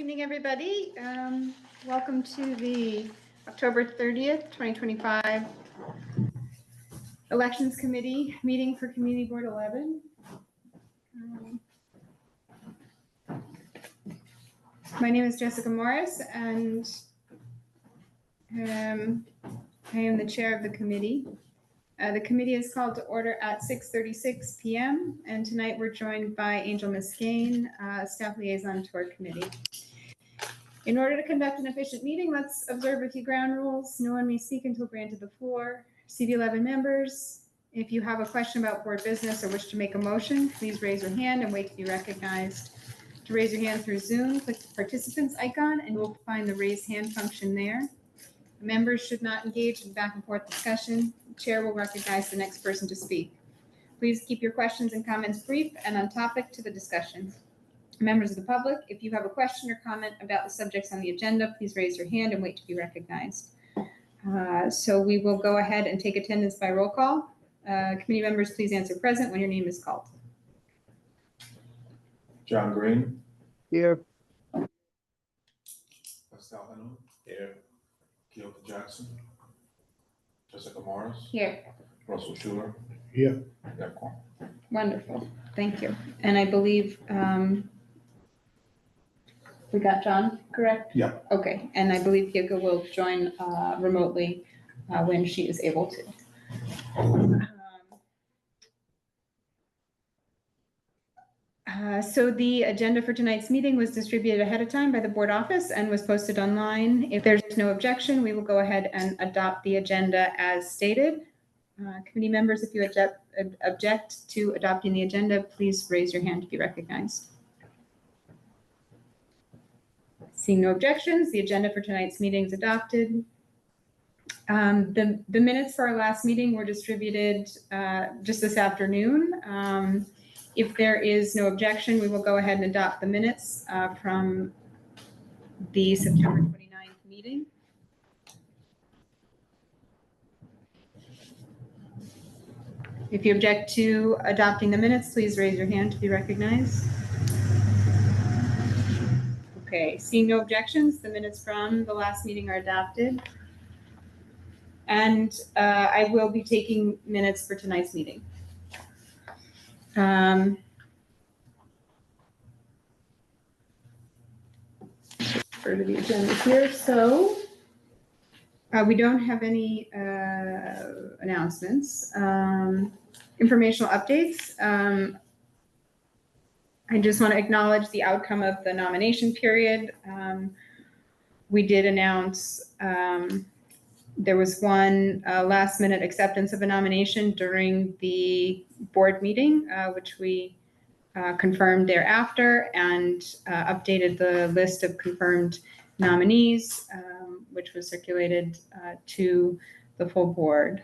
evening, everybody. Welcome to the October 30th, 2025 Elections Committee meeting for Community Board 11. My name is Jessica Morris, and I am the chair of the committee. The committee is called to order at 6:36 p.m. and tonight we're joined by Angel Muscane, staff liaison to our committee. In order to conduct an efficient meeting, let's observe a few ground rules. No one may speak until granted the floor. CB11 members, if you have a question about board business or wish to make a motion, please raise your hand and wait to be recognized. To raise your hand through Zoom, click the participants icon and you'll find the raise hand function there. Members should not engage in back and forth discussion. The chair will recognize the next person to speak. Please keep your questions and comments brief and on topic to the discussion. Members of the public, if you have a question or comment about the subjects on the agenda, please raise your hand and wait to be recognized. So we will go ahead and take attendance by roll call. Committee members, please answer present when your name is called. John Green. Here. Pascal Hanoum. Here. Keoka Jackson. Jessica Morris. Here. Russell Schuler. Here. Deb Quam. Wonderful. Thank you. And I believe we got John, correct? Yeah. Okay. And I believe Keoka will join remotely when she is able to. So the agenda for tonight's meeting was distributed ahead of time by the board office and was posted online. If there's no objection, we will go ahead and adopt the agenda as stated. Committee members, if you object to adopting the agenda, please raise your hand to be recognized. Seeing no objections, the agenda for tonight's meeting is adopted. The minutes for our last meeting were distributed just this afternoon. If there is no objection, we will go ahead and adopt the minutes from the September 29th meeting. If you object to adopting the minutes, please raise your hand to be recognized. Okay, seeing no objections, the minutes from the last meeting are adopted. And I will be taking minutes for tonight's meeting. Further the agenda here. So we don't have any announcements. Informational updates. I just want to acknowledge the outcome of the nomination period. We did announce there was one last minute acceptance of a nomination during the board meeting, which we confirmed thereafter and updated the list of confirmed nominees, which was circulated to the full board.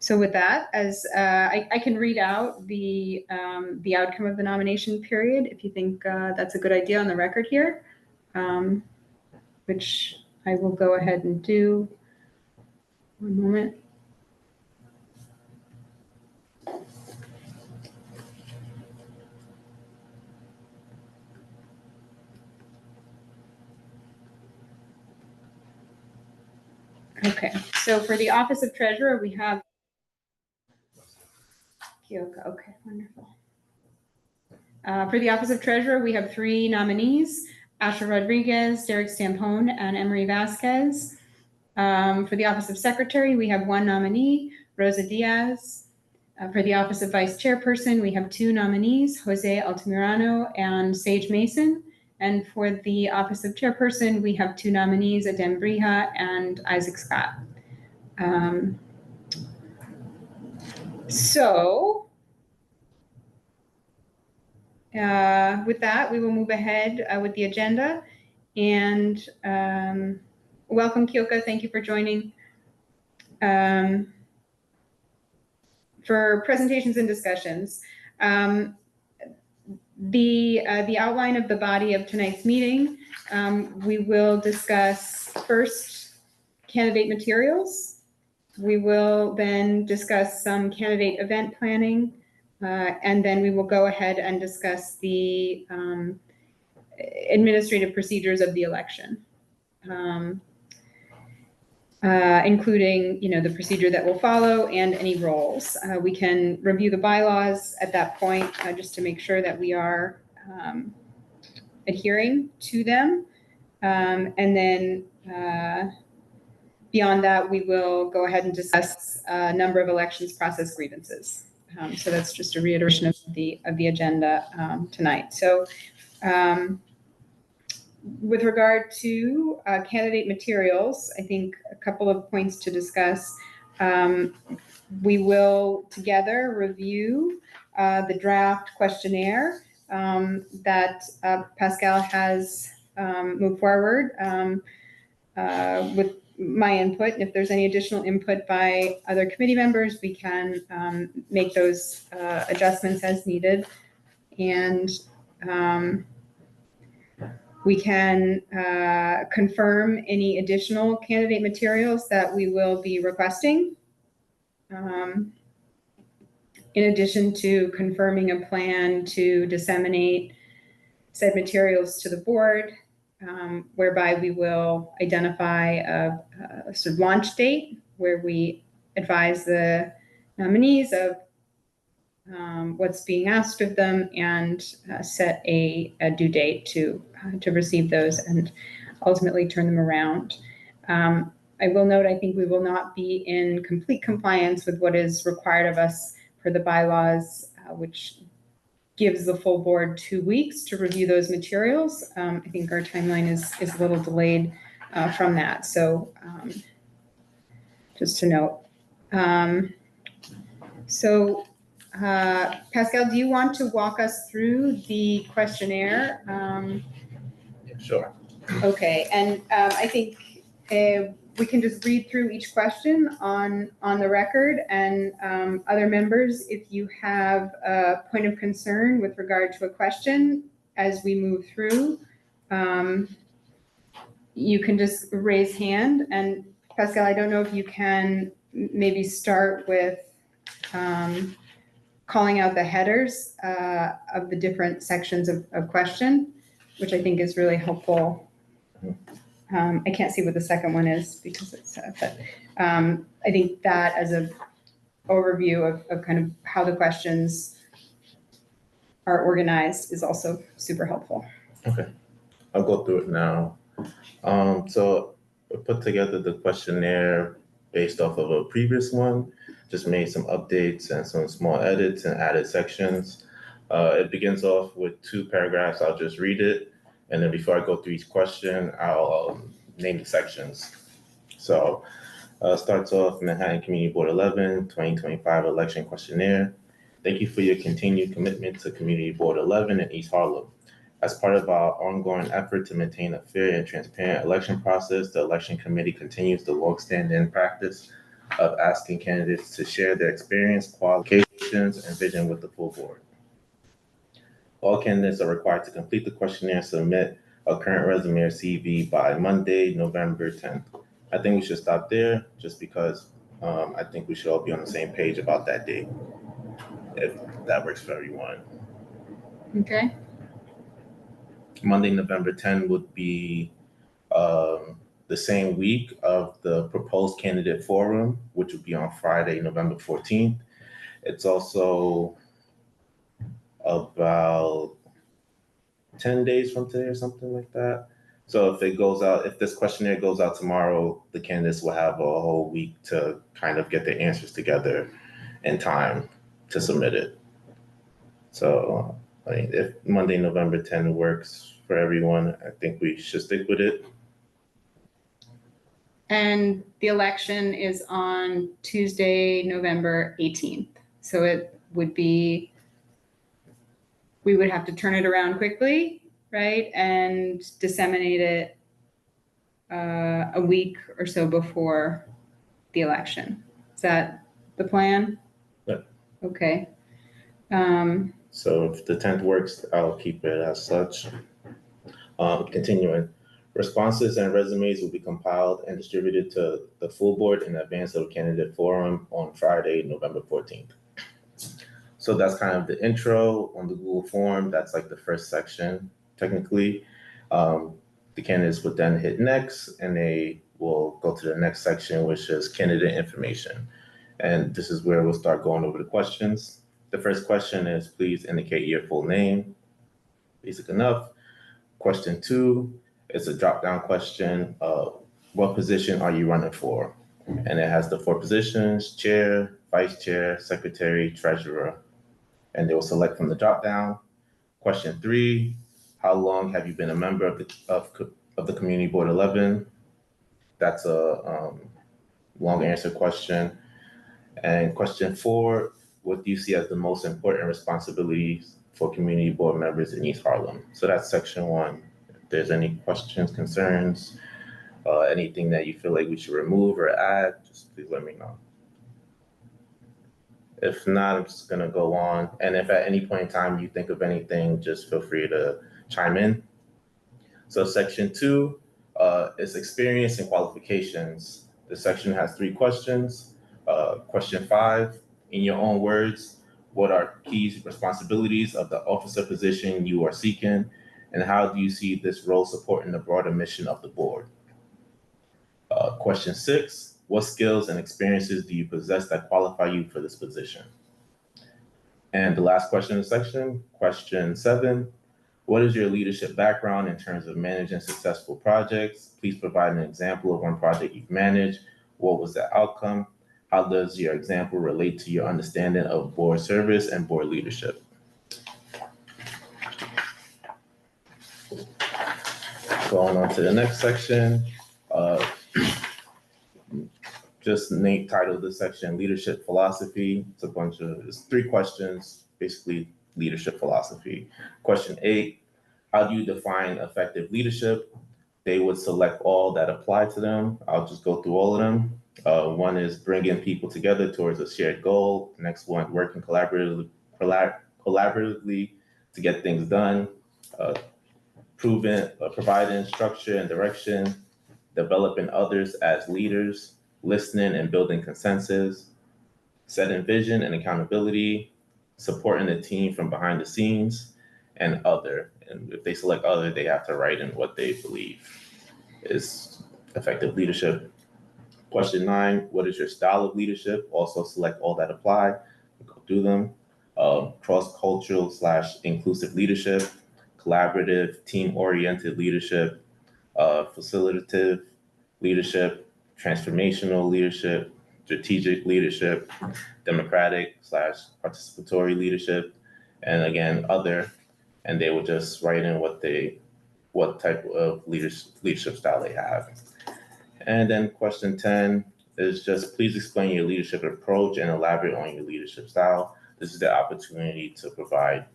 So with that, as I can read out the outcome of the nomination period, if you think that's a good idea on the record here, which I will go ahead and do. One moment. Okay, so for the Office of Treasurer, we have Keoka. Okay, wonderful. For the Office of Treasurer, we have 3 nominees: Asha Rodriguez, Derek Stampone, and Emery Vasquez. For the Office of Secretary, we have 1 nominee, Rosa Diaz. For the Office of Vice Chairperson, we have 2 nominees, Jose Altamirano and Sage Mason. And for the Office of Chairperson, we have 2 nominees, Adem Brija and Isaac Scott. With that, we will move ahead with the agenda. And welcome, Keoka. Thank you for joining. For presentations and discussions, the outline of the body of tonight's meeting, we will discuss first candidate materials, We will then discuss some candidate event planning, and then we will go ahead and discuss the administrative procedures of the election, including, the procedure that will follow and any roles. We can review the bylaws at that point, just to make sure that we are adhering to them. And then beyond that, we will go ahead and discuss a number of elections process grievances. So that's just a reiteration of the agenda tonight. So with regard to candidate materials, I think a couple of points to discuss. We will together review the draft questionnaire that Pascal has moved forward with my input. And if there's any additional input by other committee members, we can make those adjustments as needed. And we can confirm any additional candidate materials that we will be requesting. In addition to confirming a plan to disseminate said materials to the board, whereby we will identify a sort of launch date where we advise the nominees of what's being asked of them and set a due date to receive those and ultimately turn them around. I will note, I think we will not be in complete compliance with what is required of us for the bylaws, which gives the full board 2 weeks to review those materials. I think our timeline is a little delayed from that. So just to note. Pascal, do you want to walk us through the questionnaire? Sure. Okay, and I think we can just read through each question on the record, and other members, if you have a point of concern with regard to a question as we move through, you can just raise hand. And Pascal, I don't know if you can maybe start with calling out the headers of the different sections of question, which I think is really helpful. I can't see what the second one is because it's, but I think that as an overview of kind of how the questions are organized is also super helpful. Okay, I'll go through it now. So I put together the questionnaire based off of a previous one, just made some updates and some small edits and added sections. It begins off with 2 paragraphs. I'll just read it. And then before I go through each question, I'll name the sections. So starts off Manhattan Community Board 11, 2025 election questionnaire. Thank you for your continued commitment to Community Board 11 in East Harlem. As part of our ongoing effort to maintain a fair and transparent election process, the election committee continues the longstanding practice of asking candidates to share their experience, qualifications, and vision with the full board. All candidates are required to complete the questionnaire and submit a current resume or CV by Monday, November 10th. I think we should stop there just because I think we should all be on the same page about that date, if that works for everyone. Okay. Monday, November 10th would be the same week of the proposed candidate forum, which would be on Friday, November 14th. It's also about 10 days from today or something like that. So if this questionnaire goes out tomorrow, the candidates will have a whole week to kind of get their answers together in time to submit it. So I mean, if Monday, November 10th works for everyone, I think we should stick with it. And the election is on Tuesday, November 18th. So it would be, we would have to turn it around quickly, right? And disseminate it a week or so before the election. Is that the plan? Yeah. Okay. So if the 10th works, I'll keep it as such. Continuing. Responses and resumes will be compiled and distributed to the full board in advance of candidate forum on Friday, November 14th. So that's kind of the intro on the Google form. That's like the first section, technically. The candidates would then hit next, and they will go to the next section, which is candidate information. And this is where we'll start going over the questions. The first question is, please indicate your full name. Basic enough. Question 2 is a drop-down question. What position are you running for? And it has the 4 positions: chair, vice chair, secretary, treasurer. And they will select from the drop-down. Question 3, how long have you been a member of the Community Board 11? That's a long answer question. And question 4, what do you see as the most important responsibilities for community board members in East Harlem? So that's section 1. If there's any questions, concerns, anything that you feel like we should remove or add, just please let me know. If not, I'm just gonna go on. And if at any point in time you think of anything, just feel free to chime in. So section 2 is experience and qualifications. The section has 3 questions. Question 5, in your own words, what are key responsibilities of the officer position you are seeking, and how do you see this role supporting the broader mission of the board? Question 6, what skills and experiences do you possess that qualify you for this position? And the last question in the section, question 7, what is your leadership background in terms of managing successful projects? Please provide an example of one project you've managed. What was the outcome? How does your example relate to your understanding of board service and board leadership? Going on to the next section. Just titled this section Leadership Philosophy. It's 3 questions, basically leadership philosophy. Question 8, how do you define effective leadership? They would select all that apply to them. I'll just go through all of them. 1 is bringing people together towards a shared goal. The next one, working collaboratively to get things done. Providing structure and direction. Developing others as leaders. Listening and building consensus. Setting vision and accountability. Supporting the team from behind the scenes. And other. And if they select other, they have to write in what they believe is effective leadership. Question 9, what is your style of leadership? Also select all that apply. We'll go through them. Cross-cultural / inclusive leadership, collaborative, team-oriented leadership, facilitative leadership, transformational leadership, strategic leadership, democratic / participatory leadership, and again, other. And they will just write in what type of leadership style they have. And then question 10 is just please explain your leadership approach and elaborate on your leadership style. This is the opportunity to provide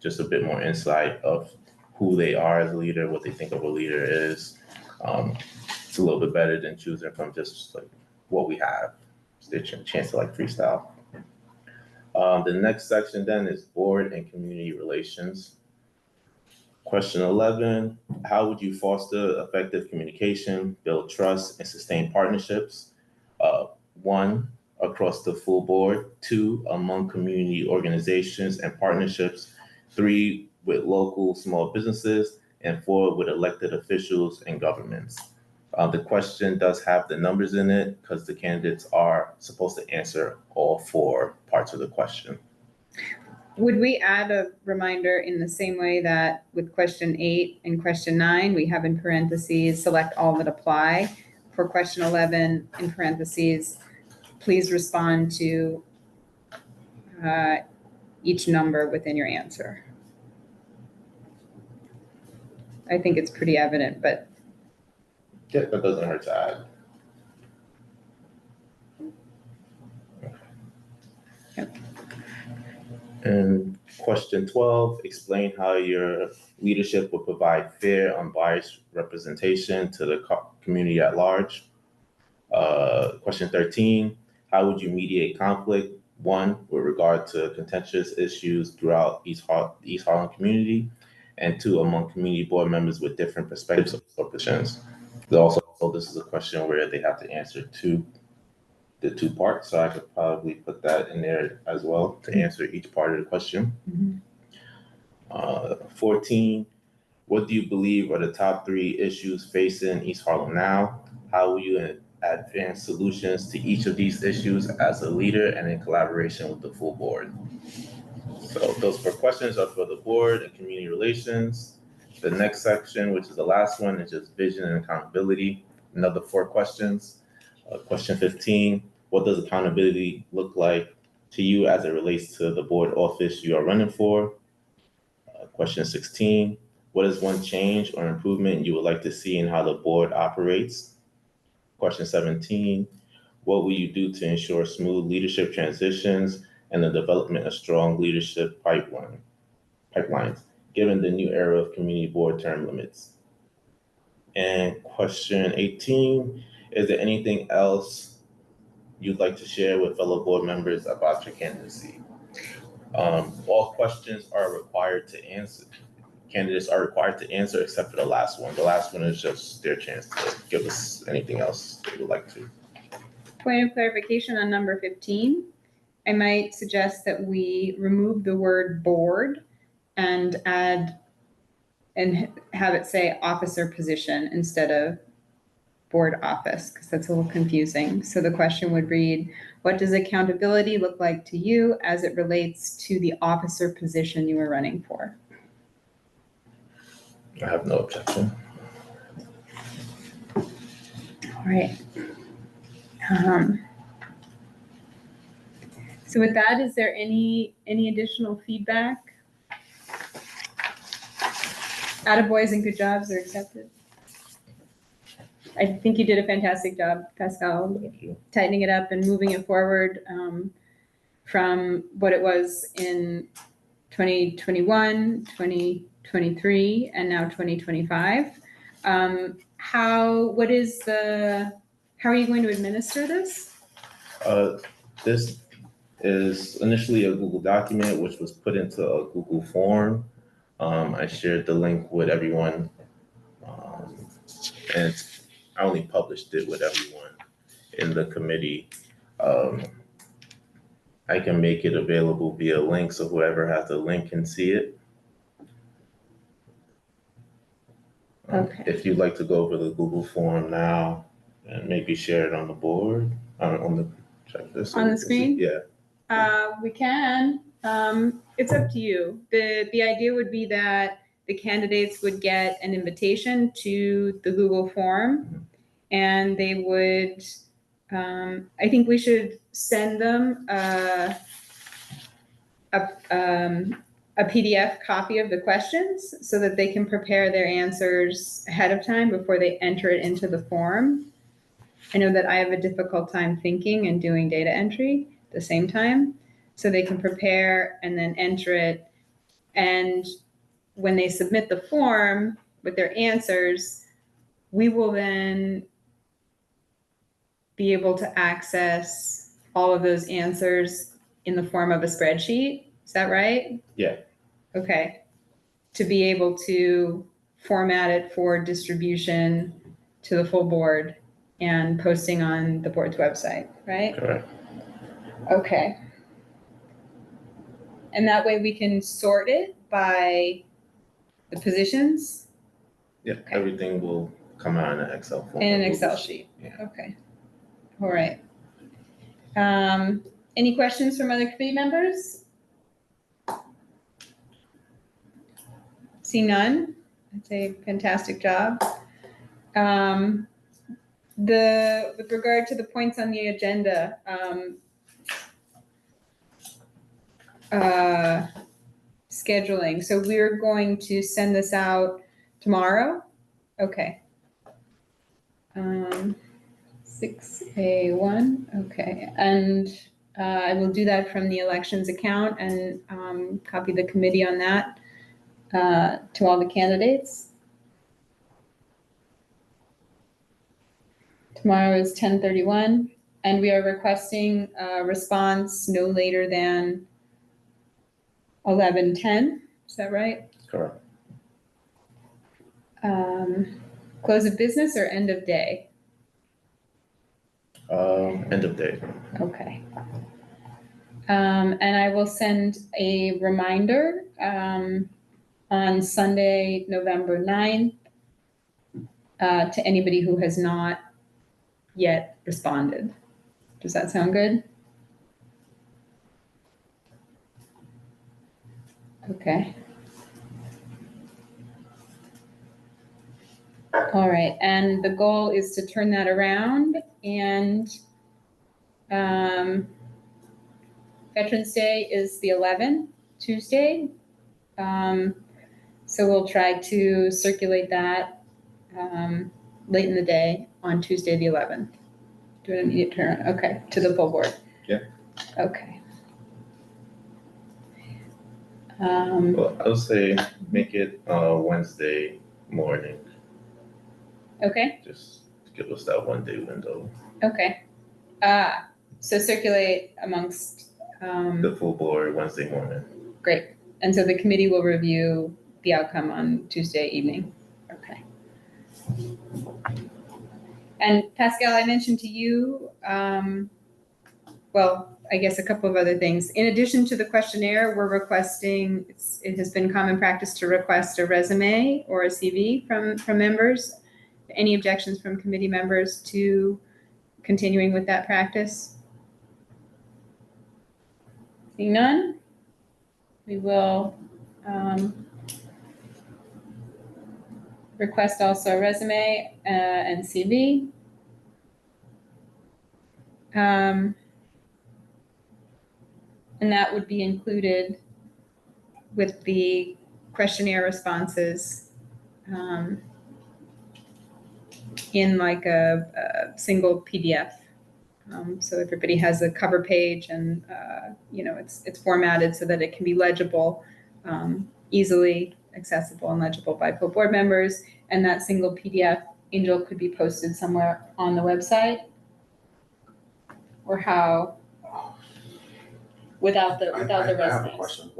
just a bit more insight of who they are as a leader, what they think of a leader is. It's a little bit better than choosing from just like what we have. It's their chance to like freestyle. The next section then is board and community relations. Question 11, how would you foster effective communication, build trust, and sustain partnerships? 1, across the full board. 2, among community organizations and partnerships. 3, with local small businesses. And 4, with elected officials and governments. The question does have the numbers in it because the candidates are supposed to answer all 4 parts of the question. Would we add a reminder in the same way that with question 8 and question 9, we have in parentheses, select all that apply. For question 11, in parentheses, please respond to each number within your answer. I think it's pretty evident, but. Yeah, that doesn't hurt to add. Yep. And question 12, explain how your leadership will provide fair, unbiased representation to the community at large. Question 13, how would you mediate conflict? 1, with regard to contentious issues throughout the East Harlem community. and 2, among community board members with different perspectives or positions. Also, this is a question where they have to answer the 2 parts, so I could probably put that in there as well to answer each part of the question. 14, what do you believe are the top 3 issues facing East Harlem now? How will you advance solutions to each of these issues as a leader and in collaboration with the full board? So those 4 questions are for the board and community relations. The next section, which is the last one, is just vision and accountability. Another 4 questions. Question 15, what does accountability look like to you as it relates to the board office you are running for? Question 16, what is one change or improvement you would like to see in how the board operates? Question 17, what will you do to ensure smooth leadership transitions and the development of strong leadership pipelines, given the new era of community board term limits? And question 18, is there anything else you'd like to share with fellow board members about your candidacy? All questions are required to answer. Candidates are required to answer except for the last one. The last one is just their chance to give us anything else they would like to. Point of clarification on number 15. I might suggest that we remove the word board and add and have it say officer position instead of board office, because that's a little confusing. So the question would read, what does accountability look like to you as it relates to the officer position you are running for? I have no objection. All right. So with that, is there any additional feedback? Attaboys and good jobs are accepted. I think you did a fantastic job, Pascal, Thank you. tightening it up and moving it forward from what it was in 2021, 2023, and now 2025. How are you going to administer this? This is initially a Google document, which was put into a Google form. I shared the link with everyone, and I only published it with everyone in the committee. I can make it available via link, so whoever has the link can see it. Okay. If you'd like to go over the Google form now and maybe share it on the board, on the checklist. On the screen? Yeah. We can. It's up to you. The idea would be that the candidates would get an invitation to the Google form, and they would, I think we should send them a PDF copy of the questions so that they can prepare their answers ahead of time before they enter it into the form. I know that I have a difficult time thinking and doing data entry at the same time, so they can prepare and then enter it. And when they submit the form with their answers, we will then be able to access all of those answers in the form of a spreadsheet. Is that right? Yeah. Okay. To be able to format it for distribution to the full board and posting on the board's website, right? Correct. Okay. And that way we can sort it by the positions Yeah, everything will come out in an Excel form. in an Excel sheet. Yeah. Okay. All right. Any questions from other committee members? See none. That's a fantastic job. With regard to the points on the agenda, scheduling. So we're going to send this out tomorrow. Okay. 6A1. Okay. And I will do that from the elections account and copy the committee on that to all the candidates. Tomorrow is 10:31, and we are requesting a response no later than 11:10. Is that right? Correct. Close of business or end of day? End of day. Okay. And I will send a reminder on Sunday, November 9th, to anybody who has not yet responded. Does that sound good? Okay. All right, and the goal is to turn that around, and Veterans Day is the 11th, Tuesday. So we'll try to circulate that late in the day on Tuesday, the 11th. Do an immediate turn, okay, to the full board? Yeah. Okay. Well, I'll say make it Wednesday morning, Okay, just to give us that 1 day window. okay. So circulate amongst, The full board Wednesday morning. great. And so the committee will review the outcome on Tuesday evening. Okay. And Pascal, I mentioned to you, well, I guess a couple of other things. In addition to the questionnaire, we're requesting, it has been common practice to request a resume or a CV from members. Any objections from committee members to continuing with that practice? Seeing none, we will request also a resume and CV. And that would be included with the questionnaire responses in like a single PDF. So everybody has a cover page, and it's formatted so that it can be legible, easily accessible and legible by full board members. And that single PDF, Angel, could be posted somewhere on the website, or how? Without the I have a resumes. question.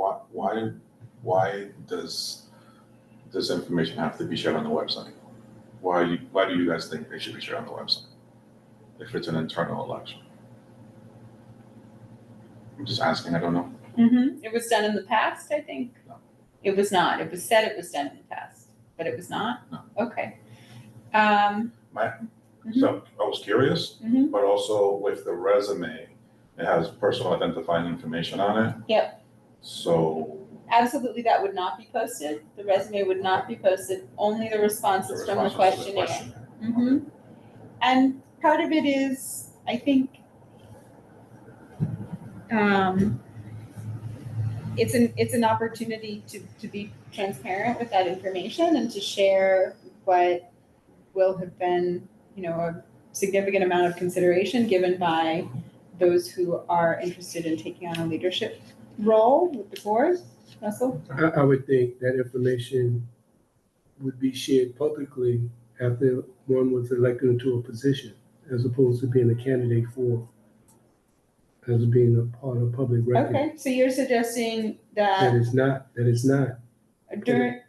Why does this information have to be shared on the website? Why do you guys think they should be shared on the website if it's an internal election? I'm just asking, I don't know. Mm-hmm. It was done in the past, I think. No. It was not. It was said it was done in the past, but it was not? No. Okay. So I was curious, Mhm. but also with the resume, it has personal identifying information on it. Yep. So Absolutely, that would not be posted. The resume would not be posted, only the responses from the responses to the questionnaire. Mm-hmm. And part of it is, I think, it's an opportunity to be transparent with that information and to share what will have been, a significant amount of consideration given by those who are interested in taking on a leadership role with the board. Russell? I would think that information would be shared publicly after one was elected into a position, as opposed to being a candidate for, as being a part of public record. Okay, so you're suggesting That that is not. during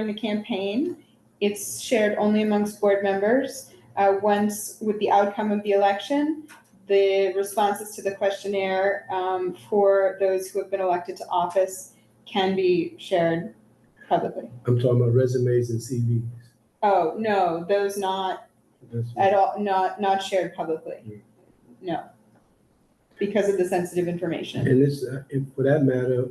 the campaign, it's shared only amongst board members. Once, with the outcome of the election, the responses to the questionnaire for those who have been elected to office can be shared publicly. I'm talking about resumes and CVs. Oh, no, those not at all, not shared publicly. No, because of the sensitive information. And this, for that matter,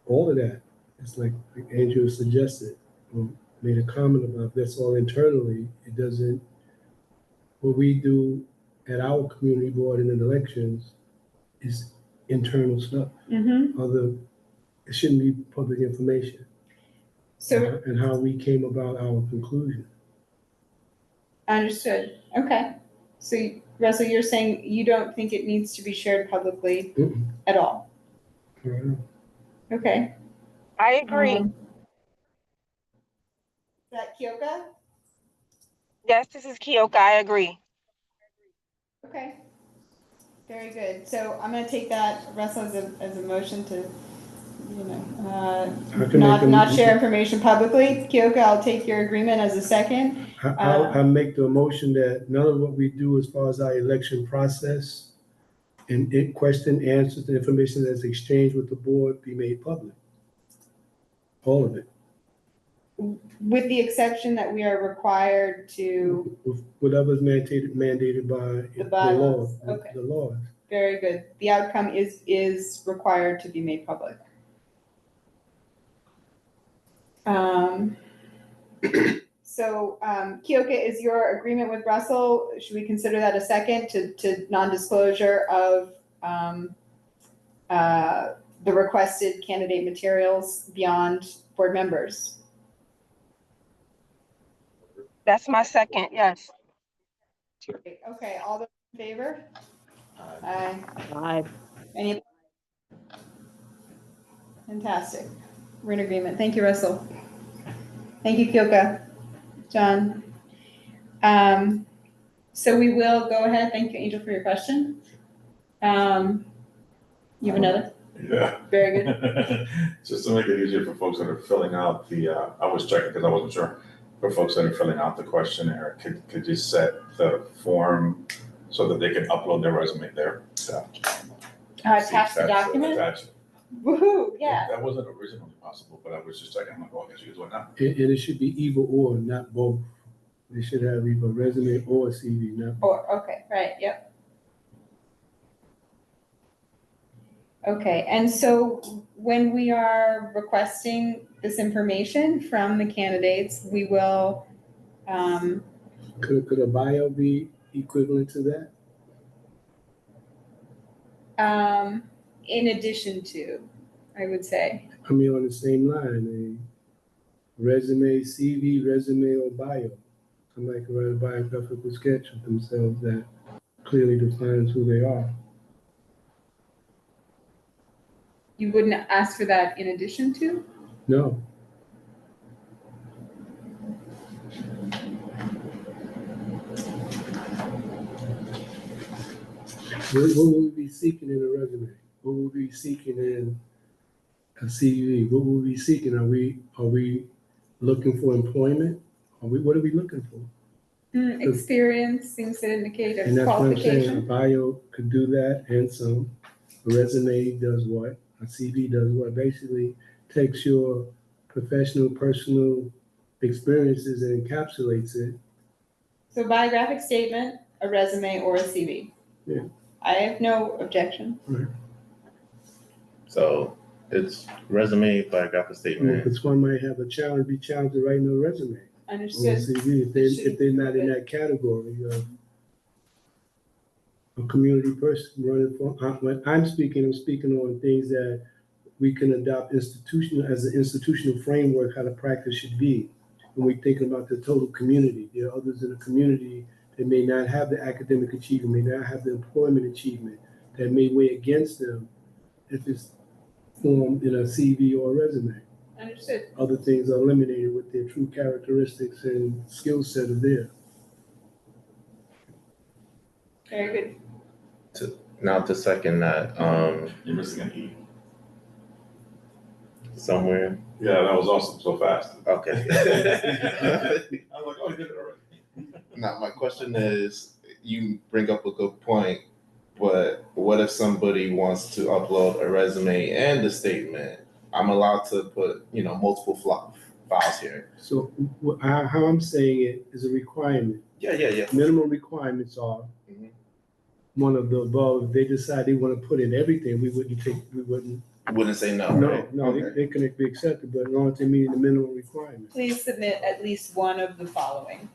all of that, it's like Andrew suggested, or made a comment about, that's all internally. It doesn't, what we do at our community board and in elections is internal stuff. Mm-hmm. It shouldn't be public information. So, And how we came about our conclusion. understood. Okay. So, Russell, you're saying you don't think it needs to be shared publicly at all? Right. Okay. I agree. Is that Kyoka? Yes, this is Kioka. I agree. Okay. Very good. So I'm going to take that, Russell, as a motion to you know, I can make not share information publicly. Kyoka, I'll take your agreement as a second. I'll make the motion that none of what we do as far as our election process and question, answers, the information that's exchanged with the board be made public. All of it. With the exception that we are required to, With whatever's mandated by The the law. bylaws, okay. The laws. very good, the outcome is required to be made public. So, Kyoka, is your agreement with Russell, should we consider that a second to non-disclosure of, the requested candidate materials beyond board members? That's my second, yes. Okay, all those in favor? Uh, Aye. Any? Fantastic. We're in agreement. Thank you, Russell. Thank you, Kyoka. John. So we will go ahead. Thank you, Angel, for your question. You have another? Yeah. Very good. Just to make it easier for folks that are filling out the, I was checking because I wasn't sure, for folks that are filling out the questionnaire, could you set the form so that they can upload their resume there? So, Attach the document? attach it. Woohoo, yeah. That wasn't originally possible, but I was just checking, I'm like, oh, I guess you can do it now. And it should be either or, not both. They should have either resume or CV, not both. Or, okay, right, yep. Okay, and so when we are requesting this information from the candidates, we will, Could a bio be equivalent to that? in addition to, I would say. I mean, on the same line, a resume, CV, resume, or bio. Somebody can write a biographical sketch of themselves that clearly defines who they are. You wouldn't ask for that in addition to? No. What will we be seeking in a resume? What will we be seeking in a CV? What will we be seeking? Are we looking for employment? What are we looking for? Experience, things that indicate And a that's what I'm saying. A qualification. bio could do that and some. A resume does what? A CV does what? Basically takes your professional, personal experiences and encapsulates it. So biographic statement, a resume, or a CV. Yeah. I have no objection. So it's resume, biographical statement. Because one might have be challenged to writing a resume or a Understood. CV if they're not in that category of a community person running for. When I'm speaking on things that we can adopt as an institutional framework, how the practice should be. When we think about the total community, there are others in the community that may not have the academic achievement, may not have the employment achievement, that may weigh against them if it's formed in a CV or a resume. Understood. Other things are eliminated with their true characteristics and skill set of there. Very good. Now to second that, You're missing an E. somewhere. Yeah, that was awesome, so fast. Okay. I was like, oh, you did it already. Now, my question is, you bring up a good point, but what if somebody wants to upload a resume and a statement? I'm allowed to put, multiple files here. So how I'm saying it is a requirement. Yeah. Minimum requirements are Mhm. one of the above. If they decide they want to put in everything, we wouldn't. Wouldn't say no, right? No, Okay. they can be accepted, but as long as they meet the minimum requirements. Please submit at least one of the following.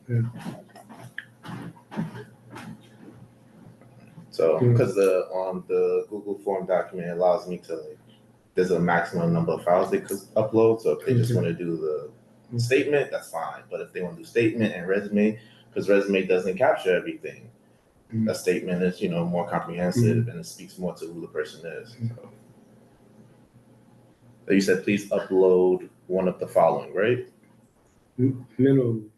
So, because on the Google form document, it allows me to, there's a maximum number of files they could upload. So if they just want to do the statement, that's fine. But if they want to do statement and resume, because resume doesn't capture everything. A statement is, more comprehensive and it speaks more to who the person is. So you said please upload one of the following, right? Minimum.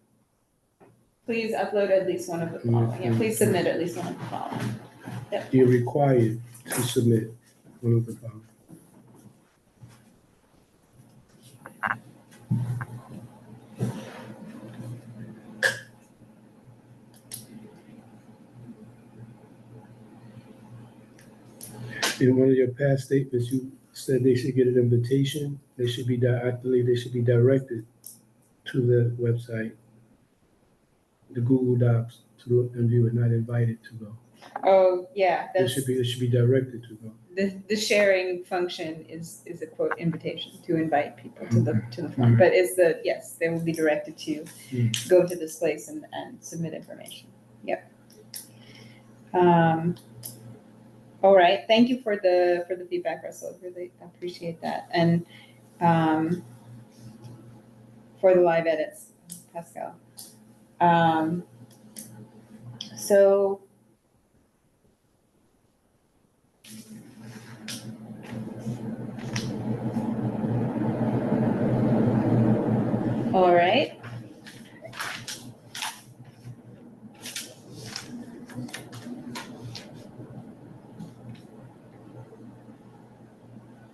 Please upload at least one of the following. Yeah, please submit at least one of the following. You're required to submit one of the following. in one of your past statements, you said they should get an invitation. They should be, I believe they should be directed to the website, the Google Docs, to view it, not invited to go. Oh, yeah, They that's, should be directed to go. the sharing function is a quote invitation to invite people to the forum. But it's yes, they will be directed to go to this place and submit information. Yep. All right, thank you for the feedback, Russell. Really appreciate that. And for the live edits, Pascal. So all right.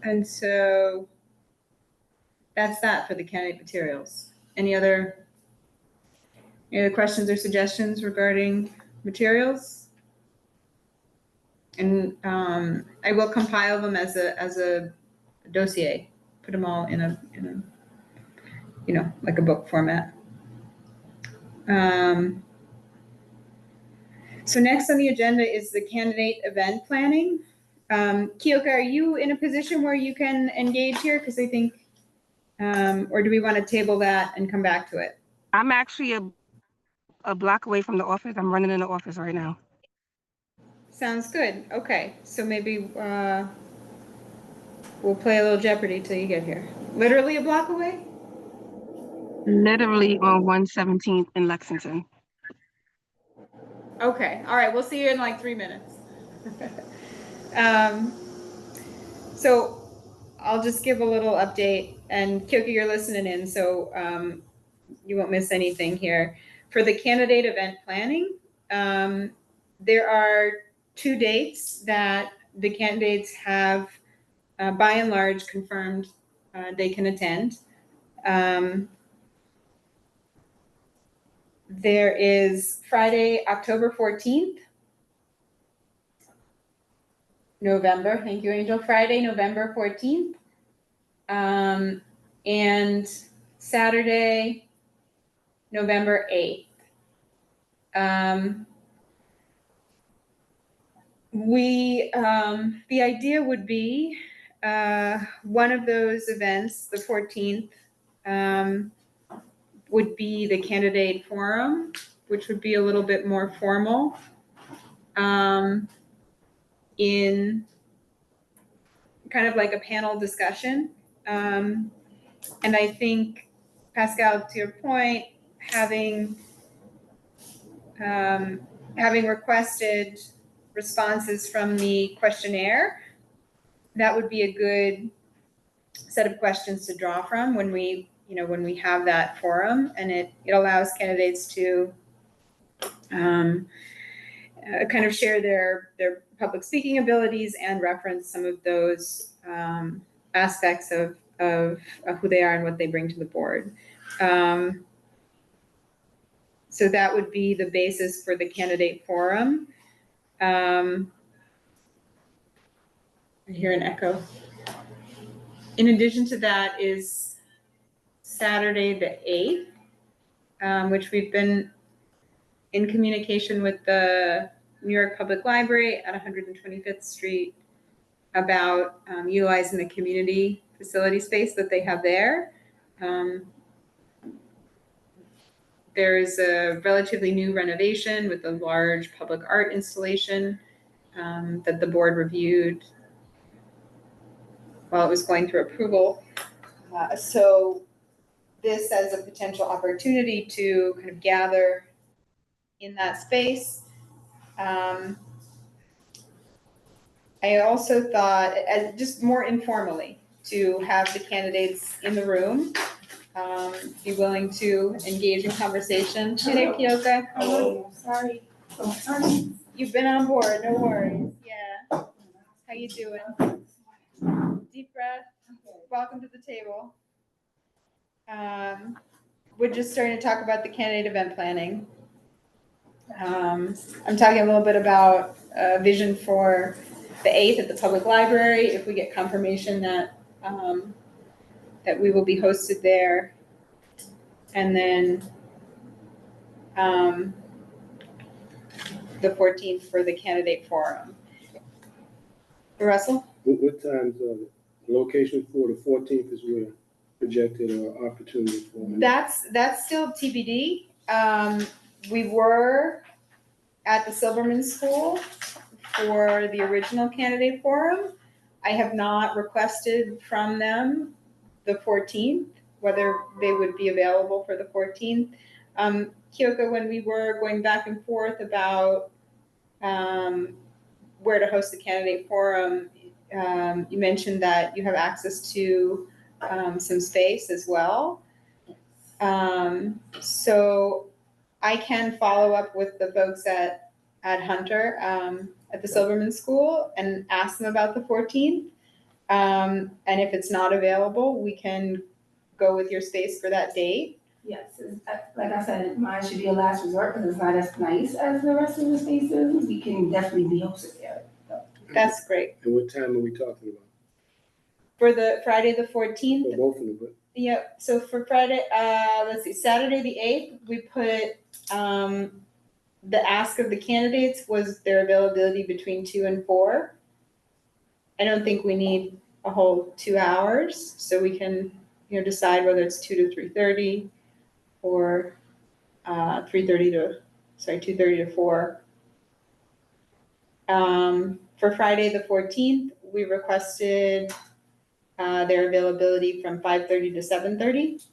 And so that's that for the candidate materials. Any other questions or suggestions regarding materials? And I will compile them as a dossier, put them all in a like a book format. So next on the agenda is the candidate event planning. Keoka, are you in a position where you can engage here? Because I think, or do we want to table that and come back to it? I'm actually a block away from the office. I'm running in the office right now. Sounds good. Okay, so maybe we'll play a little Jeopardy till you get here. Literally a block away? Literally on 117th in Lexington. Okay, all right, we'll see you in like 3 minutes. So I'll just give a little update, and Kyoki, you're listening in, so you won't miss anything here. For the candidate event planning, there are 2 dates that the candidates have, by and large, confirmed they can attend. There is Friday, October 14th, November. Thank you, Angel. Friday, November 14th. And Saturday, November 8th. The idea would be one of those events, the 14th, would be the candidate forum, which would be a little bit more formal in kind of like a panel discussion. And I think, Pascal, to your point, having requested responses from the questionnaire, that would be a good set of questions to draw from when we have that forum, and it allows candidates to kind of share their public speaking abilities and reference some of those aspects of who they are and what they bring to the board. So that would be the basis for the candidate forum. I hear an echo. In addition to that is Saturday the 8th, which we've been in communication with the New York Public Library at 125th Street about utilizing the community facility space that they have there. There's a relatively new renovation with a large public art installation that the board reviewed while it was going through approval. So this as a potential opportunity to kind of gather in that space. I also thought, as just more informally, to have the candidates in the room, be willing to engage in conversation. Hey, Kyoka. Hello. Sorry. Oh, sorry. You've been on board, no worries. Yeah. How you doing? Deep breath. Welcome to the table. We're just starting to talk about the candidate event planning. I'm talking a little bit about vision for the 8th at the public library, if we get confirmation that, that we will be hosted there. And then the 14th for the candidate forum. Russell? What times, location for the 14th is where projected or opportunity for? That's still TBD. We were at the Silverman School for the original candidate forum. I have not requested from them the 14th, whether they would be available for the 14th. Kyoko, when we were going back and forth about where to host the candidate forum, you mentioned that you have access to some space as well. So I can follow up with the folks at Hunter at the Silverman School and ask them about the 14th. And if it's not available, we can go with your space for that date. Yes, like I said, mine should be a last resort because it's not as nice as the rest of the spaces. We can definitely be hosted there. That's great. And what time are we talking about? For the Friday the 14th, For both of them, but yeah, so for Friday, let's see, Saturday the 8th, we put, the ask of the candidates was their availability between 2 and 4. I don't think we need a whole 2 hours, so we can, decide whether it's 2 to 3:30 or 2:30 to 4. For Friday the 14th, we requested their availability from 5:30 to 7:30.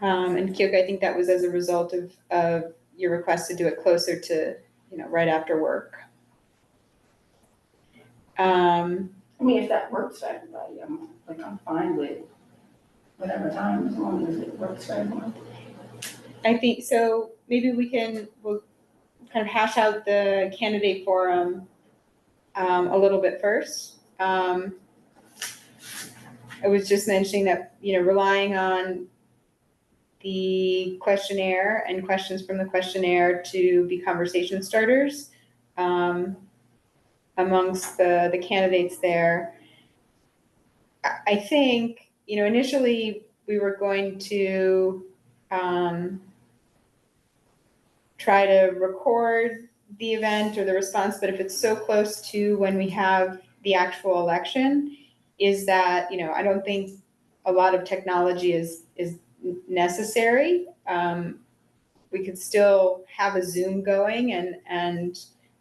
And Kyoko, I think that was as a result of your request to do it closer to, right after work. I mean, if that works for everybody, I'm fine with whatever time, as long as it works for everyone. I think, so maybe we'll kind of hash out the candidate forum a little bit first. I was just mentioning that, relying on the questionnaire and questions from the questionnaire to be conversation starters amongst the candidates there. I think, initially we were going to try to record the event or the response, but if it's so close to when we have the actual election, is that, I don't think a lot of technology is necessary. We could still have a Zoom going and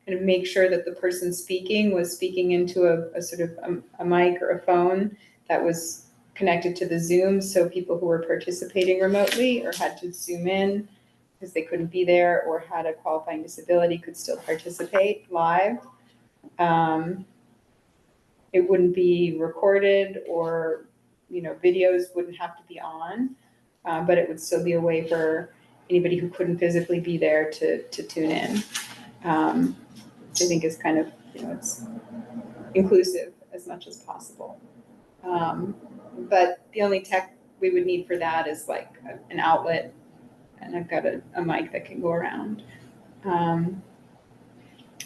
kind of make sure that the person speaking was speaking into a sort of a mic or a phone that was connected to the Zoom, so people who were participating remotely or had to Zoom in because they couldn't be there or had a qualifying disability could still participate live. It wouldn't be recorded or, videos wouldn't have to be on, but it would still be a way for anybody who couldn't physically be there to tune in. Which I think is kind of, it's inclusive as much as possible. But the only tech we would need for that is like an outlet, and I've got a mic that can go around.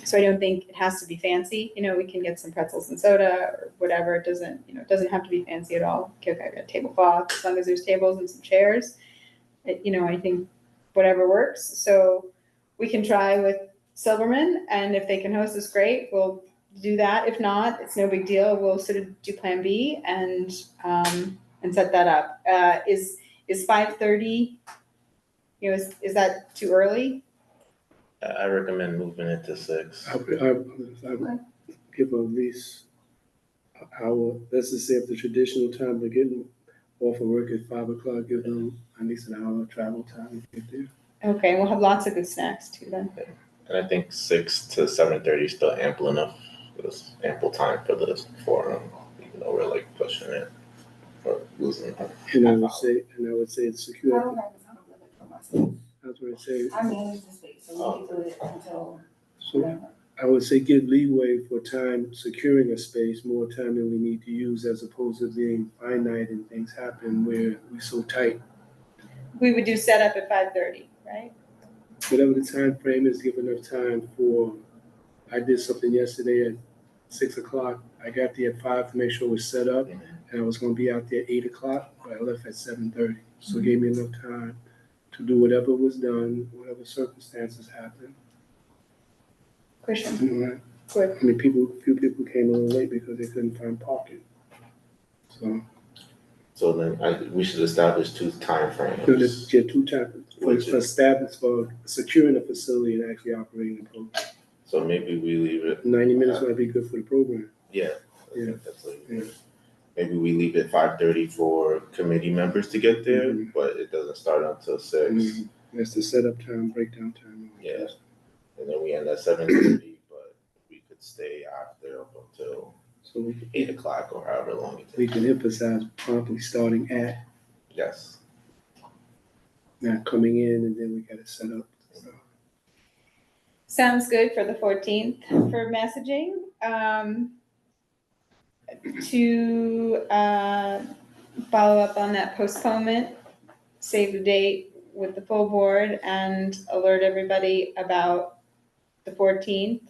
So I don't think it has to be fancy. We can get some pretzels and soda or whatever. It doesn't have to be fancy at all. Okay, I've got a tablecloth, as long as there's tables and some chairs. I think whatever works. So we can try with Silverman, and if they can host us, great. We'll do that. If not, it's no big deal. We'll sort of do Plan B and set that up. Is 5:30? Is that too early? I recommend moving it to 6. I give them at least an hour. Let's just say if the traditional time they're getting off of work at 5 o'clock, give them at least an hour of travel time to get there. Okay, we'll have lots of good snacks too then. And I think 6 to 7:30 is still ample enough. There's ample time for this forum, even though we're like pushing it or losing. And I would say it's I secure. don't have a time limit for myself. That's what I say. I manage the space, so we can do it until So whatever. I would say give leeway for time securing a space, more time than we need to use, as opposed to being finite and things happen where we're so tight. We would do setup at 5:30, right? Whatever the time frame is, give enough time for I did something yesterday at 6 o'clock. I got there at 5 to make sure it was set up, and I was gonna be out there at 8 o'clock, but I left at 7:30. So it gave me enough time to do whatever was done, whatever circumstances happened. Question. You know, Good. I mean, few people came a little late because they couldn't find parking. So then we should establish two timeframes. So there's 2 times Which for established for securing the facility and actually operating the program. So maybe we leave it, 90 minutes might be good for the program. yeah. I Yeah. think that's like, Yeah. maybe we leave it 5:30 for committee members to get there, Mhm. but it doesn't start until 6. Mhm. That's the setup time, breakdown time. Yeah. And then we end at 7:30, but we could stay after up until So 8 o'clock or however long it we takes. can emphasize promptly starting at, Yes. not coming in and then we got to set up. So, Sounds good for the 14th for messaging. To follow up on that postponement, save the date with the full board and alert everybody about the 14th.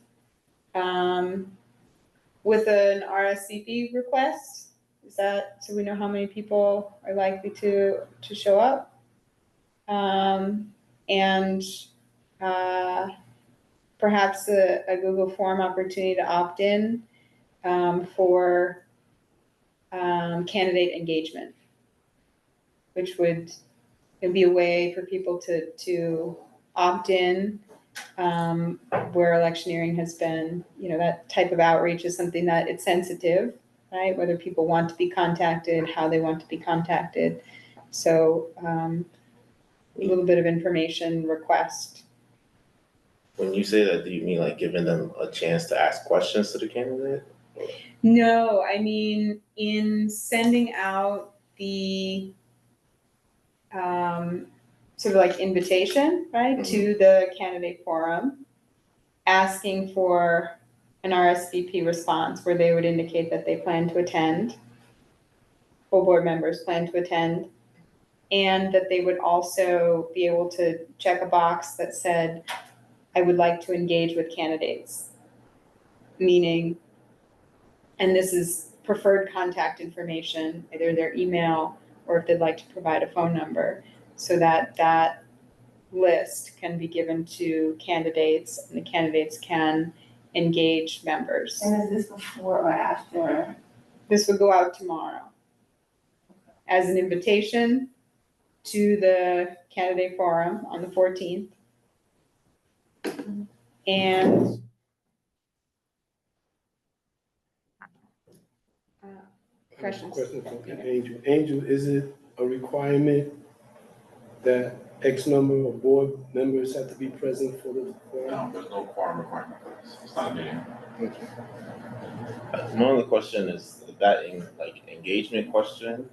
With an RSVP request, is that, so we know how many people are likely to show up? And perhaps a Google form opportunity to opt in for candidate engagement, which would be a way for people to opt in, where electioneering has been, that type of outreach is something that it's sensitive, right? Whether people want to be contacted, how they want to be contacted. So a little bit of information request. When you say that, do you mean like giving them a chance to ask questions to the candidate? No, I mean, in sending out the sort of like invitation, right, to the candidate forum, asking for an RSVP response where they would indicate that they plan to attend, full board members plan to attend, and that they would also be able to check a box that said, I would like to engage with candidates, meaning, and this is preferred contact information, either their email or if they'd like to provide a phone number, so that that list can be given to candidates and the candidates can engage members. And is this before or after? This would go out tomorrow as an invitation to the candidate forum on the 14th. And questions? Question from Angel. Angel, is it a requirement that X number of board members have to be present for the forum? No, there's no quorum requirement for this. It's not a meeting. My only question is that engagement question.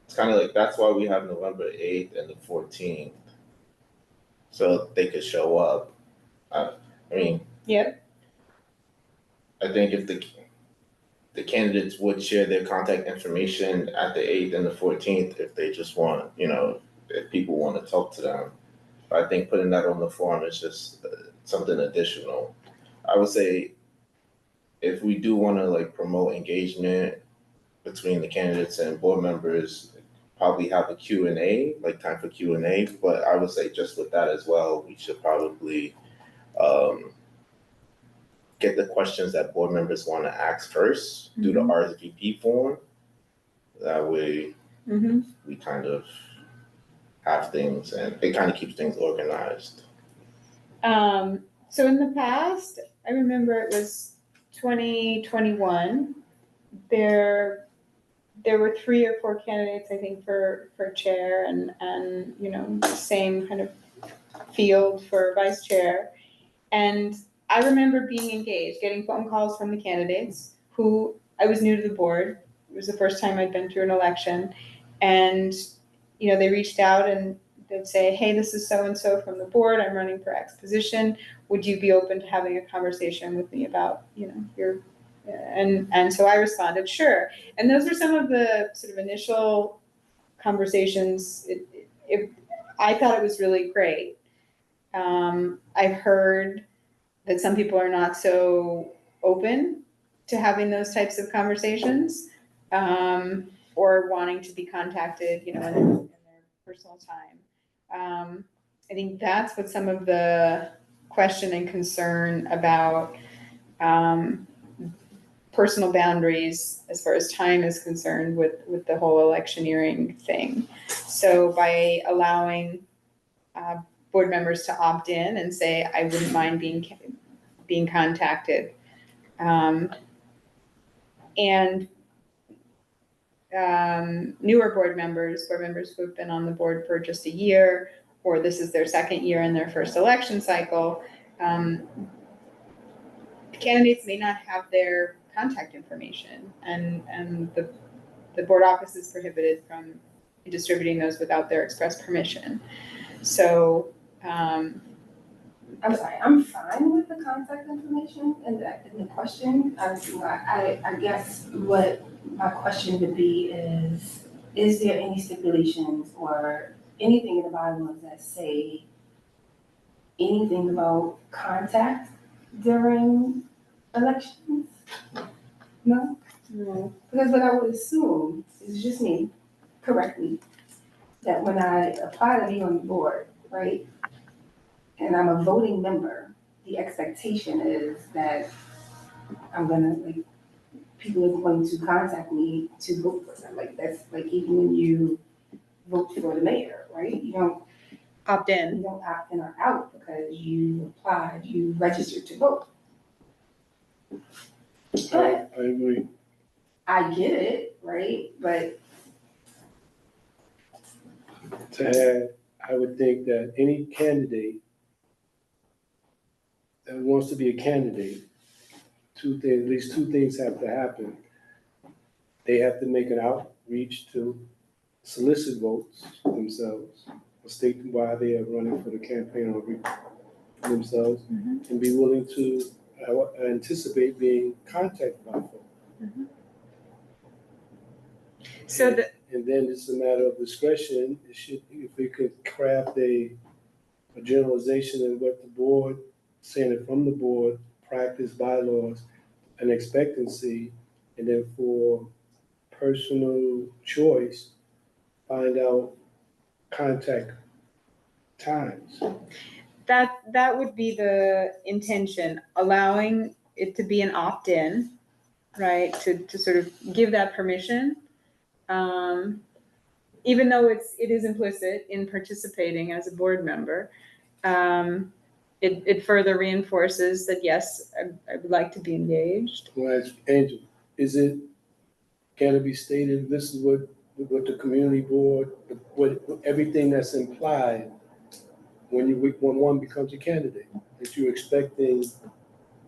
It's kind of like, that's why we have November 8th and the 14th. So they could show up. I mean. Yep. I think if the candidates would share their contact information at the 8th and the 14th, if they just want, if people want to talk to them. I think putting that on the form is just something additional. I would say if we do want to promote engagement between the candidates and board members, probably have a Q&A, time for Q&A, but I would say just with that as well, we should probably get the questions that board members want to ask first, do the RSVP form. That way we kind of have things, and it kind of keeps things organized. So in the past, I remember it was 2021, there were 3 or 4 candidates, I think, for chair and same kind of field for vice chair. And I remember being engaged, getting phone calls from the candidates who, I was new to the board. It was the first time I'd been through an election. And, they reached out and they'd say, hey, this is so-and-so from the board. I'm running for X position. Would you be open to having a conversation with me about, your, and so I responded, sure. And those were some of the sort of initial conversations. I thought it was really great. I heard that some people are not so open to having those types of conversations, or wanting to be contacted, in their personal time. I think that's what some of the question and concern about personal boundaries as far as time is concerned with the whole electioneering thing. So by allowing board members to opt in and say, I wouldn't mind being contacted. And newer board members who have been on the board for just a year, or this is their second year in their first election cycle, candidates may not have their contact information, and the board office is prohibited from distributing those without their express permission. So, I'm sorry, I'm fine with the contact information and the question. I guess what my question would be is there any stipulations or anything in the bylaws that say anything about contact during elections? No? no. Because what I would assume, is just me, correct me, that when I apply to be on the board, right, and I'm a voting member, the expectation is that I'm gonna, people are going to contact me to vote for them. That's like even when you vote for the mayor, right? You don't Opt in. opt in or out because you applied, you registered to vote. But I agree. I get it, right? But To add, I would think that any candidate that wants to be a candidate, at least two things have to happen. They have to make an outreach to solicit votes themselves, state why they are running for the campaign or themselves, and be willing to anticipate being contacted by folks. So And then it's a matter of discretion. If we could craft a generalization of what the board, saying it from the board, practice, bylaws, and expectancy, and then for personal choice, find out contact times. that would be the intention, allowing it to be an opt-in, right? To sort of give that permission. Even though it is implicit in participating as a board member, it further reinforces that, yes, I would like to be engaged. Well, Angel, can it be stated, this is what the community board, what everything that's implied when one becomes a candidate, that you're expecting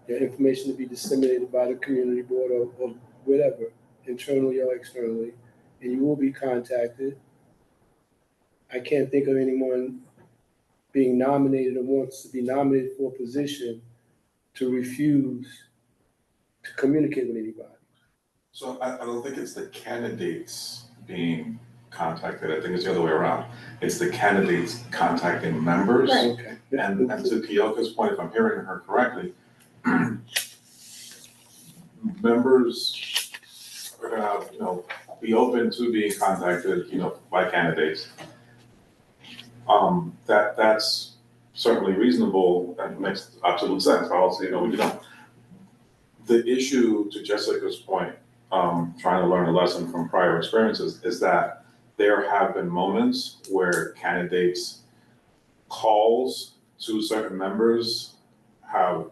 your information to be disseminated by the community board or whatever, internally or externally, and you will be contacted. I can't think of anyone being nominated or wants to be nominated for a position to refuse to communicate with anybody. So I don't think it's the candidates being contacted, I think it's the other way around. It's the candidates contacting members. Right. Okay. And to Keoka's point, if I'm hearing her correctly, members are gonna, be open to being contacted, by candidates. That's certainly reasonable and makes absolute sense. Also, the issue, to Jessica's point, trying to learn a lesson from prior experiences, is that there have been moments where candidates' calls to certain members have,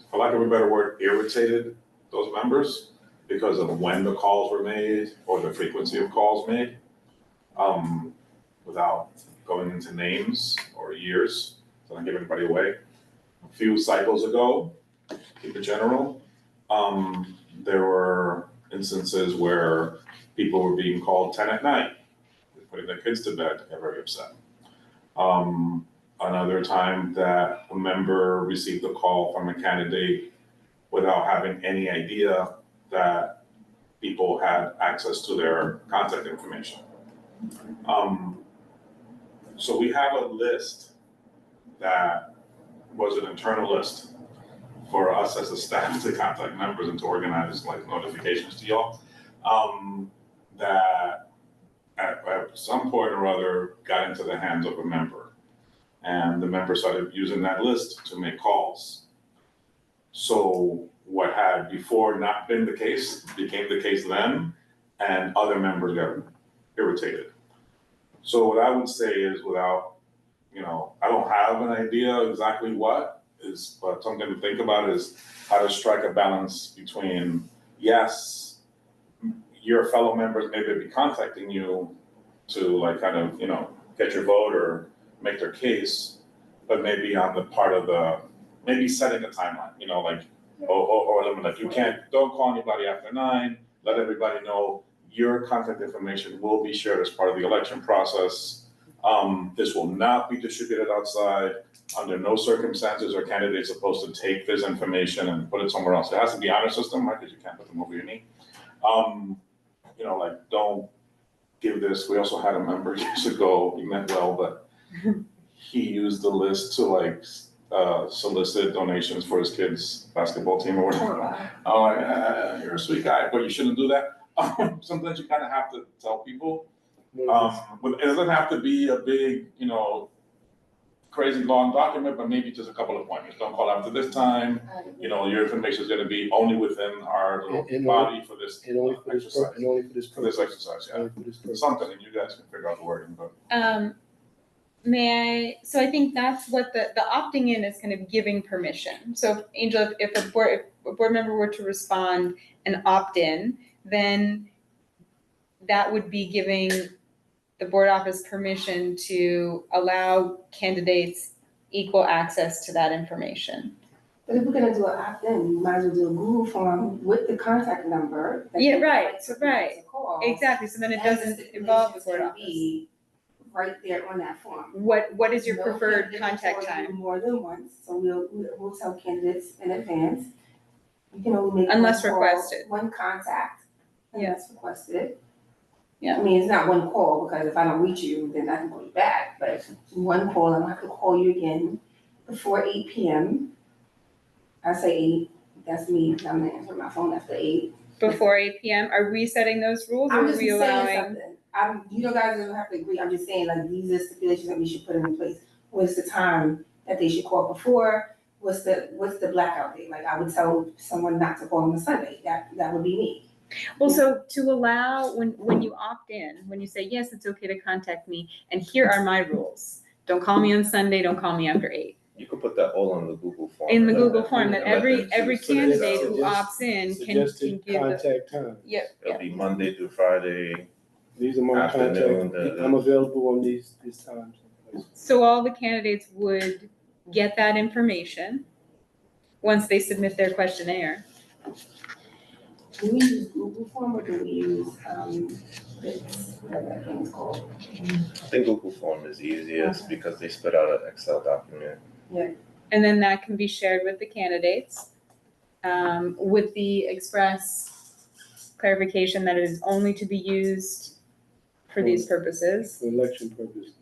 for lack of a better word, irritated those members because of when the calls were made or the frequency of calls made, without going into names or years, so I don't give anybody away. A few cycles ago, keep it general, there were instances where people were being called 10 at night, putting their kids to bed, got very upset. Another time that a member received a call from a candidate without having any idea that people had access to their contact information. So we have a list that was an internal list for us as a staff to contact members and to organize like notifications to y'all. That at some point or other got into the hands of a member. And the member started using that list to make calls. So what had before not been the case became the case then, and other members got irritated. So what I would say is without, I don't have an idea exactly what is, but something to think about is how to strike a balance between, yes, your fellow members maybe be contacting you to like kind of, get your vote or make their case, but maybe on the part of maybe setting a timeline, or like don't call anybody after 9, let everybody know your contact information will be shared as part of the election process. This will not be distributed outside. Under no circumstances are candidates supposed to take this information and put it somewhere else. It has to be on our system, right? Because you can't put them over your knee. Don't give this. We also had a member years ago, he meant well, but he used the list to solicit donations for his kid's basketball team or whatever. Oh, you're a sweet guy, but you shouldn't do that. Sometimes you kind of have to tell people. It doesn't have to be a big, crazy long document, but maybe just a couple of pointers. Don't call after this time. Your information is going to be only within our little body for this exercise. And only for this For this exercise, yeah. Something, and you guys can figure out the wording, but. So I think that's what the opting in is kind of giving permission. So Angel, if a board member were to respond and opt in, then that would be giving the board office permission to allow candidates equal access to that information. But if we're gonna do an opt-in, we might as well do a Google form with the contact number. Yeah, right, right. Call. Exactly, so then it doesn't involve the board office. Right there on that form. What is your No preferred candidate contact can time? more than once, so we'll tell candidates in advance. You can only make Unless one call, requested. one contact, unless requested. Yeah. I mean, it's not one call, because if I don't reach you, then I can call you back, but one call, I don't have to call you again before 8 p.m. I say 8, that's me, I'm gonna answer my phone after 8. Before 8 p.m. Are we setting those rules, or I'm are just we saying allowing? something. You guys don't have to agree. I'm just saying, like, these are stipulations that we should put in place. What's the time that they should call before? What's the blackout date? Like, I would tell someone not to call on a Sunday. That would be me. Well, so to allow, when you opt in, when you say, yes, it's okay to contact me, and here are my rules. Don't call me on Sunday, don't call me after 8. You could put that all on the Google form. In the and let Google them- form, that and let them every choose for candidate themselves. who opts in can Suggested give the, contact time. It'll be Monday through Friday. These are my Afternoon, contacts. I'm available on these times. so all the candidates would get that information once they submit their questionnaire. Do we use Google form or do we use whatever that thing's called? I think Google form is easiest because they spit out an Excel document. And then that can be shared with the candidates, with the express clarification that it is only to be used for these purposes. For election purposes.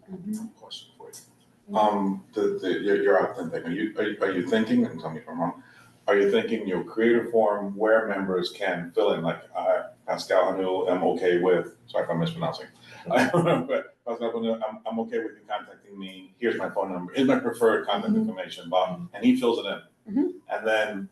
Question for you. Your opt-in thing, are you thinking, and tell me if I'm wrong, are you thinking you'll create a form where members can fill in, like, Pascal Hanu, I'm okay with, sorry if I'm mispronouncing. But Pascal Hanu, I'm okay with you contacting me, here's my phone number, here's my preferred contact information, Bob, and he fills it in. And then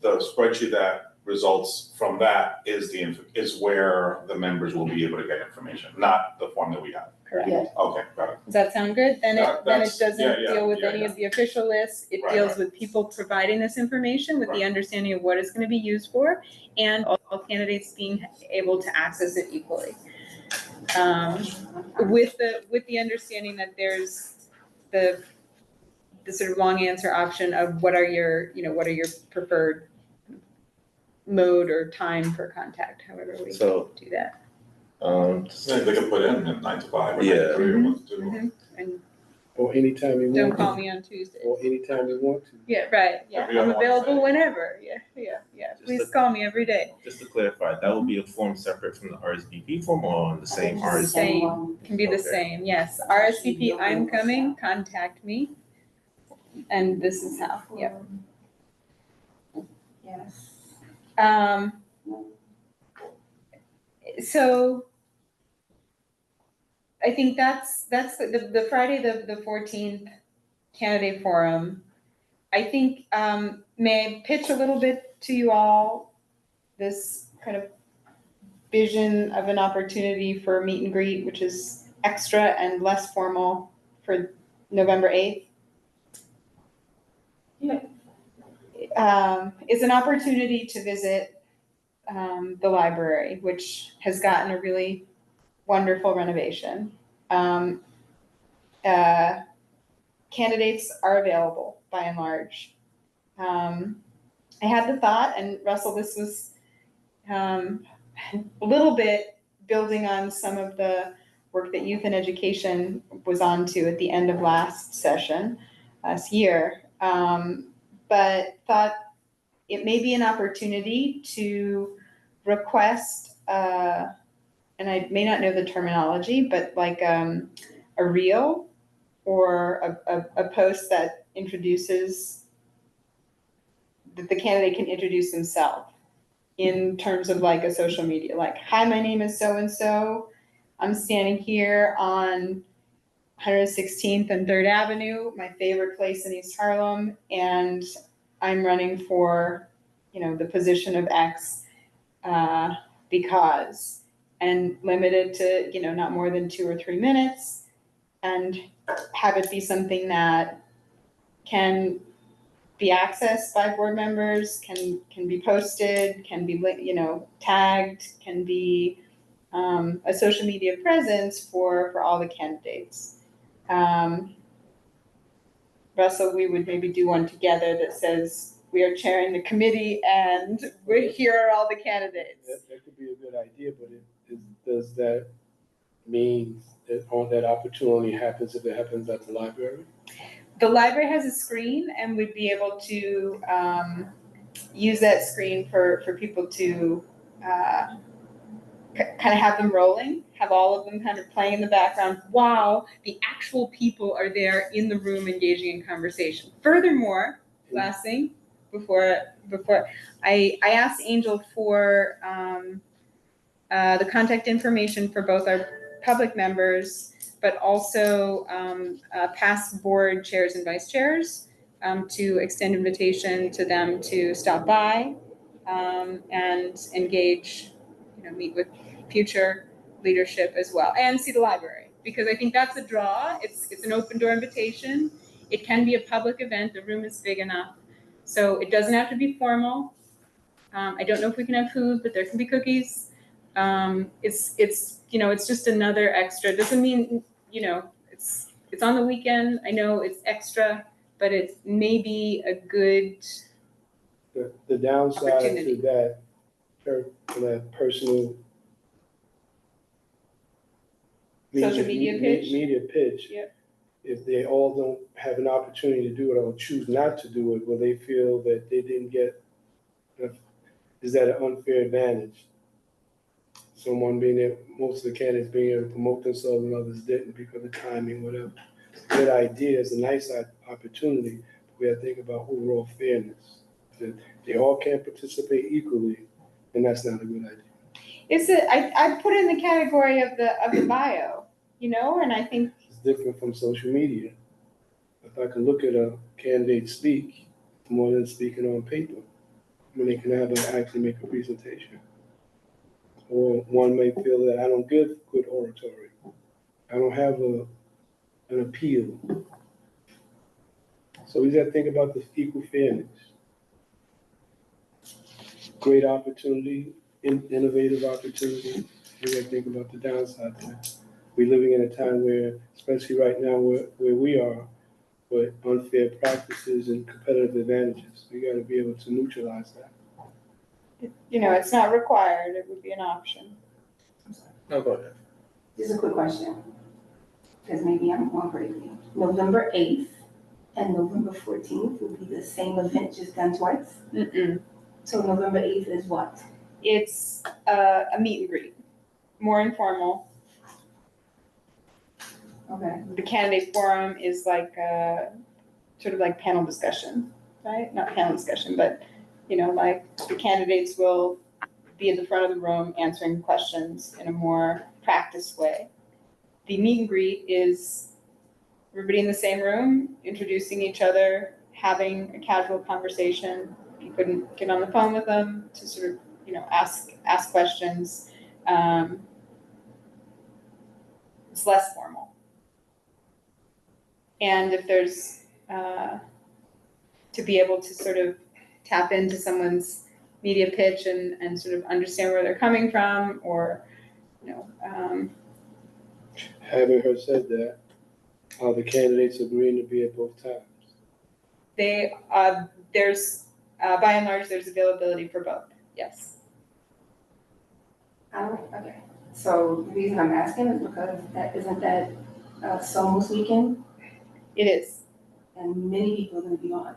the spreadsheet that results from that is where the members will be able to get information, not the form that we have. Correct. Yeah. Okay, got it. Does that sound good? Then it doesn't deal with any yeah. of the official lists. It Right, deals right. with people providing this information with the Right. understanding of what it's going to be used for, and all candidates being able to access it equally. With the understanding that there's the sort of long answer option of what are your preferred mode or time for contact, however we So, do that. They can put in at 9 to 5 or 9 Yeah. to 3 or 1 to 2. And Or anytime you want. don't to. call me on Tuesdays. Or anytime you want to. Yeah, right, yeah, Every I'm other available Wednesday. whenever, yeah, Just please a- call me every day. Just to clarify, that would be a form separate from the RSVP form or on the same I think it's the RSVP? Same. one. Can be the Okay. same, yes, RSVP, I'm coming, contact me, and this is how, yep. Yes. So I think that's the Friday, the 14th candidate forum. I think, may I pitch a little bit to you all, this kind of vision of an opportunity for a meet and greet, which is extra and less formal for November 8th. Yeah. Is an opportunity to visit the library, which has gotten a really wonderful renovation. Candidates are available by and large. I had the thought, and Russell, this was a little bit building on some of the work that Youth and Education was on to at the end of last year. But thought it may be an opportunity to request, and I may not know the terminology, but like a reel or a post that introduces, that the candidate can introduce themselves in terms of like a social media, like, hi, my name is so-and-so. I'm standing here on 116th and 3rd Avenue, my favorite place in East Harlem, and I'm running for, the position of X because, and limited to, not more than 2 or 3 minutes, and have it be something that can be accessed by board members, can be posted, can be, tagged, can be a social media presence for all the candidates. Russell, we would maybe do one together that says, we are chairing the committee and here are all the candidates. That could be a good idea, but does that mean that that opportunity happens if it happens at the library? The library has a screen and we'd be able to use that screen for people to kind of have them rolling, have all of them kind of playing in the background while the actual people are there in the room engaging in conversation. Furthermore, last thing, before I asked Angel for the contact information for both our public members, but also past board chairs and vice chairs, to extend invitation to them to stop by and engage, meet with future leadership as well, and see the library, because I think that's a draw. It's an open door invitation. It can be a public event. The room is big enough, so it doesn't have to be formal. I don't know if we can have food, but there can be cookies. It's just another extra. Doesn't mean, it's on the weekend. I know it's extra, but it may be a good The downside opportunity. to that personal Social media pitch? Media pitch. Yep. If they all don't have an opportunity to do it or choose not to do it, will they feel that they didn't get, is that an unfair advantage? Someone being there, most of the candidates being able to promote themselves and others didn't because of timing, whatever. Good idea, it's a nice opportunity, but we have to think about overall fairness. That they all can't participate equally, and that's not a good idea. I put it in the category of the bio, and I think It's different from social media. If I can look at a candidate speak, it's more than speaking on paper. They can actually make a presentation. Or one may feel that I don't give good oratory. I don't have an appeal. So we got to think about the equal fairness. Great opportunity, innovative opportunity. We got to think about the downside to that. We're living in a time where, especially right now where we are, with unfair practices and competitive advantages. We got to be able to neutralize that. it's not required. It would be an option. No, go ahead. Just a quick question, because maybe I'm going crazy. November 8th and November 14th will be the same event, just done twice? Mm-mm. So November 8th is what? It's a meet and greet, more informal. Okay. The candidate forum is like sort of like panel discussion, right? Not panel discussion, but like the candidates will be at the front of the room answering questions in a more practiced way. The meet and greet is everybody in the same room, introducing each other, having a casual conversation. You couldn't get on the phone with them to sort of, ask questions. It's less formal. And if there's, to be able to sort of tap into someone's media pitch and sort of understand where they're coming from, or, Having her said that, are the candidates agreeing to be at both times? there's, by and large, there's availability for both, yes. Okay, so the reason I'm asking is because isn't that Somos weekend, It is. and many people are gonna be on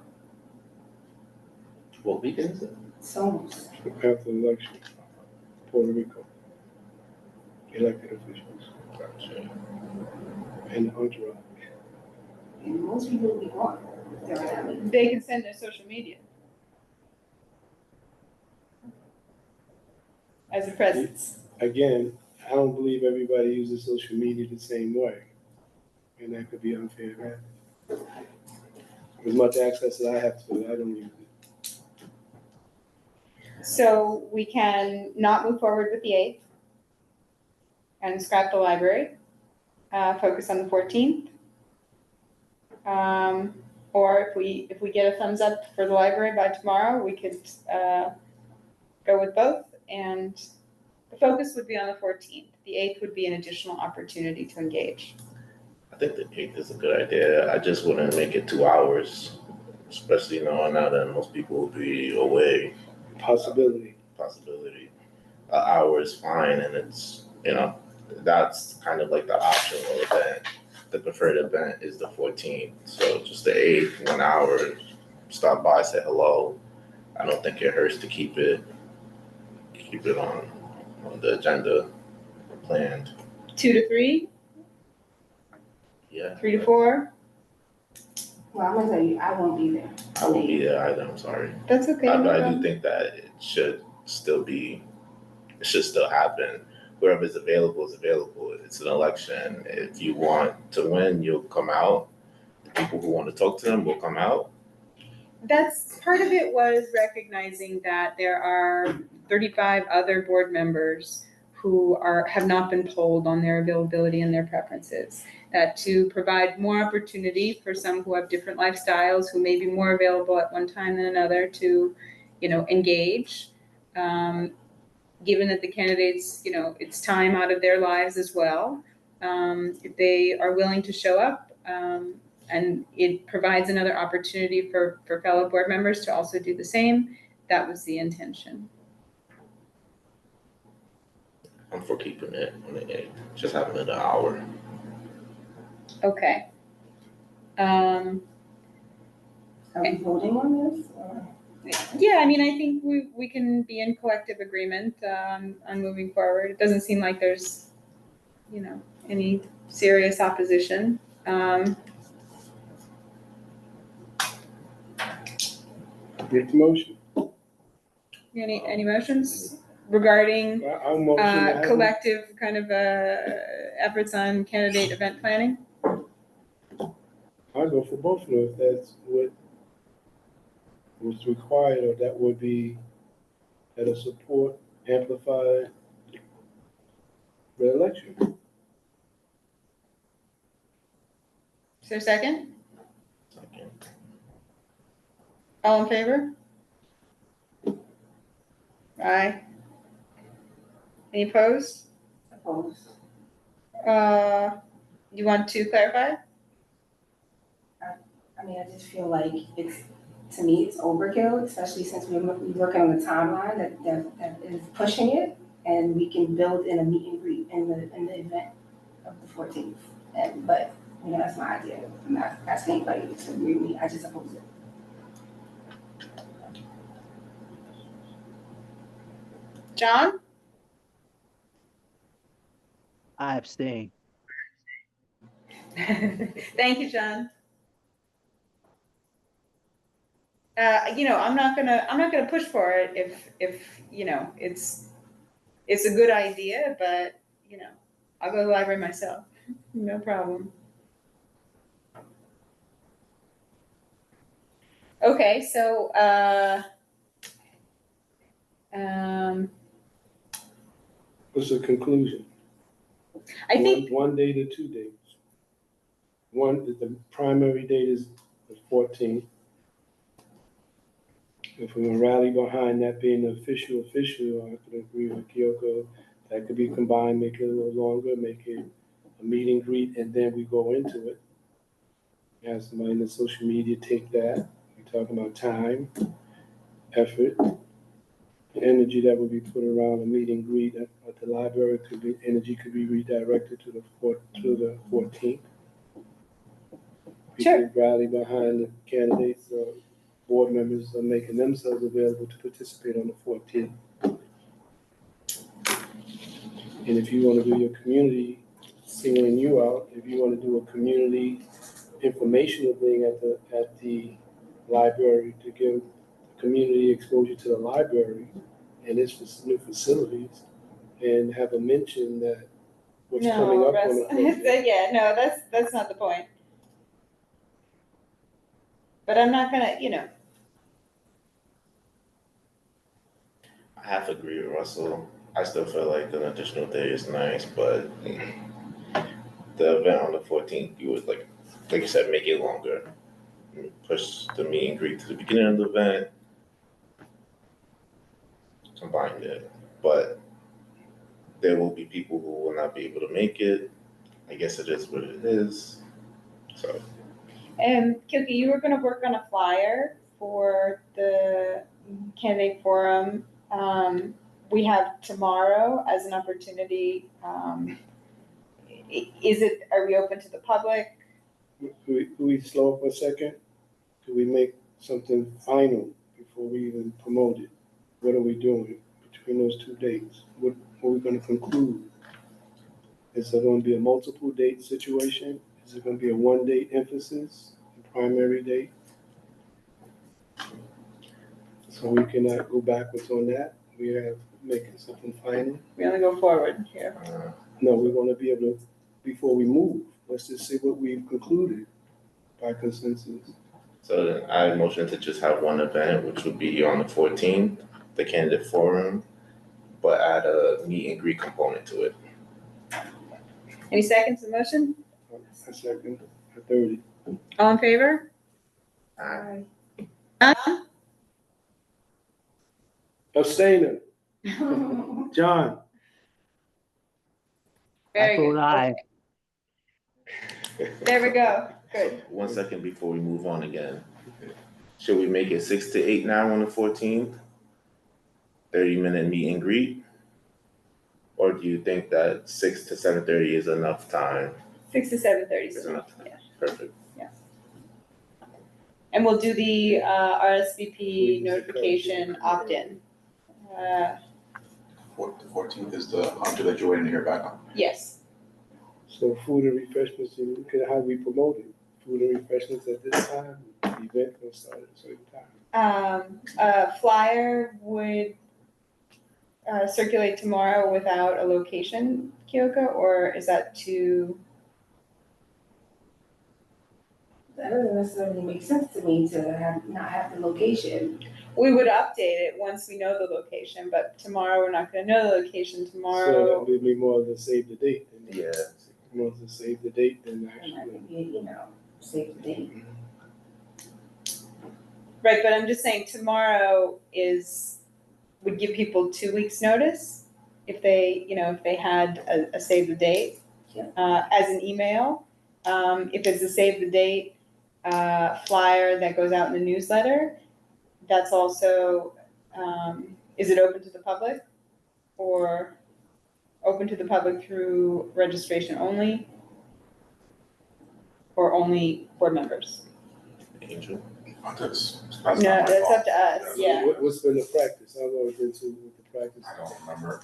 What weekend is it? Somos. After the election, Puerto Rico, elected officials, Gotcha. and the entourage. And most people will be on during that week. They can send their social media as a presence. Again, I don't believe everybody uses social media the same way, and that could be unfair. As much access as I have to it, I don't use it. So we can not move forward with the 8th and scrap the library, focus on the 14th. Or if we get a thumbs up for the library by tomorrow, we could go with both, and the focus would be on the 14th. The 8th would be an additional opportunity to engage. I think the 8th is a good idea. I just wouldn't make it 2 hours, especially knowing now that most people will be away. Possibility. An hour is fine, and it's, that's kind of like the optional event. The preferred event is the 14th. So just the 8th, 1 hour, stop by, say hello. I don't think it hurts to keep it on the agenda planned. 2 to 3, Yeah. 3 to 4. Well, I'm gonna tell you, I won't be there. I won't be there either, I'm sorry. That's okay. But no I do problem. think that it should still happen. Whoever's available is available. It's an election. If you want to win, you'll come out. The people who want to talk to them will come out. That's part of it, was recognizing that there are 35 other board members who have not been polled on their availability and their preferences. That to provide more opportunity for some who have different lifestyles, who may be more available at one time than another, to, engage. Given that the candidates, it's time out of their lives as well. If they are willing to show up, and it provides another opportunity for fellow board members to also do the same, that was the intention. I'm for keeping it on the 8th, just having it an hour. Okay. Are we voting on this? Or? Yeah, I think we can be in collective agreement on moving forward. It doesn't seem like there's, any serious opposition. Make the motion. Any motions regarding I'll motion. to have collective kind of efforts on candidate event planning? I'll go for both of them if that's what was required, or that would be at a support amplified the election. Is there a second? Second. All in favor? Aye. Any opposed? Opposed. You want to clarify? I just feel like to me, it's overkill, especially since we're working on the timeline that is pushing it, and we can build in a meet and greet in the event of the 14th. But that's my idea. I'm not asking anybody to agree with me. I just oppose it. John? I abstain. Thank you, John. I'm not gonna push for it if, it's a good idea, but, I'll go to the library myself, no problem. Okay, so, What's the conclusion? I think, One date or 2 dates? The primary date is the 14th. If we're gonna rally behind that being the official, I could agree with Kyoko. That could be combined, make it a little longer, make it a meet and greet, and then we go into it. Have somebody in the social media take that. We're talking about time, effort, the energy that would be put around a meet and greet at the library energy could be redirected to the 14th. We Sure. could rally behind the candidates, board members are making themselves available to participate on the 14th. And if you want to do your community, singling you out, if you want to do a community informational thing at the library to give community exposure to the library and its new facilities, and have a mention that what's coming no, up on the 14th. yeah, no, that's not the point. But I'm not gonna, I have to agree with Russell. I still feel like an additional day is nice, but the event on the 14th, you would like you said, make it longer. Push the meet and greet to the beginning of the event, combine it. But there will be people who will not be able to make it. I guess it is what it is. So And Kilke, you were gonna work on a flyer for the candidate forum. We have tomorrow as an opportunity. Are we open to the public? Could we slow up for a second? Could we make something final before we even promote it? What are we doing between those 2 dates? What are we gonna conclude? Is there gonna be a multiple date situation? Is it gonna be a 1 date emphasis, a primary date? So we cannot go backwards on that. We are making something final. We only go forward here. No, we wanna be able to, before we move, let's just see what we've concluded by consensus. So then I motion to just have one event, which would be on the 14th, the candidate forum, but add a meet and greet component to it. Any seconds to the motion? A second, a 30. All in favor? Aye. Abstainer, John. Very I vote good. aye. There we go. Good. 1 second before we move on again. Should we make it 6 to 8 now on the 14th? 30-minute meet and greet? Or do you think that 6 to 7:30 is enough time? 6 to 7:30. Is enough time? Yeah. Perfect. And we'll do the RSVP Please, notification opt-in. The 14th is the hunter that you're waiting to hear back on. Yes. So food and refreshments, how we promote it? Food and refreshments at this time, the event will start at a certain time. A flyer would circulate tomorrow without a location, Kyoko, or is that too? That doesn't necessarily make sense to me to not have the location. We would update it once we know the location, but tomorrow we're not gonna know the location So tomorrow. that would be more of a save the date. Yeah. More of a save the date than And I actually. think, save the date. Right, but I'm just saying tomorrow would give people 2 weeks' notice if they had a save the date. Yeah. As an email. If it's a save the date flyer that goes out in the newsletter, that's also, is it open to the public? Or open to the public through registration only? Or only board members? Angel. That's No, not my that's fault. up to us, yeah. What's been the practice? I've always been to with the practice. I don't remember.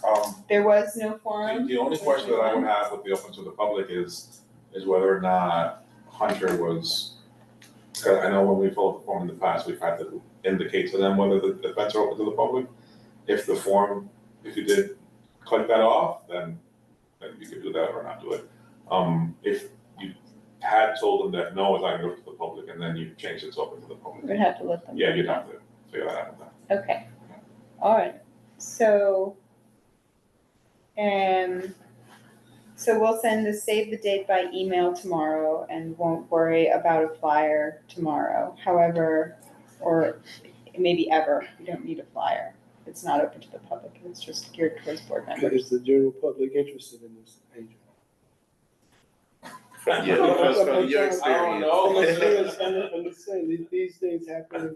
There was no forum? The only question that I would have with the open to the public is whether or not Hunter was 'Cause I know when we filled out the form in the past, we've had to indicate to them whether the events are open to the public. If the form, if you did click that off, then you could do that or not do it. If you had told them that no, it's not open to the public, and then you changed it to open to the public, We'd have to let them. yeah, you'd have to figure that out. Okay, all right, so, so we'll send the save the date by email tomorrow and won't worry about a flyer tomorrow. However, or maybe ever, you don't need a flyer. It's not open to the public, it's just geared towards board members. Is the general public interested in this, Angel? From your experience. I don't know. I'm just saying, these things happen.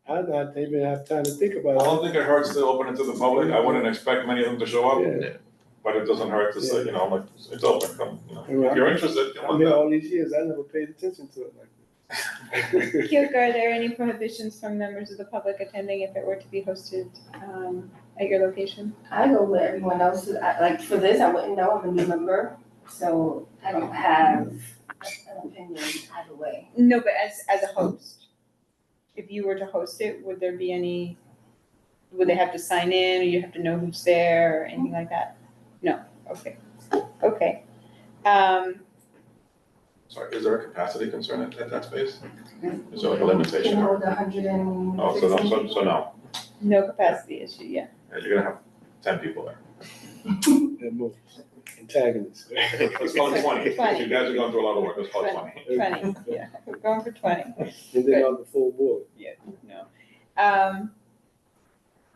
I not even have time to think I about it. don't think it hurts to open it to the public. I wouldn't expect many of them to show up, Yeah. but it doesn't hurt to say, you know, like, it's open, come, you know. Yeah. If you're interested, come I on mean, down. all these years, I never paid attention to it like this. Kyoko, are there any prohibitions from members of the public attending if it were to be hosted at your location? I go where everyone else is. Like for this, I wouldn't know. I'm a new member, so I don't have an opinion either way. No, but as a host, if you were to host it, would there be any, would they have to sign in, or you have to know who's there, or anything like that? No, okay, okay. Sorry, is there a capacity concern at that space? Is there like a limitation? Can or- hold 150. Oh, so no, No capacity issue, yeah. Yeah, you're gonna have 10 people there. That move, antagonist. Let's call it 20. 20. You guys are going through a lot of work, let's call it 20. 20, yeah, we're going for 20, And then on the full board. no.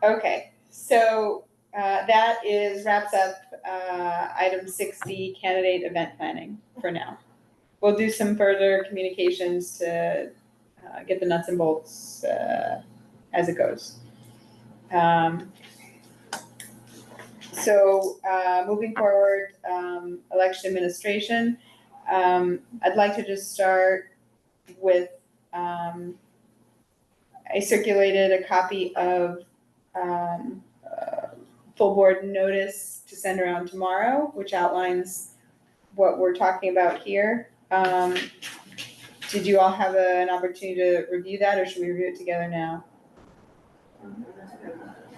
Okay, so that wraps up item 60, candidate event planning for now. We'll do some further communications to get the nuts and bolts as it goes. So moving forward, election administration. I'd like to just start with, I circulated a copy of full board notice to send around tomorrow, which outlines what we're talking about here. Did you all have an opportunity to review that, or should we review it together now?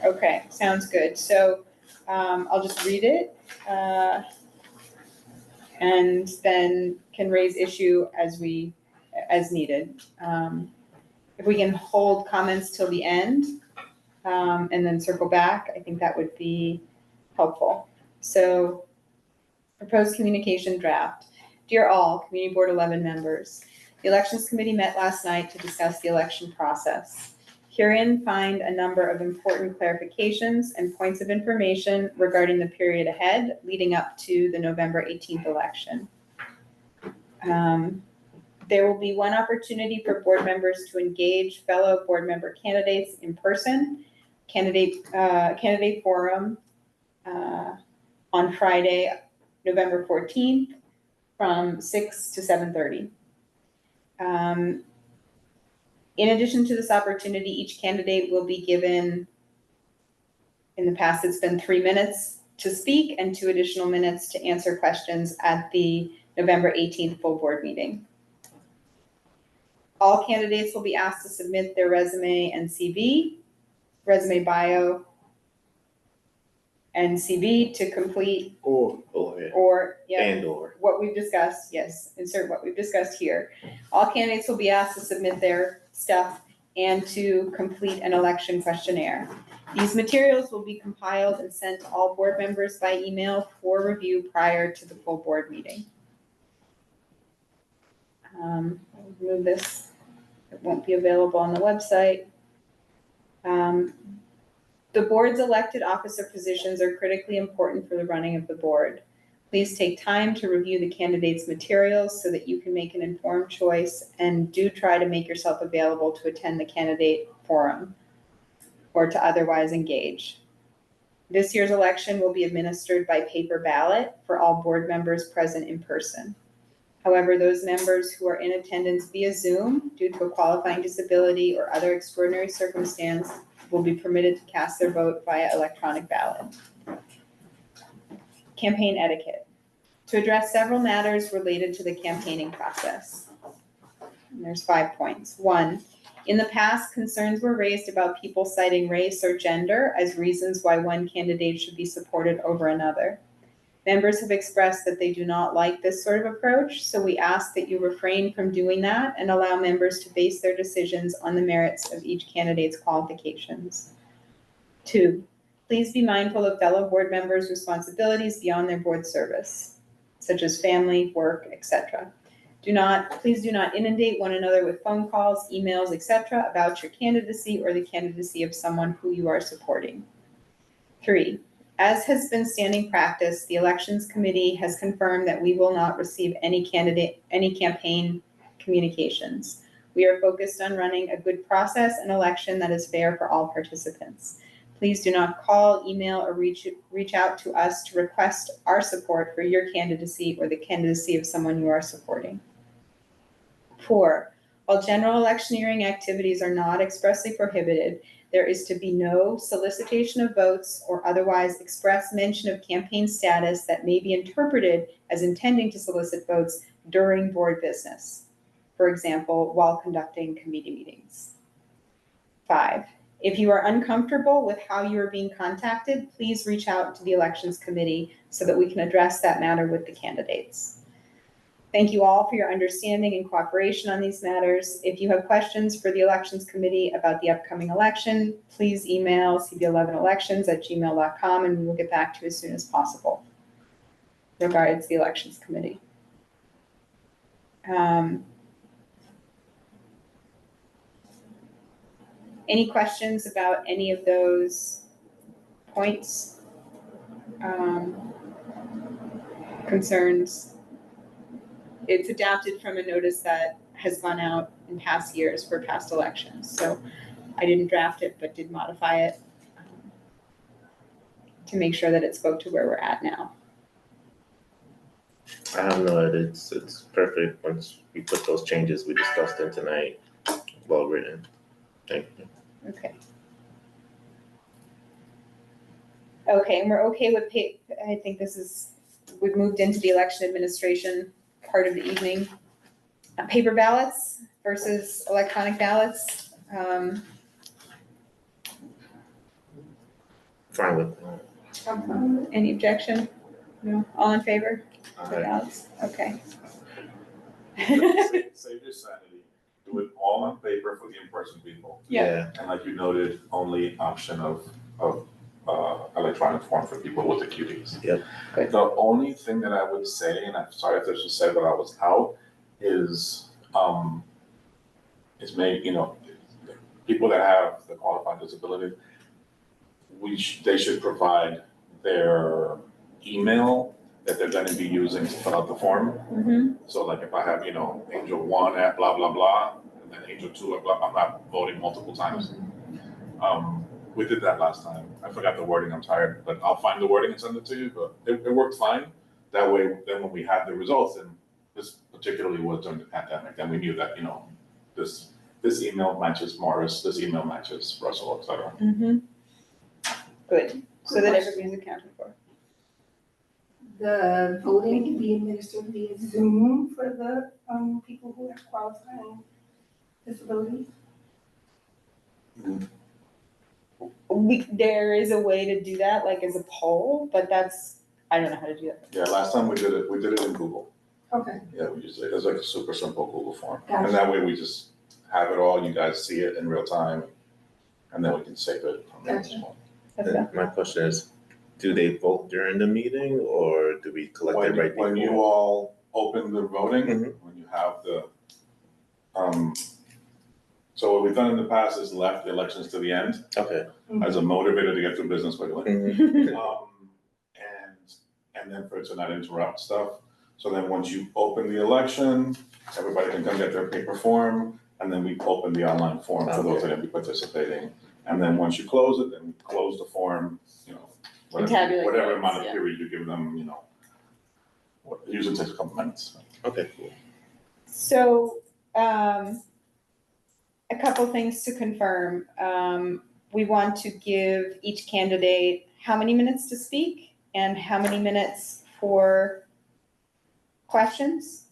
Okay, sounds good. So I'll just read it and then can raise issue as needed. If we can hold comments till the end and then circle back, I think that would be helpful. So proposed communication draft. Dear all, Community Board 11 members, the Elections Committee met last night to discuss the election process. Herein find a number of important clarifications and points of information regarding the period ahead leading up to the November 18th election. There will be one opportunity for board members to engage fellow board member candidates in person, candidate forum on Friday, November 14th from 6 to 7:30. In addition to this opportunity, each candidate will be given, in the past it's been 3 minutes to speak and 2 additional minutes to answer questions at the November 18th full board meeting. All candidates will be asked to submit their resume and CV, resume bio, and CV to complete Or what we've discussed, yes, insert what we've discussed here. All candidates will be asked to submit their stuff and to complete an election questionnaire. These materials will be compiled and sent to all board members by email for review prior to the full board meeting. I'll remove this. It won't be available on the website. The board's elected officer positions are critically important for the running of the board. Please take time to review the candidates' materials so that you can make an informed choice, and do try to make yourself available to attend the candidate forum or to otherwise engage. This year's election will be administered by paper ballot for all board members present in person. However, those members who are in attendance via Zoom due to a qualifying disability or other extraordinary circumstance will be permitted to cast their vote via electronic ballot. Campaign etiquette. To address several matters related to the campaigning process. And there's 5 points. 1, in the past, concerns were raised about people citing race or gender as reasons why one candidate should be supported over another. Members have expressed that they do not like this sort of approach, so we ask that you refrain from doing that and allow members to base their decisions on the merits of each candidate's qualifications. 2, please be mindful of fellow board members' responsibilities beyond their board service, such as family, work, etc. Please do not inundate one another with phone calls, emails, etc. about your candidacy or the candidacy of someone who you are supporting. 3, as has been standing practice, the Elections Committee has confirmed that we will not receive any campaign communications. We are focused on running a good process and election that is fair for all participants. Please do not call, email, or reach out to us to request our support for your candidacy or the candidacy of someone you are supporting. 4, while general electioneering activities are not expressly prohibited, there is to be no solicitation of votes or otherwise express mention of campaign status that may be interpreted as intending to solicit votes during board business. For example, while conducting committee meetings. 5, if you are uncomfortable with how you are being contacted, please reach out to the Elections Committee so that we can address that matter with the candidates. Thank you all for your understanding and cooperation on these matters. If you have questions for the Elections Committee about the upcoming election, please email cb11elections@gmail.com and we will get back to you as soon as possible. Regards, the Elections Committee. Any questions about any of those points? Concerns? It's adapted from a notice that has gone out in past years for past elections. So I didn't draft it, but did modify it to make sure that it spoke to where we're at now. I have no edits. It's perfect once we put those changes we discussed in tonight. Well written. Thank you. Okay. Okay, and we're okay with I think we've moved into the election administration part of the evening. Paper ballots versus electronic ballots. Fine with that. Any objection? No, all in favor? of the Aye. ballots? Okay. Save your sanity. Do it all on paper for the in-person people. Yeah. And like you noted, only option of electronic form for people with the QDs. Yep. Good. The only thing that I would say, and I'm sorry if this was said, but I was out, is maybe, people that have the qualified disability, they should provide their email that they're gonna be using to fill out the form. Mm-hmm. So like if I have, Angel 1 at blah, blah, blah, and then Angel 2 at blah, I'm not voting multiple times. We did that last time. I forgot the wording, I'm tired, but I'll find the wording and send it to you, but it worked fine. That way, then when we had the results, and this particularly was during the pandemic, then we knew that, this email matches Morris, this email matches Russell, et cetera. Mm-hmm. Good, so that everybody's accounted for. The voting can be administered via Zoom for the people who have qualifying disabilities. There is a way to do that, like as a poll, but I don't know how to do that. Yeah, last time we did it in Google. Okay. Yeah, we just, it was like a super simple Google form. Gotcha. And that way we just have it all, you guys see it in real time, and then we can save it from there as well. And my question is, do they vote during the meeting or do we collect it right before? When you all open the voting, Mhm. when you have the, so what we've done in the past is left the elections to the end Okay. as a motivator to get through business quickly. Mhm. And then for it to not interrupt stuff. So then once you open the election, everybody can come get their paper form, and then we open the online form for those that are gonna be participating. And then once you close it, then we close the form, tabulate whatever votes, amount of yeah. period you give them, it usually takes a couple minutes. Okay, cool. So, a couple things to confirm. We want to give each candidate how many minutes to speak and how many minutes for questions?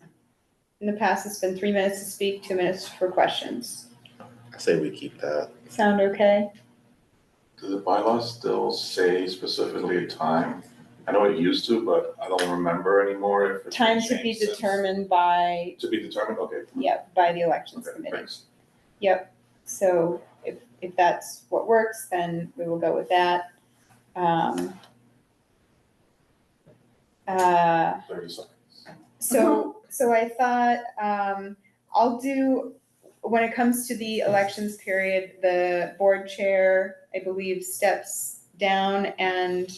In the past, it's been 3 minutes to speak, 2 minutes for questions. I say we keep that. Sound okay? Does the bylaw still say specifically a time? I know it used to, but I don't remember anymore if it's been Time to be changed since. determined by, To be determined, okay. by the elections Okay, committee. thanks. Yep, so if that's what works, then we will go with that. 30 seconds. So I thought, I'll do, when it comes to the elections period, the board chair, I believe, steps down and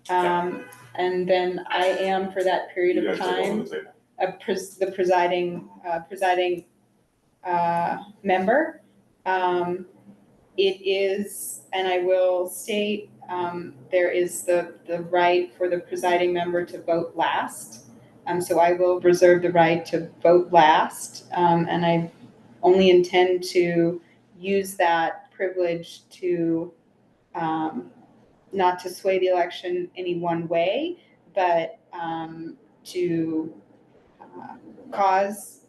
then I am for that period You of guys take over time, the table. the presiding member. It is, and I will state, there is the right for the presiding member to vote last. So I will reserve the right to vote last, and I only intend to use that privilege to, not to sway the election any one way, but to cause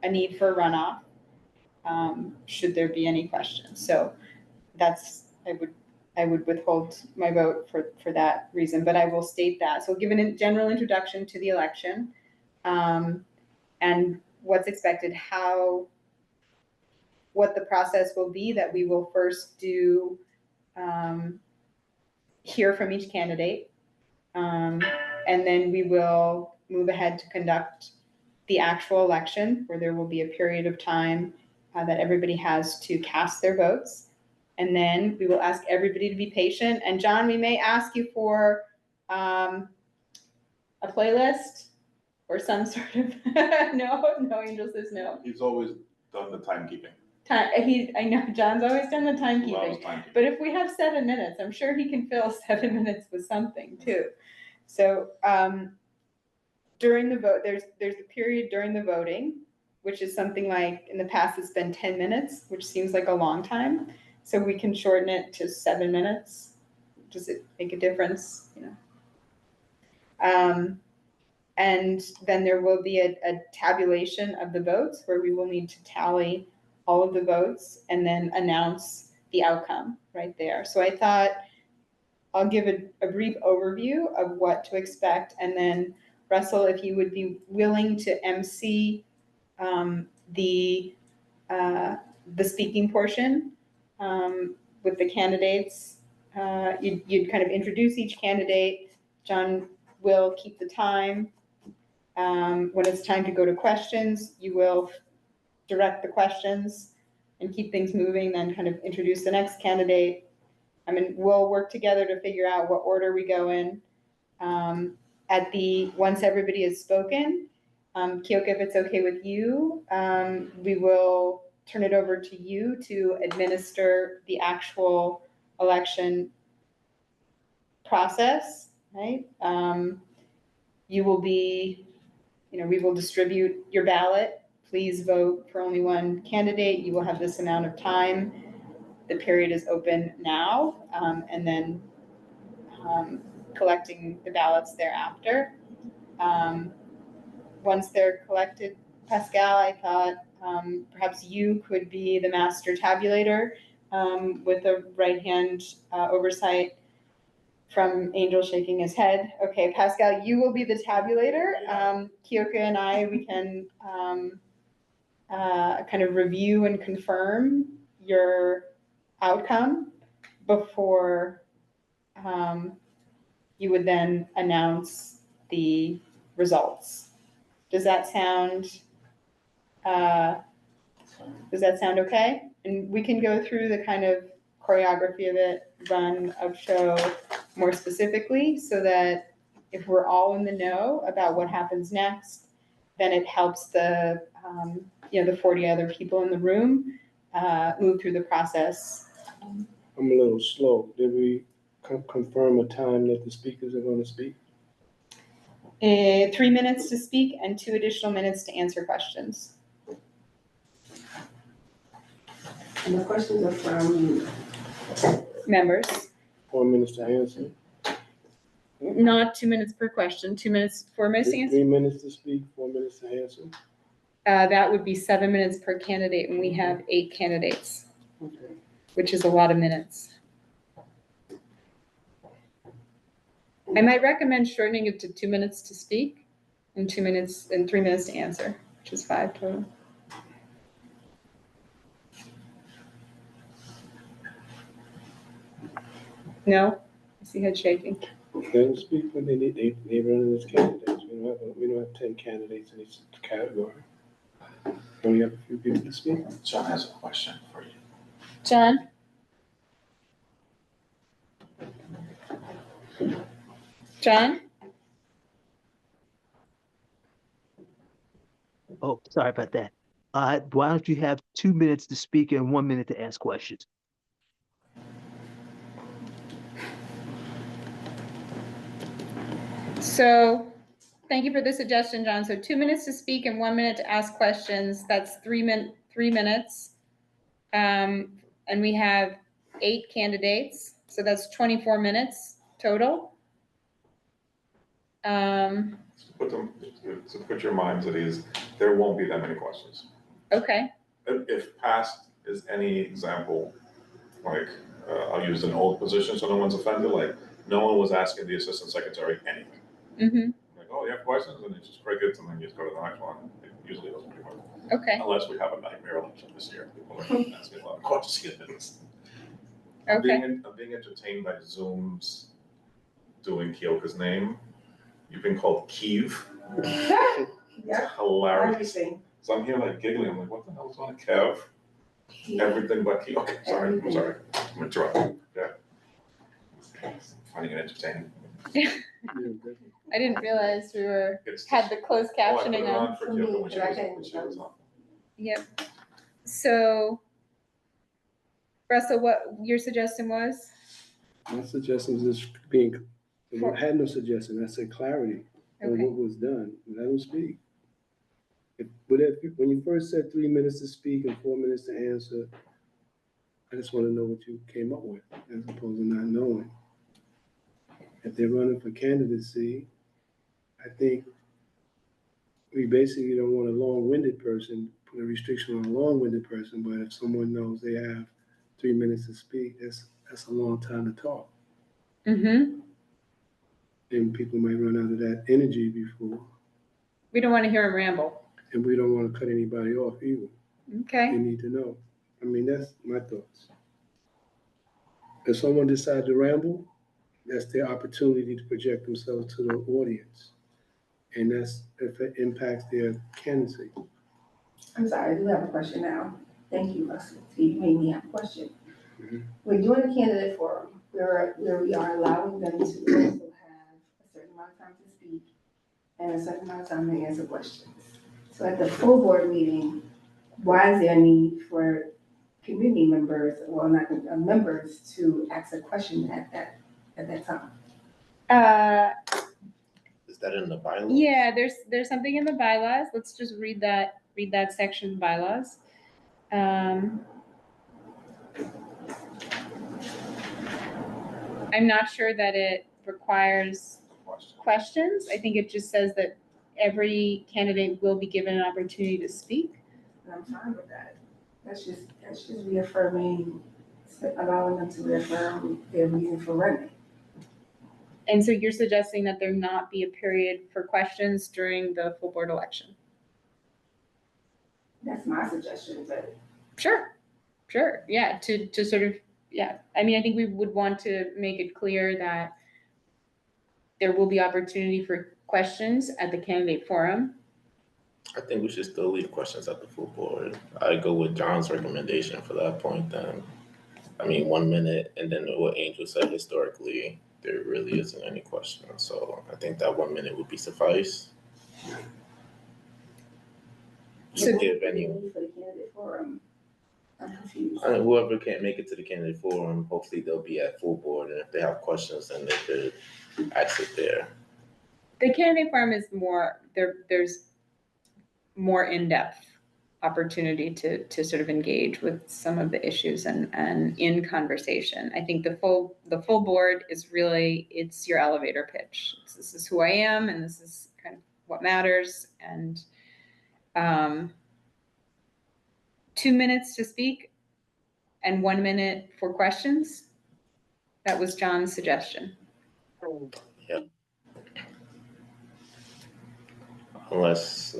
a need for a runoff, should there be any questions. So that's, I would withhold my vote for that reason, but I will state that. So give a general introduction to the election, and what's expected, what the process will be, that we will first do, hear from each candidate, and then we will move ahead to conduct the actual election, where there will be a period of time that everybody has to cast their votes. And then we will ask everybody to be patient. And John, we may ask you for a playlist or some sort of, no, Angel says no. He's always done the timekeeping. I know, John's always done the timekeeping. Loves timekeeping. But if we have 7 minutes, I'm sure he can fill 7 minutes with something too. So during the vote, there's a period during the voting, which is something like, in the past, it's been 10 minutes, which seems like a long time. So we can shorten it to 7 minutes. Does it make a difference? And then there will be a tabulation of the votes, where we will need to tally all of the votes and then announce the outcome right there. So I thought I'll give a brief overview of what to expect, and then Russell, if you would be willing to MC the speaking portion with the candidates. You'd kind of introduce each candidate. John will keep the time. When it's time to go to questions, you will direct the questions and keep things moving, then kind of introduce the next candidate. I mean, we'll work together to figure out what order we go in. Once everybody has spoken, Kyoka, if it's okay with you, we will turn it over to you to administer the actual election process, right? You will be, we will distribute your ballot. Please vote for only one candidate. You will have this amount of time. The period is open now, and then collecting the ballots thereafter. Once they're collected, Pascal, I thought perhaps you could be the master tabulator with the right-hand oversight from Angel shaking his head. Okay, Pascal, you will be the tabulator. Kyoka and I, we can kind of review and confirm your outcome before you would then announce the results. Does that sound okay? And we can go through the kind of choreography of it, run of show more specifically, so that if we're all in the know about what happens next, then it helps the 40 other people in the room move through the process. I'm a little slow. Did we confirm a time that the speakers are going to speak? 3 minutes to speak and 2 additional minutes to answer questions. And the questions are from Members, 4 minutes to answer? not 2 minutes per question, 4 minutes to answer. 3 minutes to speak, 4 minutes to answer? That would be 7 minutes per candidate, and we have 8 candidates, Okay. which is a lot of minutes. I might recommend shortening it to 2 minutes to speak and 2 minutes and 3 minutes to answer, which is 5 total. No? I see head shaking. Let them speak when they need, they run as candidates. We don't have 10 candidates in each category. We only have a few people to speak. John has a question for you. John? John? Oh, sorry about that. Why don't you have 2 minutes to speak and 1 minute to ask questions? So, thank you for the suggestion, John. So 2 minutes to speak and 1 minute to ask questions. That's 3 minutes. And we have 8 candidates, so that's 24 minutes total. To put your minds at ease, there won't be that many questions. Okay, If past is any example, like, I'll use an old position so no one's offended, like, no one was asking the assistant secretary anything. mm-hmm, Like, oh, you have questions, and it's just crickets, and then you just go to the next one. It usually doesn't pretty much. okay, Unless we have a nightmare election this year, people are asking a lot of questions. okay. I'm being entertained by Zooms doing Keoka's name. You've been called Kiev. Yeah, It's hilarious. everything. So I'm here like giggling. I'm like, what the hell is on a Kev? Yeah. Everything but Kev. Okay, sorry. I'm Everything. sorry. I'm interrupting. Yeah. Finding it entertaining. I didn't realize we It's had the closed oh, I put captioning it on. on for Keoka when she was on. Yep. So, Russell, what your suggestion was? My suggestion is just being, I had no suggestion. I said clarity on Okay, what was done. Let them speak. When you first said 3 minutes to speak and 4 minutes to answer, I just want to know what you came up with, as opposed to not knowing. If they're running for candidacy, I think we basically don't want a long-winded person, put a restriction on a long-winded person, but if someone knows they have 3 minutes to speak, that's a long time to talk. mm-hmm. And people might run out of that energy before, We don't want to hear him ramble. and we don't want to cut anybody off either. Okay, They need to know. I mean, that's my thoughts. If someone decides to ramble, that's their opportunity to project themselves to the audience. And that's if it impacts their candidacy. I'm sorry, I do have a question now. Thank you, Russell. You made me have a question. Mhm. We're doing a candidate forum where we are allowing them to also have a certain amount of time to speak and a certain amount of time to answer questions. So at the full board meeting, why is there a need for community members, well, not members, to ask a question at that time? Is that in the bylaws? Yeah, there's something in the bylaws. Let's just read that section of bylaws. I'm not sure that it requires questions. I think it just says that every candidate will be given an opportunity to speak. And I'm fine with that. That's just reaffirming, allowing them to reaffirm their reason for running. And so you're suggesting that there not be a period for questions during the full board election? That's my suggestion, but Sure, yeah, to sort of, yeah. I mean, I think we would want to make it clear that there will be opportunity for questions at the candidate forum. I think we should still leave questions at the full board. I go with John's recommendation for that point then. I mean, 1 minute, and then what Angel said historically, there really isn't any question. So I think that 1 minute would be suffice. So- Give any, for the candidate forum, I'm confused. whoever can't make it to the candidate forum, hopefully they'll be at full board, and if they have questions, then they could ask it there. The candidate forum is more, there's more in-depth opportunity to sort of engage with some of the issues and in conversation. I think the full board is really, it's your elevator pitch. This is who I am, and this is kind of what matters. And 2 minutes to speak and 1 minute for questions. That was John's suggestion. Unless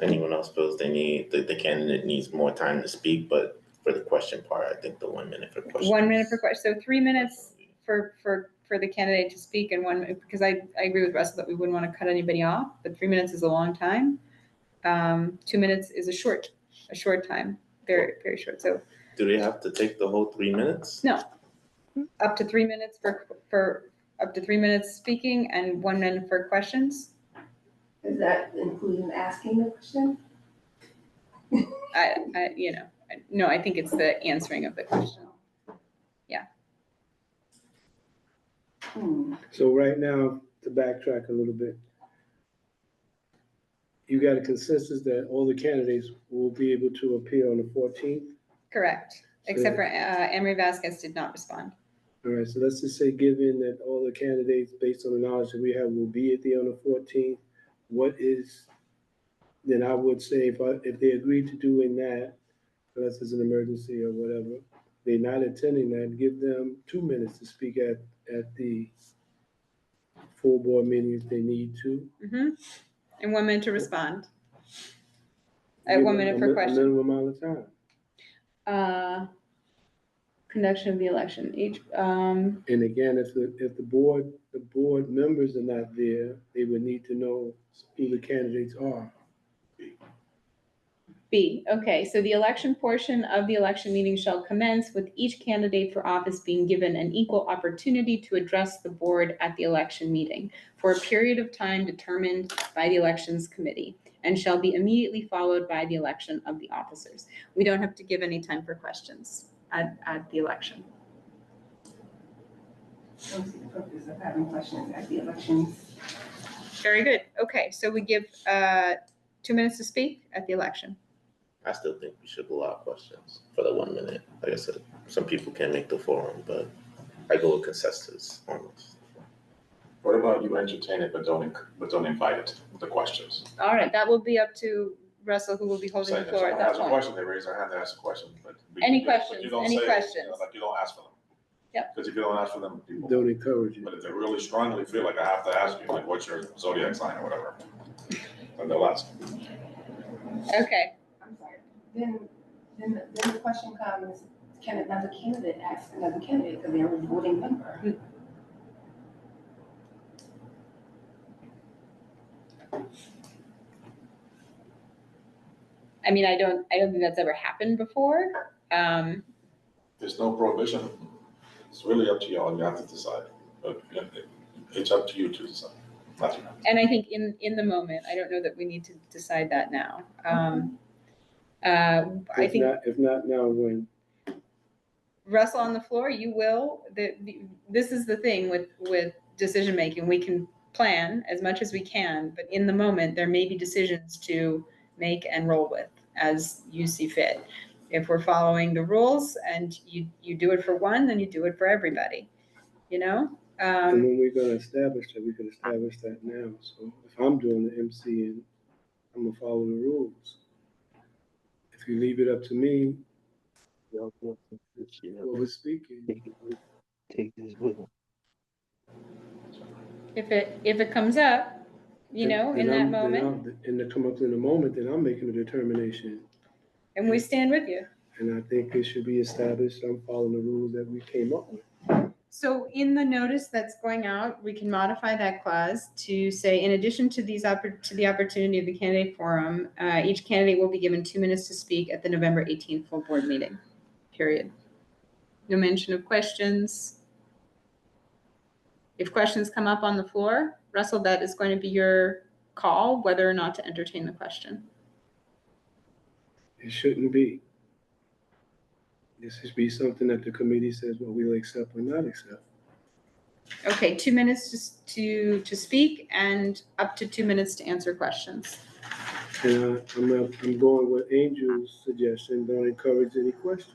anyone else feels the candidate needs more time to speak, but for the question part, I think the 1 minute for questions. 1 minute for questions, so 3 minutes for the candidate to speak and 1 minute, because I agree with Russell that we wouldn't want to cut anybody off, but 3 minutes is a long time. 2 minutes is a short time, very, very short, so. Do they have to take the whole 3 minutes? No, up to 3 minutes for up to 3 minutes speaking and 1 minute for questions. Is that including asking the question? No, I think it's the answering of the question. So right now, to backtrack a little bit, you got a consensus that all the candidates will be able to appear on the 14th? Correct, except for Emery Vasquez did not respond. All right, so let's just say, given that all the candidates, based on the knowledge that we have, will be on the 14th, then I would say if they agree to doing that, unless it's an emergency or whatever, they're not attending that, give them 2 minutes to speak at the full board meeting if they need to. And 1 minute to respond. Give 1 minute for a questions. minimum amount of time. Conduction of the election, And again, if the board members are not there, they would need to know who the candidates are. B, okay, so the election portion of the election meeting shall commence with each candidate for office being given an equal opportunity to address the board at the election meeting for a period of time determined by the elections committee and shall be immediately followed by the election of the officers. We don't have to give any time for questions at the election. I don't see the purpose of having questions at the elections. Very good, okay, so we give 2 minutes to speak at the election. I still think we should allow questions for the 1 minute. Like I said, some people can't make the forum, but I go with consensus on this. What about you entertain it, but don't invite it, the questions? All right, that will be up to Russell, who will be holding the Saying if floor at someone that has a point. question, they raise their hand to ask a question, but. Any but questions, you don't any say, questions? Like you don't ask for them. Yep. Because if you don't ask for them, people. Don't encourage it. But if they really strongly feel like I have to ask you, like, what's your zodiac sign or whatever, then they'll ask. Okay, I'm sorry. Then the question comes, can another candidate ask another candidate because they're a voting member? I mean, I don't think that's ever happened before. There's no prohibition. It's really up to y'all. You have to decide. But it's up to you to decide. Not you. And I think in the moment, I don't know that we need to decide that now. I think If not now, when? Russell on the floor, you will. This is the thing with decision making. We can plan as much as we can, but in the moment, there may be decisions to make and roll with as you see fit. If we're following the rules and you do it for one, then you do it for everybody, you know? And when we're gonna establish that, we can establish that now. So if I'm doing the MC and I'm gonna follow the rules. If you leave it up to me, whoever's speaking. Take this with them. If it comes up, you know, in that moment, And to come up in the moment, then I'm making a determination. and we stand with you. And I think it should be established, I'm following the rules that we came up with. So in the notice that's going out, we can modify that clause to say, in addition to the opportunity of the candidate forum, each candidate will be given 2 minutes to speak at the November 18th full board meeting, period. No mention of questions. If questions come up on the floor, Russell, that is going to be your call, whether or not to entertain the question. It shouldn't be. This should be something that the committee says, well, we'll accept or not accept. Okay, 2 minutes to speak and up to 2 minutes to answer questions. And I'm going with Angel's suggestion, don't encourage any questions.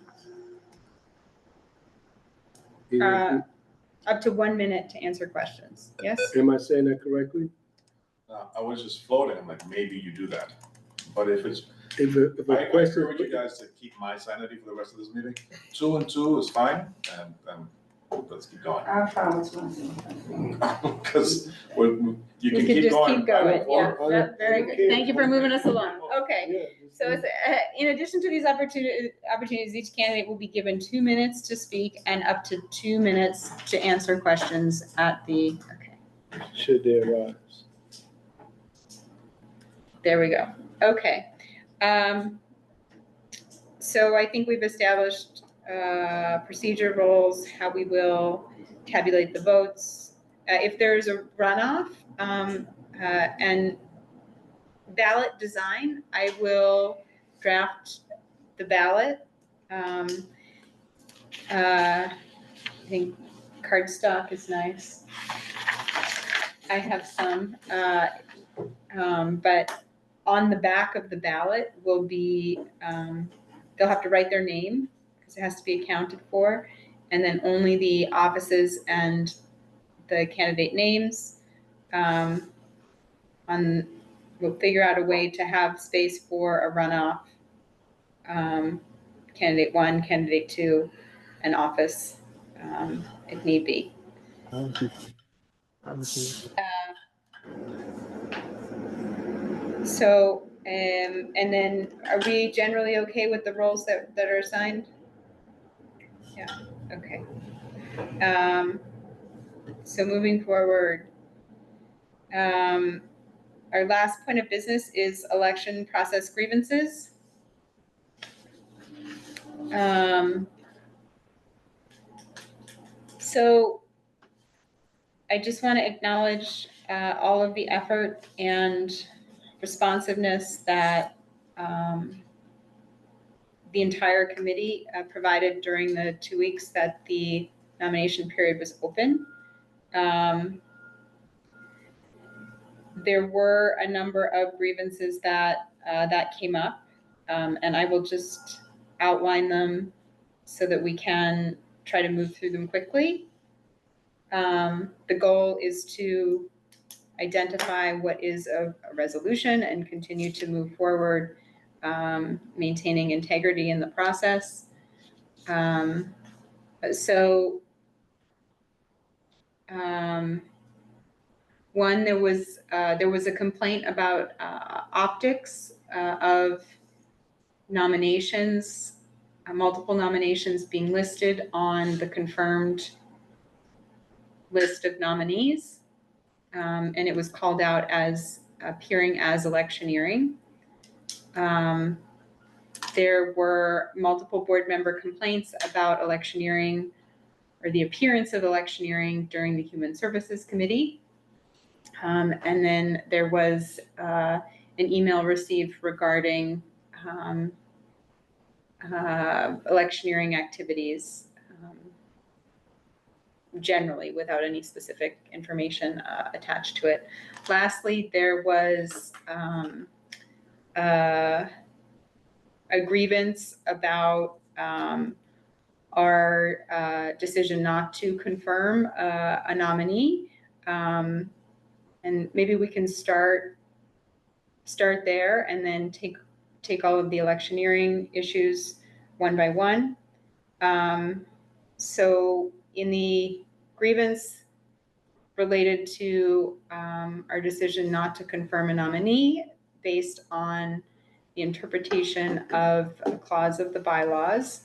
Up to 1 minute to answer questions, yes? Am I saying that correctly? I was just floating. I'm like, maybe you do that. But if it's, If I a question, encourage you guys to keep my sanity for the rest of this meeting. 2 and 2 is fine, and let's keep going. I'm fine with 1. Because you We can could keep just going. keep going, yeah, I- that- very good. Thank you for moving us along. Okay. yeah. So it's, in addition to these opportunities, each candidate will be given 2 minutes to speak and up to 2 minutes to answer questions at the, okay, Should they arise? there we go. Okay. So I think we've established procedure rules, how we will tabulate the votes. If there's a runoff and ballot design, I will draft the ballot. I think cardstock is nice. I have some, but on the back of the ballot will be, they'll have to write their name because it has to be accounted for, and then only the offices and the candidate names. We'll figure out a way to have space for a runoff, candidate 1, candidate 2, and office, if need be. So, and then are we generally okay with the roles that are assigned? Yeah, okay. So moving forward, our last point of business is election process grievances. So I just want to acknowledge all of the effort and responsiveness that the entire committee provided during the 2 weeks that the nomination period was open. There were a number of grievances that came up, and I will just outline them so that we can try to move through them quickly. The goal is to identify what is a resolution and continue to move forward, maintaining integrity in the process. One, there was a complaint about optics of nominations, multiple nominations being listed on the confirmed list of nominees. And it was called out as appearing as electioneering. There were multiple board member complaints about electioneering or the appearance of electioneering during the Human Services Committee. And then there was an email received regarding electioneering activities generally without any specific information attached to it. Lastly, there was a grievance about our decision not to confirm a nominee. And maybe we can start there and then take all of the electioneering issues one by one. So in the grievance related to our decision not to confirm a nominee based on the interpretation of a clause of the bylaws,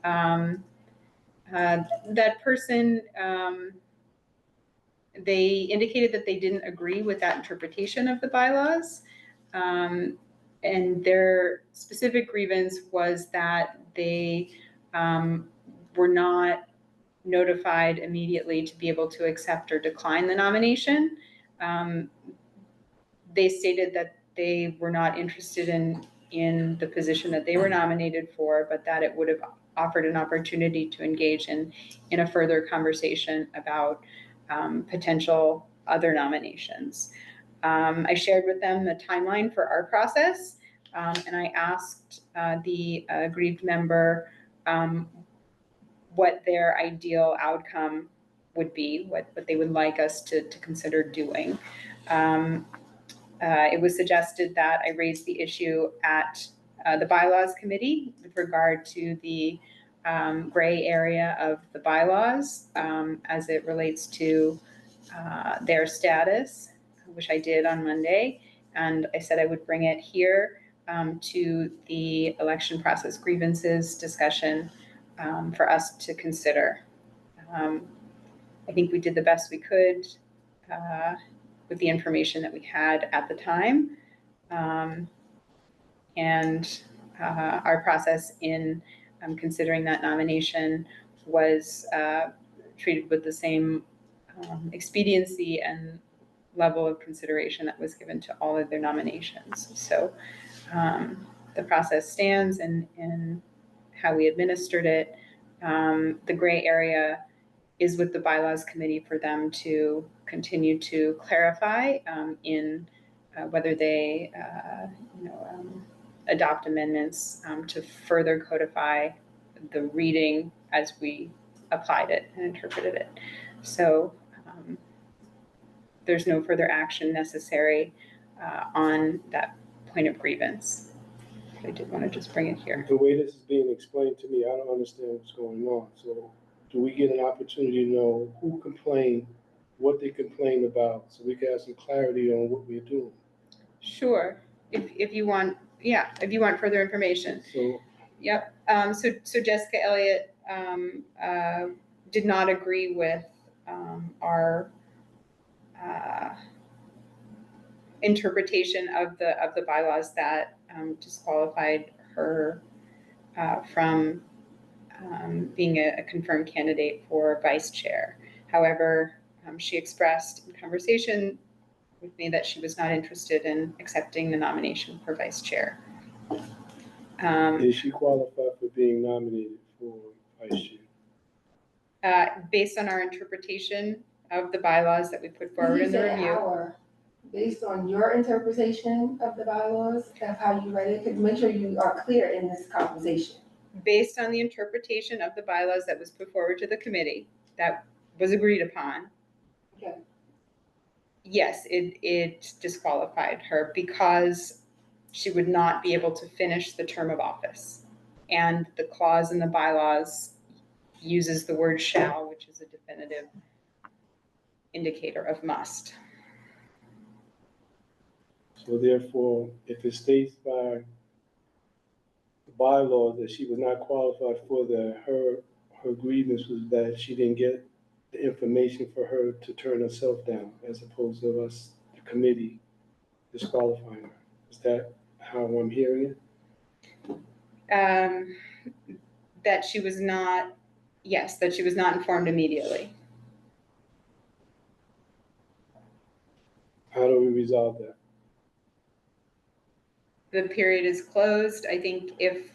that person, they indicated that they didn't agree with that interpretation of the bylaws. And their specific grievance was that they were not notified immediately to be able to accept or decline the nomination. They stated that they were not interested in the position that they were nominated for, but that it would have offered an opportunity to engage in a further conversation about potential other nominations. I shared with them the timeline for our process, and I asked the aggrieved member what their ideal outcome would be, what they would like us to consider doing. It was suggested that I raise the issue at the bylaws committee with regard to the gray area of the bylaws as it relates to their status, which I did on Monday. And I said I would bring it here to the election process grievances discussion for us to consider. I think we did the best we could with the information that we had at the time. And our process in considering that nomination was treated with the same expediency and level of consideration that was given to all of their nominations. So the process stands and how we administered it. The gray area is with the bylaws committee for them to continue to clarify in whether they adopt amendments to further codify the reading as we applied it and interpreted it. So there's no further action necessary on that point of grievance. I did want to just bring it here. The way this is being explained to me, I don't understand what's going on. So do we get an opportunity to know who complained, what they complained about, so we can have some clarity on what we're doing? Sure, if you want, yeah, if you want further information. So, Yep, so Jessica Elliott did not agree with our interpretation of the bylaws that disqualified her from being a confirmed candidate for vice chair. However, she expressed in conversation with me that she was not interested in accepting the nomination for vice chair. is she qualified for being nominated for vice chair? Based on our interpretation of the bylaws that we put forward in the review. Based on your interpretation of the bylaws, of how you read it, because make sure you are clear in this conversation. Based on the interpretation of the bylaws that was put forward to the committee, that was agreed upon. Okay. Yes, it disqualified her because she would not be able to finish the term of office. And the clause in the bylaws uses the word shall, which is a definitive indicator of must. So therefore, if it states by the bylaw that she was not qualified for her grievance was that she didn't get the information for her to turn herself down, as opposed to us, the committee, disqualifying her. Is that how I'm hearing it? That she was not, yes, that she was not informed immediately. How do we resolve that? The period is closed. I think if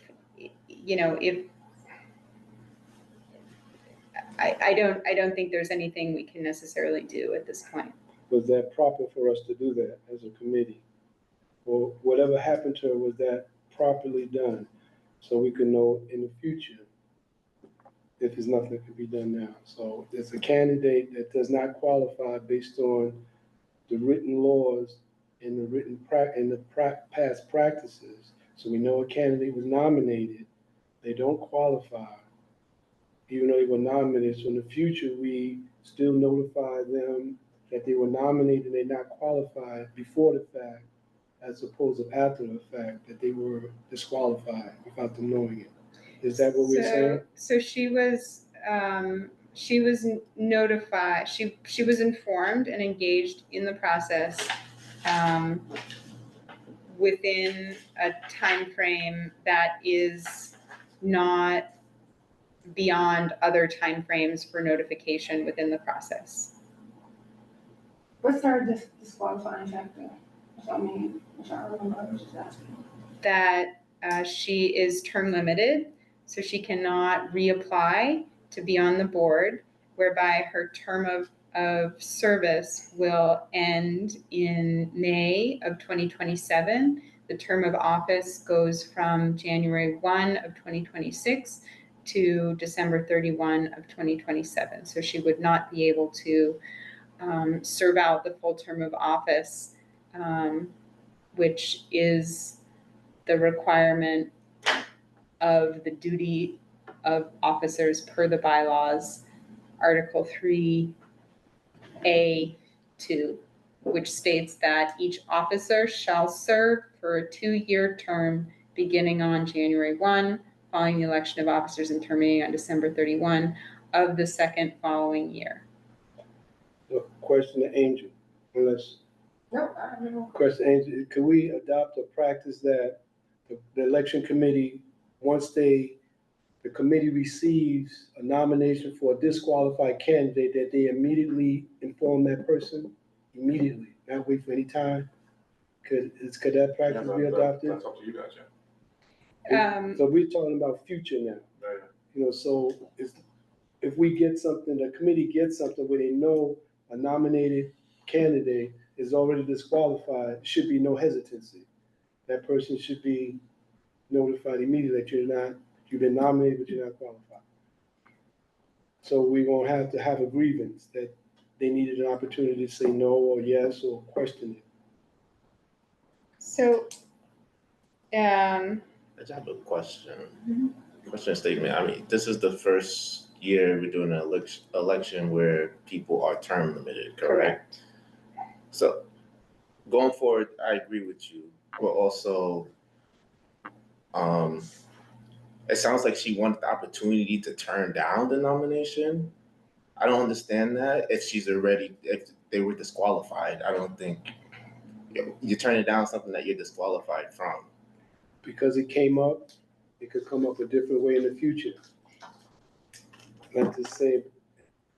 I don't think there's anything we can necessarily do at this point. Was that proper for us to do that as a committee? Or whatever happened to her, was that properly done? So we can know in the future if there's nothing that can be done now. So if there's a candidate that does not qualify based on the written laws and the past practices. So we know a candidate was nominated, they don't qualify, even though they were nominated. So in the future, we still notify them that they were nominated and they're not qualified before the fact, as opposed to after the fact, that they were disqualified without them knowing it. Is that what we're saying? So she was notified, she was informed and engaged in the process within a time frame that is not beyond other timeframes for notification within the process. What's her disqualifying factor? I mean, which I remember I was just asking. That she is term limited, so she cannot reapply to be on the board, whereby her term of service will end in May of 2027. The term of office goes from January 1 of 2026 to December 31 of 2027. So she would not be able to serve out the full term of office which is the requirement of the duty of officers per the bylaws, Article 3A2, which states that each officer shall serve for a 2-year term beginning on January 1, following the election of officers and terminating on December 31 of the second following year. Question to Angel, unless, No, I don't know. question to Angel, could we adopt a practice that the election committee, once the committee receives a nomination for a disqualified candidate, that they immediately inform that person immediately, not wait for any time? Could that practice be adopted? That's up to you guys, yeah. So we're talking about future now, so if we get something, the committee gets something where they know a nominated candidate is already disqualified, should be no hesitancy. That person should be notified immediately that you've been nominated, but you're not qualified. So we won't have to have a grievance that they needed an opportunity to say no or yes or question it. So, I just have a question. Question statement. I mean, this is the first year we're doing an election where people are term limited, correct? So going forward, I agree with you. But also, it sounds like she wanted the opportunity to turn down the nomination. I don't understand that. If they were disqualified, I don't think you're turning down something that you're disqualified from. Because it came up, it could come up a different way in the future. Not to say,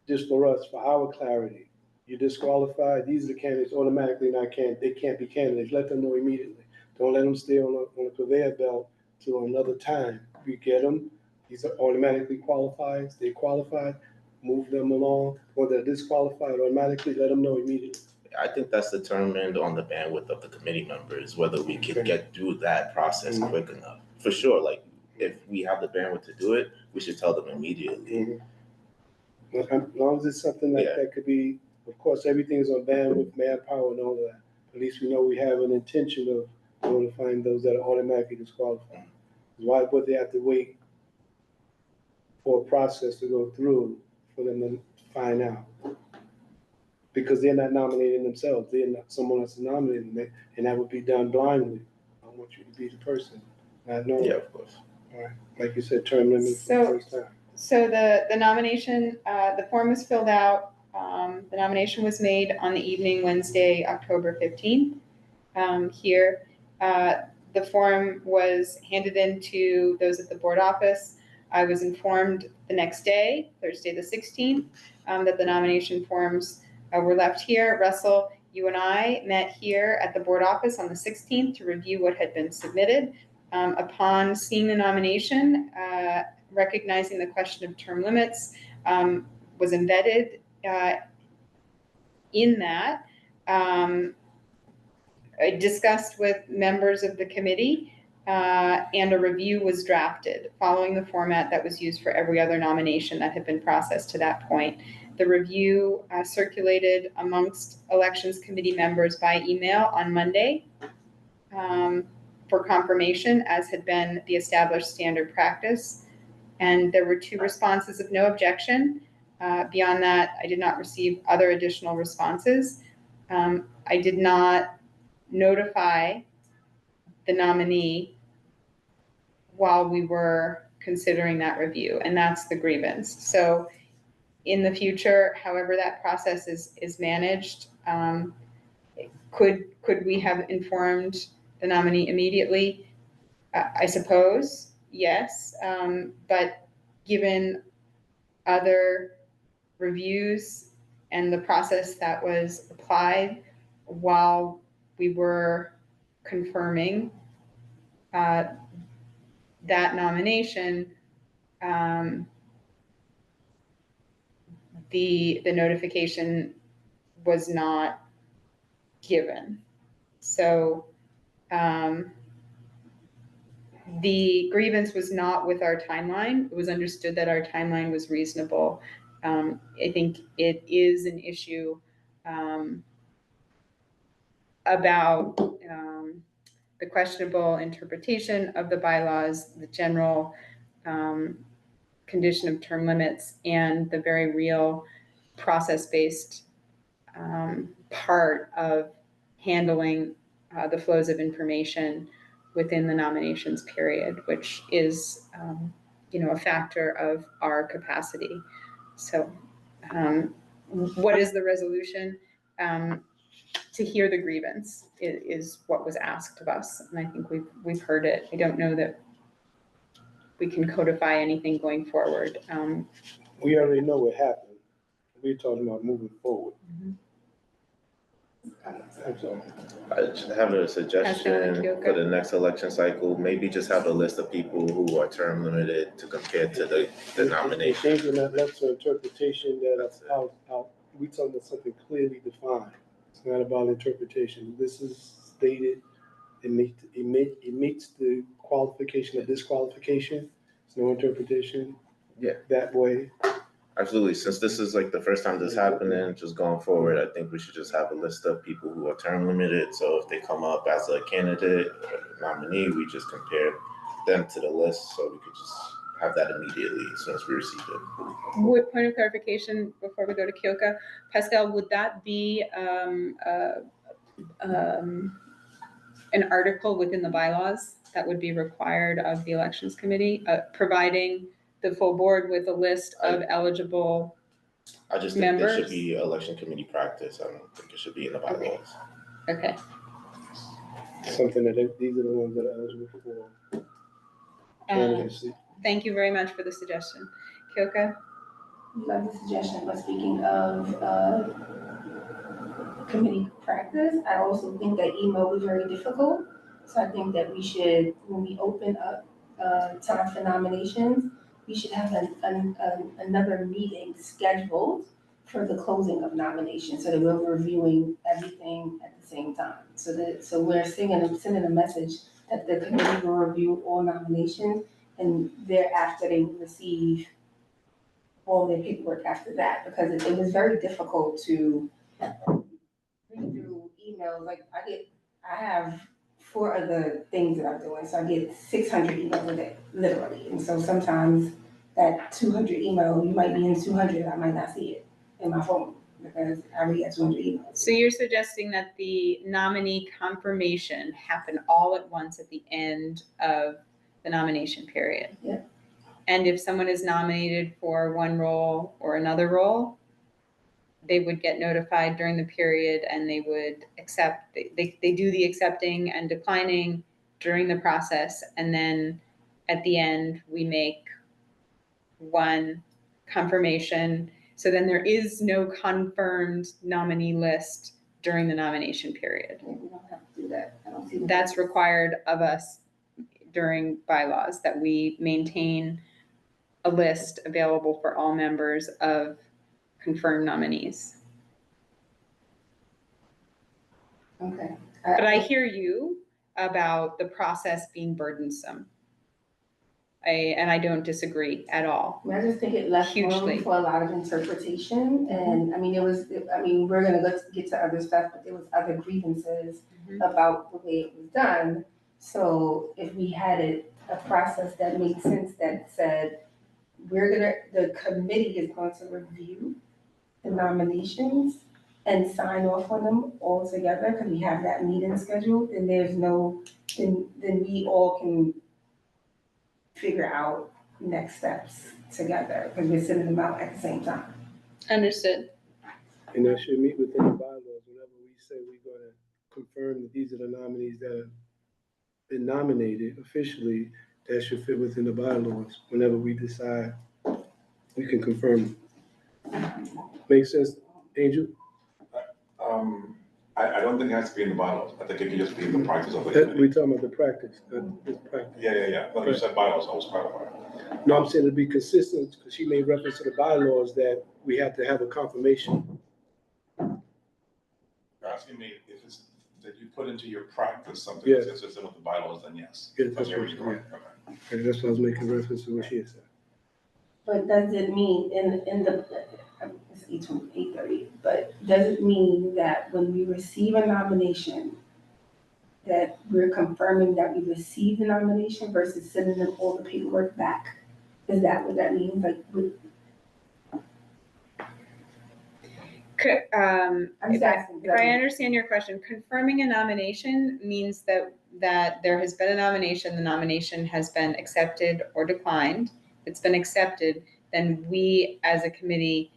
just for us, for our clarity, you're disqualified, these are the candidates automatically they can't be candidates. Let them know immediately. Don't let them stay on a conveyor belt till another time. We get them, these are automatically qualified, stay qualified, move them along, or they're disqualified automatically, let them know immediately. I think that's determined on the bandwidth of the committee members, whether we can get through that process quick enough. For sure, like if we have the bandwidth to do it, we should tell them immediately. As long as it's something like that could be, of course, everything is on bandwidth, manpower and all that. At least we know we have an intention of notifying those that are automatically disqualified. Why would they have to wait for a process to go through for them to find out? Because they're not nominating themselves, someone else is nominating them, and that would be done blindly. I want you to be the person, not knowing. Yeah, of course. All right, like you said, term limit for the first time. So the nomination, the form was filled out. The nomination was made on the evening Wednesday, October 15th. Here, the form was handed in to those at the board office. I was informed the next day, Thursday the 16th, that the nomination forms were left here. Russell, you and I met here at the board office on the 16th to review what had been submitted. Upon seeing the nomination, recognizing the question of term limits was embedded in that. I discussed with members of the committee and a review was drafted following the format that was used for every other nomination that had been processed to that point. The review circulated amongst elections committee members by email on Monday for confirmation, as had been the established standard practice. And there were 2 responses of no objection. Beyond that, I did not receive other additional responses. I did not notify the nominee while we were considering that review, and that's the grievance. So in the future, however that process is managed, could we have informed the nominee immediately? I suppose, yes, but given other reviews and the process that was applied while we were confirming that nomination, the notification was not given. So the grievance was not with our timeline. It was understood that our timeline was reasonable. I think it is an issue about the questionable interpretation of the bylaws, the general condition of term limits, and the very real process-based part of handling the flows of information within the nominations period, which is, a factor of our capacity. So what is the resolution? To hear the grievance is what was asked of us, and I think we've heard it. I don't know that we can codify anything going forward. We already know what happened. We're talking about moving forward. That's all. I just have a suggestion for the next election cycle, maybe just have a list of people who are term limited to compare to the nomination. Changing that left to interpretation that we talking about something clearly defined. It's not about interpretation. This is stated, it meets the qualification of disqualification. There's no interpretation. Yeah. That way. Absolutely. Since this is like the first time this happening, just going forward, I think we should just have a list of people who are term limited. So if they come up as a candidate or nominee, we just compare them to the list so we could just have that immediately as soon as we receive it. With point of clarification before we go to Kyoka, Pascal, would that be an article within the bylaws that would be required of the elections committee, providing the full board with a list of eligible I just think members? there should be election committee practice. I don't think it should be in the bylaws. Okay. Something that these are the ones that are eligible for candidacy. Thank you very much for the suggestion. Kyoka? Love the suggestion, but speaking of committee practice, I also think that email was very difficult. So I think that we should, when we open up time for nominations, we should have another meeting scheduled for the closing of nominations so that we're reviewing everything at the same time. So we're sending a message that the committee will review all nominations, and thereafter they will receive all their paperwork after that, because it was very difficult to read through emails. Like I have 4 other things that I'm doing, so I get 600 emails a day, literally. And so sometimes that 200 email, you might be in 200, I might not see it in my phone because I already got 200 emails. So you're suggesting that the nominee confirmation happen all at once at the end of the nomination period? Yeah. And if someone is nominated for one role or another role, they would get notified during the period and they would accept, they do the accepting and declining during the process. And then at the end, we make one confirmation. So then there is no confirmed nominee list during the nomination period. We don't have to do that. I don't see that. That's required of us during bylaws, that we maintain a list available for all members of confirmed nominees. Okay. But I hear you about the process being burdensome. And I don't disagree at all. I just think it left Hugely. room for a lot of interpretation. And I mean, we're gonna get to other stuff, but there was other grievances about the way it was done. So if we had a process that made sense, that said, the committee is going to review the nominations and sign off on them all together, because we have that meeting scheduled, then then we all can figure out next steps together, because we're sending them out at the same time. Understood. And that should meet within the bylaws whenever we say we're gonna confirm that these are the nominees that have been nominated officially. That should fit within the bylaws whenever we decide we can confirm. Make sense, Angel? I don't think it has to be in the bylaws. I think it can just be in the practice of the We're committee. talking about the practice, this practice. Yeah. No, you said bylaws, I was clarifying. No, I'm saying to be consistent, because she made reference to the bylaws that we have to have a confirmation. You're asking me if it's that you put into your practice something Yes. that's consistent with the bylaws, then yes. Yeah, If I that's hear what- you correct, okay. And that's why I was making reference to what she had said. But does it mean in the, it's 8:30, but does it mean that when we receive a nomination, that we're confirming that we received the nomination versus sending them all the paperwork back? Is that what that means? Like, I'm If just asking. I understand your question, confirming a nomination means that there has been a nomination, the nomination has been accepted or declined. If it's been accepted, then we as a committee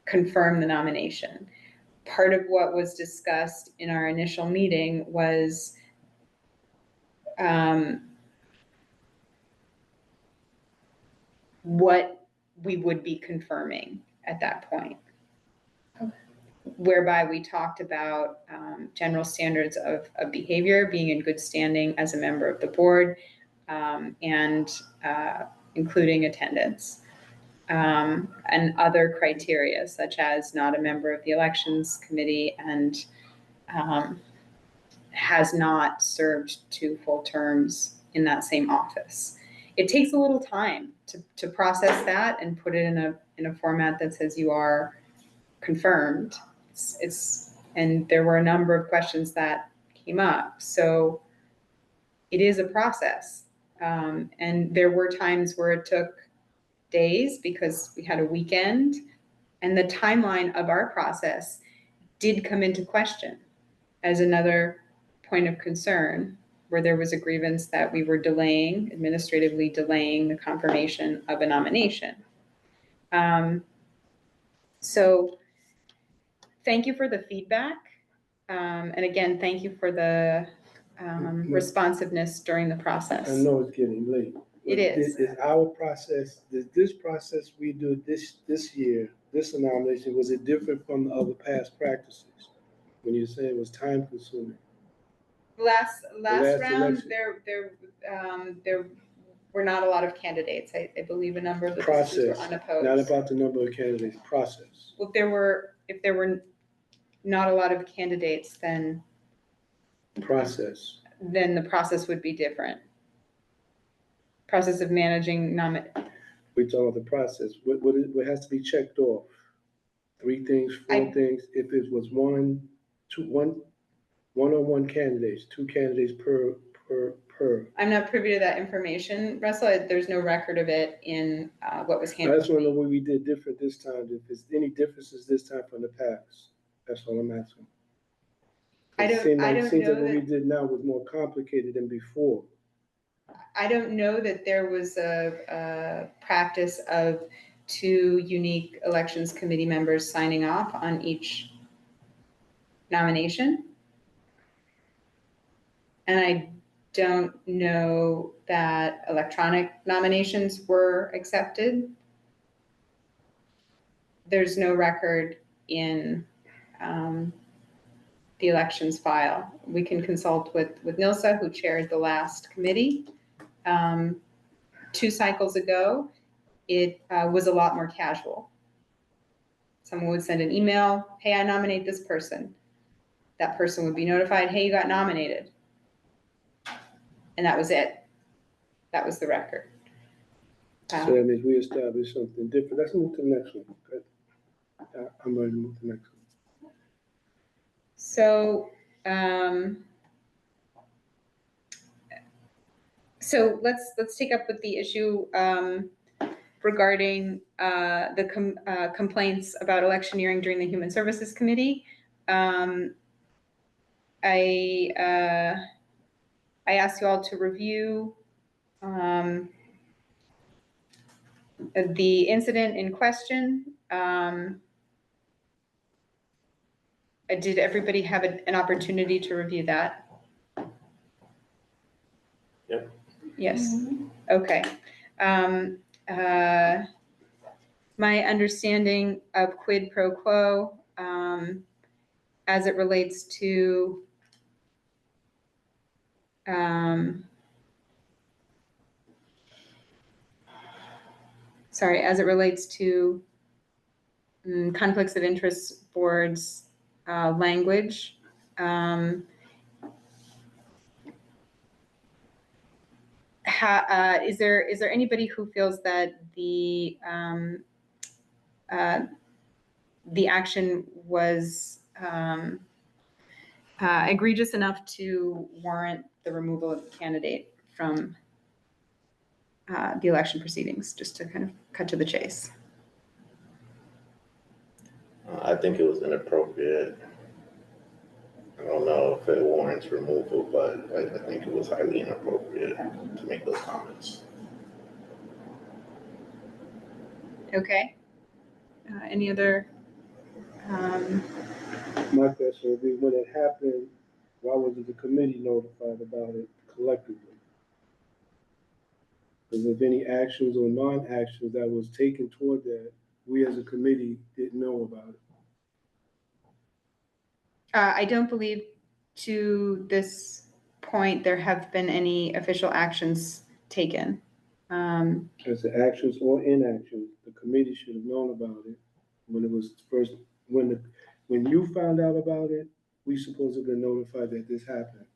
confirm the nomination. Part of what was discussed in our initial meeting was what we would be confirming at that point. Whereby we talked about general standards of behavior, being in good standing as a member of the board, and including attendance, and other criteria such as not a member of the elections committee and has not served 2 full terms in that same office. It takes a little time to process that and put it in a format that says you are confirmed. And there were a number of questions that came up. So it is a process. And there were times where it took days because we had a weekend, and the timeline of our process did come into question as another point of concern, where there was a grievance that we were administratively delaying the confirmation of a nomination. So thank you for the feedback. And again, thank you for the responsiveness during the process. I know it's getting late. It is. Is our process, this process we do this year, this nomination, was it different from the other past practices? When you say it was time consuming? Last round, election. there were not a lot of candidates. I believe a number of the positions were unopposed. Not about the number of candidates, process. Well, if there were not a lot of candidates, then the process would be different. Process of managing We talk about the process. What has to be checked off? 3 things, 4 things. If it was one-on-one candidates, 2 candidates per. I'm not privy to that information, Russell. There's no record of it in what was handled. I just want to know what we did different this time. If there's any differences this time from the past, that's all I'm asking. It seems that what we did now was more complicated than before. I don't know that there was a practice of 2 unique elections committee members signing off on each nomination. And I don't know that electronic nominations were accepted. There's no record in the elections file. We can consult with Nilsa, who chaired the last committee. 2 cycles ago, it was a lot more casual. Someone would send an email, hey, I nominate this person. That person would be notified, hey, you got nominated. And that was it. That was the record. So that means we established something different. Let's move to the next one. I'm ready to move to the next one. So let's take up with the issue regarding the complaints about electioneering during the Human Services Committee. I asked you all to review the incident in question. Did everybody have an opportunity to review that? Yep. Yes. Okay. My understanding of quid pro quo as it relates to as it relates to conflicts of interest boards language. Is there anybody who feels that the action was egregious enough to warrant the removal of the candidate from the election proceedings, just to kind of cut to the chase? I think it was inappropriate. I don't know if it warrants removal, but I think it was highly inappropriate to make those comments. Okay. Any other? My question would be, when it happened, why wasn't the committee notified about it collectively? Because if any actions or non-actions that was taken toward that, we as a committee didn't know about it. I don't believe to this point there have been any official actions taken. As the actions or inactions, the committee should have known about it when it was first, when you found out about it, we supposed to have been notified that this happened.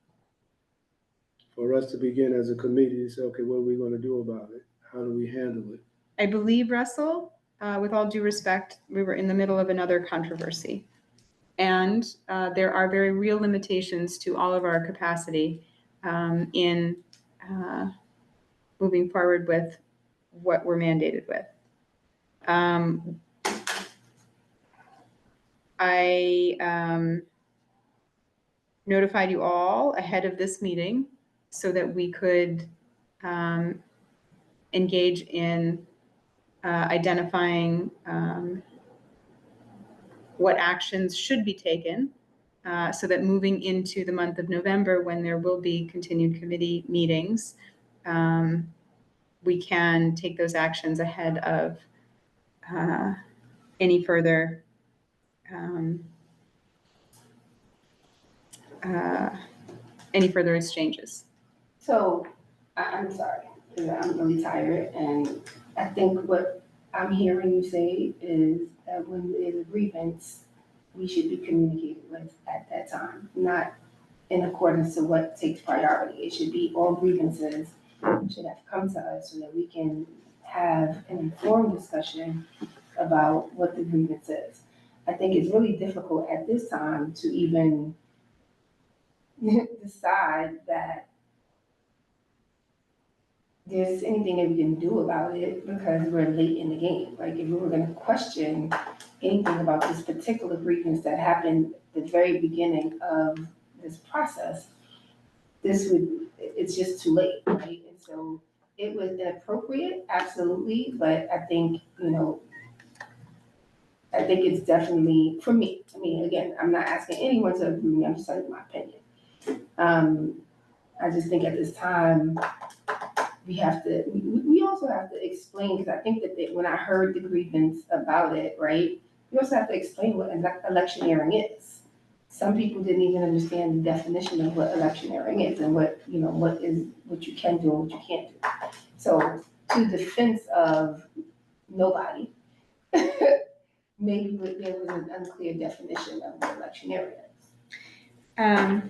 For us to begin as a committee to say, okay, what are we gonna do about it? How do we handle it? I believe, Russell, with all due respect, we were in the middle of another controversy. And there are very real limitations to all of our capacity in moving forward with what we're mandated with. I notified you all ahead of this meeting so that we could engage in identifying what actions should be taken so that moving into the month of November, when there will be continued committee meetings, we can take those actions ahead of any further exchanges. So I'm sorry, because I'm really tired, and I think what I'm hearing you say is that when there's a grievance, we should be communicated with at that time, not in accordance to what takes priority. It should be all grievances should have come to us so that we can have an informed discussion about what the grievance is. I think it's really difficult at this time to even decide that there's anything that we can do about it because we're late in the game. Like if we were gonna question anything about this particular grievance that happened at the very beginning of this process, it's just too late, right? And so it was inappropriate, absolutely, but I think, I think it's definitely, for me, I mean, again, I'm not asking anyone to agree with me, I'm just telling you my opinion. I just think at this time, we also have to explain, because I think that when I heard the grievance about it, right, we also have to explain what electioneering is. Some people didn't even understand the definition of what electioneering is and what you can do and what you can't do. So to the defense of nobody, maybe there was an unclear definition of what electioneering is.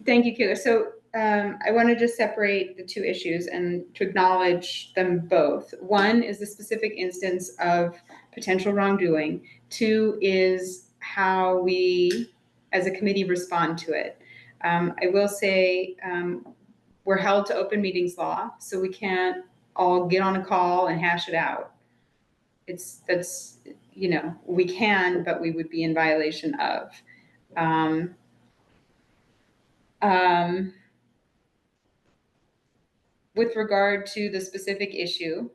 Thank you, Kayla. So I want to just separate the two issues and to acknowledge them both. One is the specific instance of potential wrongdoing. Two is how we, as a committee, respond to it. I will say we're held to open meetings law, so we can't all get on a call and hash it out. We can, but we would be in violation of. With regard to the specific issue,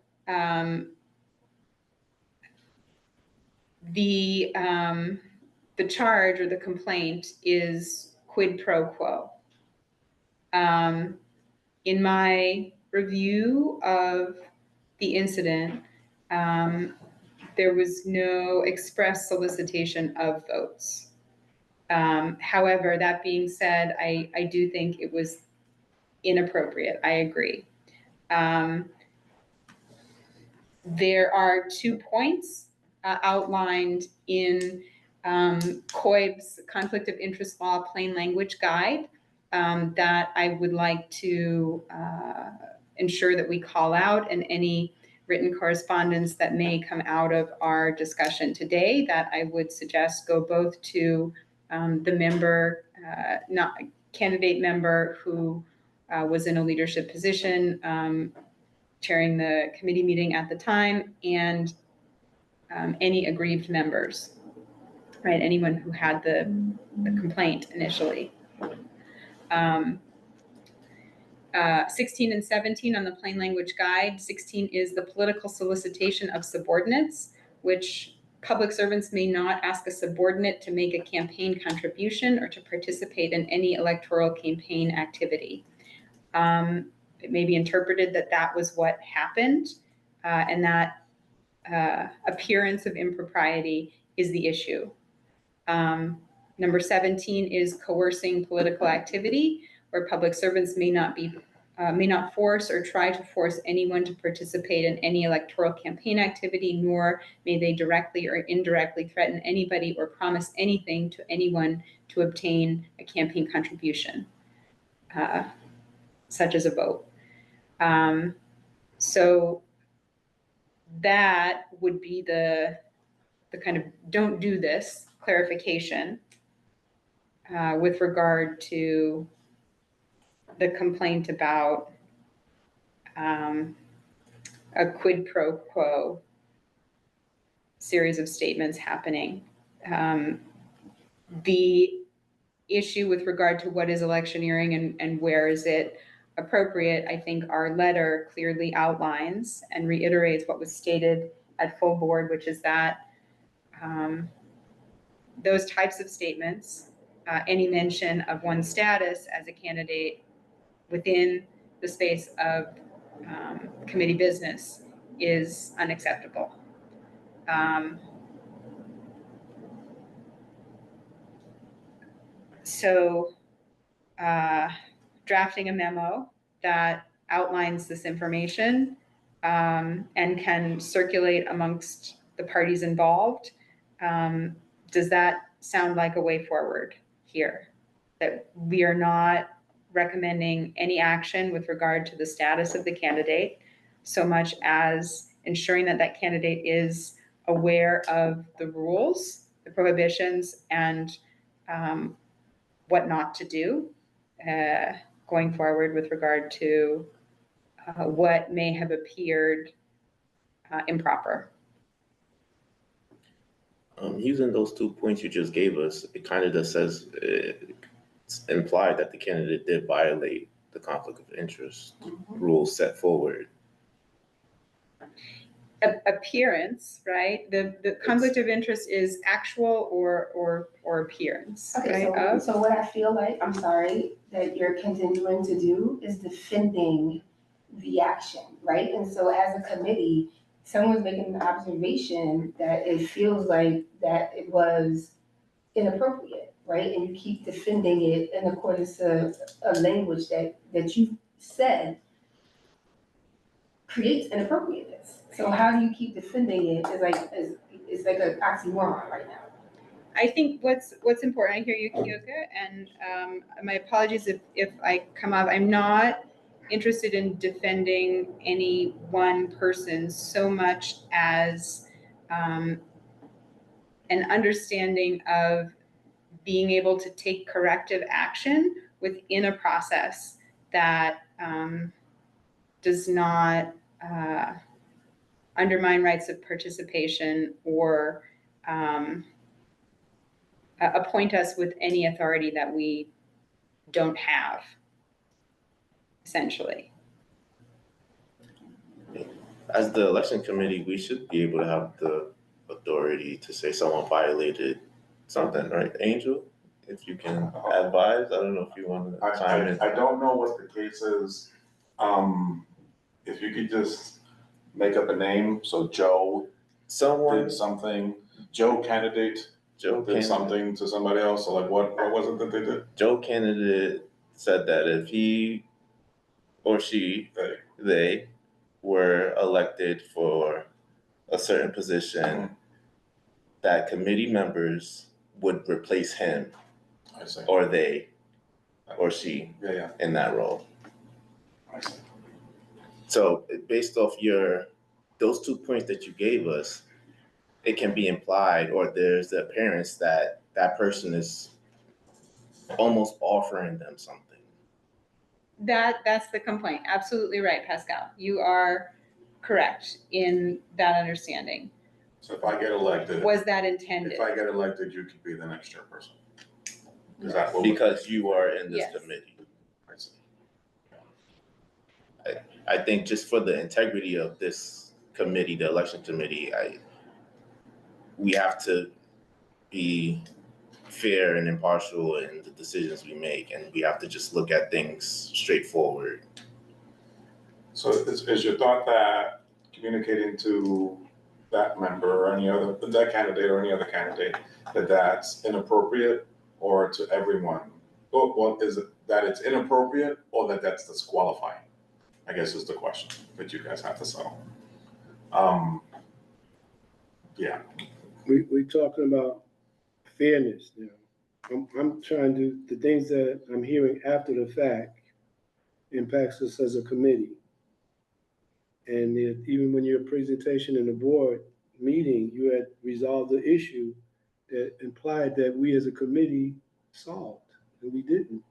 the charge or the complaint is quid pro quo. In my review of the incident, there was no express solicitation of votes. However, that being said, I do think it was inappropriate. I agree. There are 2 points outlined in COIB's Conflict of Interest Law Plain Language Guide that I would like to ensure that we call out, and any written correspondence that may come out of our discussion today that I would suggest go both to the member, not candidate member who was in a leadership position, chairing the committee meeting at the time, and any aggrieved members, right? Anyone who had the complaint initially. 16 and 17 on the plain language guide. 16 is the political solicitation of subordinates, which public servants may not ask a subordinate to make a campaign contribution or to participate in any electoral campaign activity. It may be interpreted that that was what happened, and that appearance of impropriety is the issue. Number 17 is coercing political activity, where public servants may not force or try to force anyone to participate in any electoral campaign activity, nor may they directly or indirectly threaten anybody or promise anything to anyone to obtain a campaign contribution, such as a vote. So that would be the kind of don't do this clarification with regard to the complaint about a quid pro quo series of statements happening. The issue with regard to what is electioneering and where is it appropriate, I think our letter clearly outlines and reiterates what was stated at full board, which is that those types of statements, any mention of one's status as a candidate within the space of committee business is unacceptable. So drafting a memo that outlines this information and can circulate amongst the parties involved, does that sound like a way forward here? That we are not recommending any action with regard to the status of the candidate, so much as ensuring that that candidate is aware of the rules, the prohibitions, and what not to do going forward with regard to what may have appeared improper. Using those 2 points you just gave us, it kind of just says it's implied that the candidate did violate the conflict of interest rules set forward. Appearance, right? The conflict of interest is actual or appearance. Okay, right? so what I feel like, I'm sorry, that you're continuing to do is defending the action, right? And so as a committee, someone's making an observation that it feels like that it was inappropriate, right? And you keep defending it in accordance to a language that you said creates inappropriateness. So how do you keep defending it? It's like an oxymoron right now. I think what's important, I hear you, Kyoka, and my apologies if I come off, I'm not interested in defending any one person so much as an understanding of being able to take corrective action within a process that does not undermine rights of participation or appoint us with any authority that we don't have, essentially. As the election committee, we should be able to have the authority to say someone violated something, right, Angel? If you can advise, I don't know if you want to chime in. I don't know what the case is. If you could just make up a name, so Joe did something, Joe candidate did something to somebody else, or like what was it that they did? Joe candidate said that if he or she, they were elected for a certain position, that committee members would replace him I see. or they or she Yeah. in that role. I see. So based off those 2 points that you gave us, it can be implied, or there's the appearance that that person is almost offering them something. That's the complaint. Absolutely right, Pascal. You are correct in that understanding. So if I get elected, Was that intended? if I get elected, you could be the next chairperson. Is that what? we're Because thinking? you are in this Yes. committee. I see. I think just for the integrity of this committee, the election committee, we have to be fair and impartial in the decisions we make, and we have to just look at things straightforward. So is your thought that communicating to that member or that candidate or any other candidate, that's inappropriate, or to everyone? Well, is it that it's inappropriate or that that's disqualifying? I guess is the question that you guys have to settle. Yeah. We're talking about fairness now. I'm trying to, the things that I'm hearing after the fact impacts us as a committee. And even when your presentation in the board meeting, you had resolved the issue that implied that we as a committee solved, and we didn't.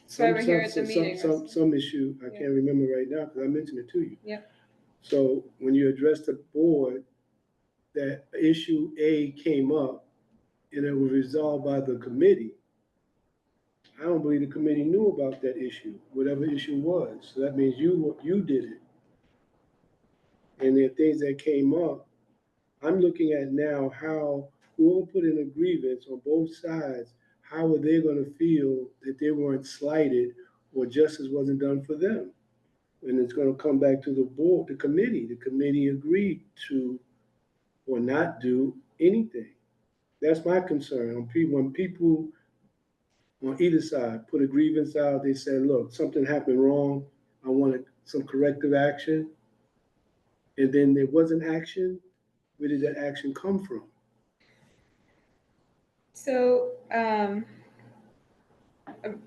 So we're here at the meeting. Some issue, I Yeah. can't remember right now, because I mentioned it to you. Yep. So when you address the board, that issue A came up and it was resolved by the committee. I don't believe the committee knew about that issue, whatever issue was. So that means you did it. And there are things that came up. I'm looking at now how whoever put in a grievance on both sides, how are they going to feel that they weren't slighted or justice wasn't done for them? And it's going to come back to the board, the committee. The committee agreed to or not do anything. That's my concern. When people on either side put a grievance out, they said, look, something happened wrong. I wanted some corrective action. And then there wasn't action. Where did that action come from? So,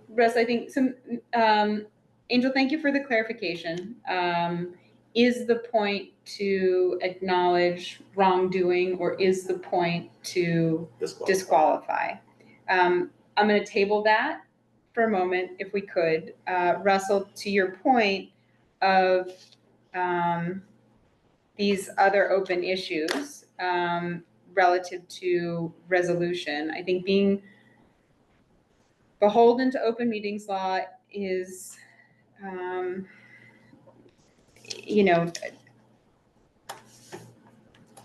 Russ, I think Angel, thank you for the clarification. Is the point to acknowledge wrongdoing, or is the point to disqualify? I'm going to table that for a moment, if we could. Russell, to your point of these other open issues relative to resolution, I think being beholden to open meetings law is,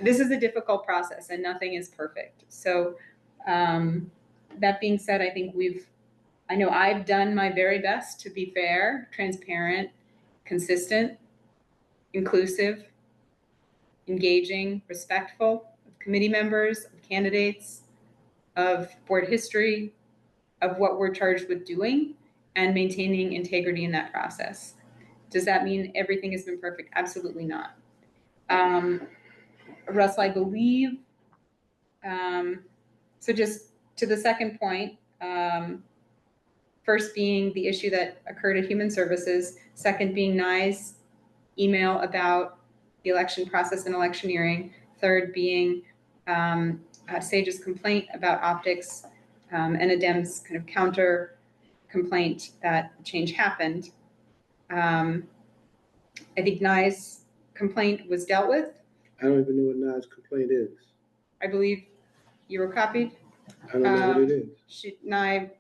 this is a difficult process and nothing is perfect. So that being said, I know I've done my very best to be fair, transparent, consistent, inclusive, engaging, respectful of committee members, of candidates, of board history, of what we're charged with doing, and maintaining integrity in that process. Does that mean everything has been perfect? Absolutely not. Russell, I believe, so just to the second point, first being the issue that occurred at Human Services, second being Nye's email about the election process and electioneering, third being Sage's complaint about optics, and Adem's kind of counter complaint that the change happened. I think Nye's complaint was dealt with. I don't even know what Nye's complaint is. I believe you were copied. I don't know what it is. Nye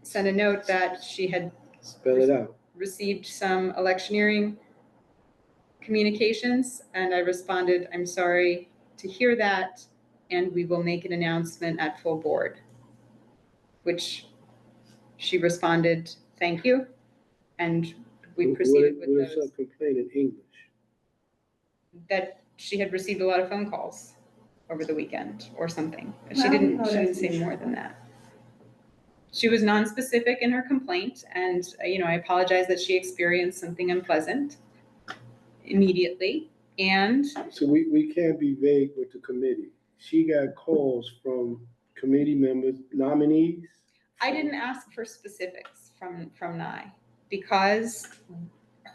sent a note that she had Spell it out. received some electioneering communications, and I responded, I'm sorry to hear that, and we will make an announcement at full board, which she responded, thank you, and we proceeded with What is those. her complaint in English? That she had received a lot of phone calls over the weekend or something. She Well, didn't no, that's say true. more than that. She was non-specific in her complaint, and I apologize that she experienced something unpleasant immediately. And So we can't be vague with the committee. She got calls from committee members, nominees. I didn't ask for specifics from Nye because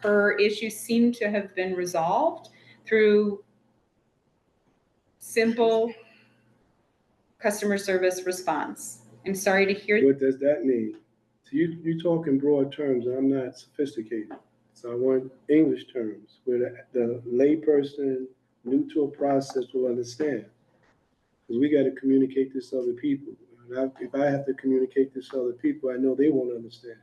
her issues seem to have been resolved through simple customer service response. I'm sorry to hear. What does that mean? So you talk in broad terms, and I'm not sophisticated. So I want English terms where the layperson new to a process will understand. Because we got to communicate this to other people. And if I have to communicate this to other people, I know they won't understand.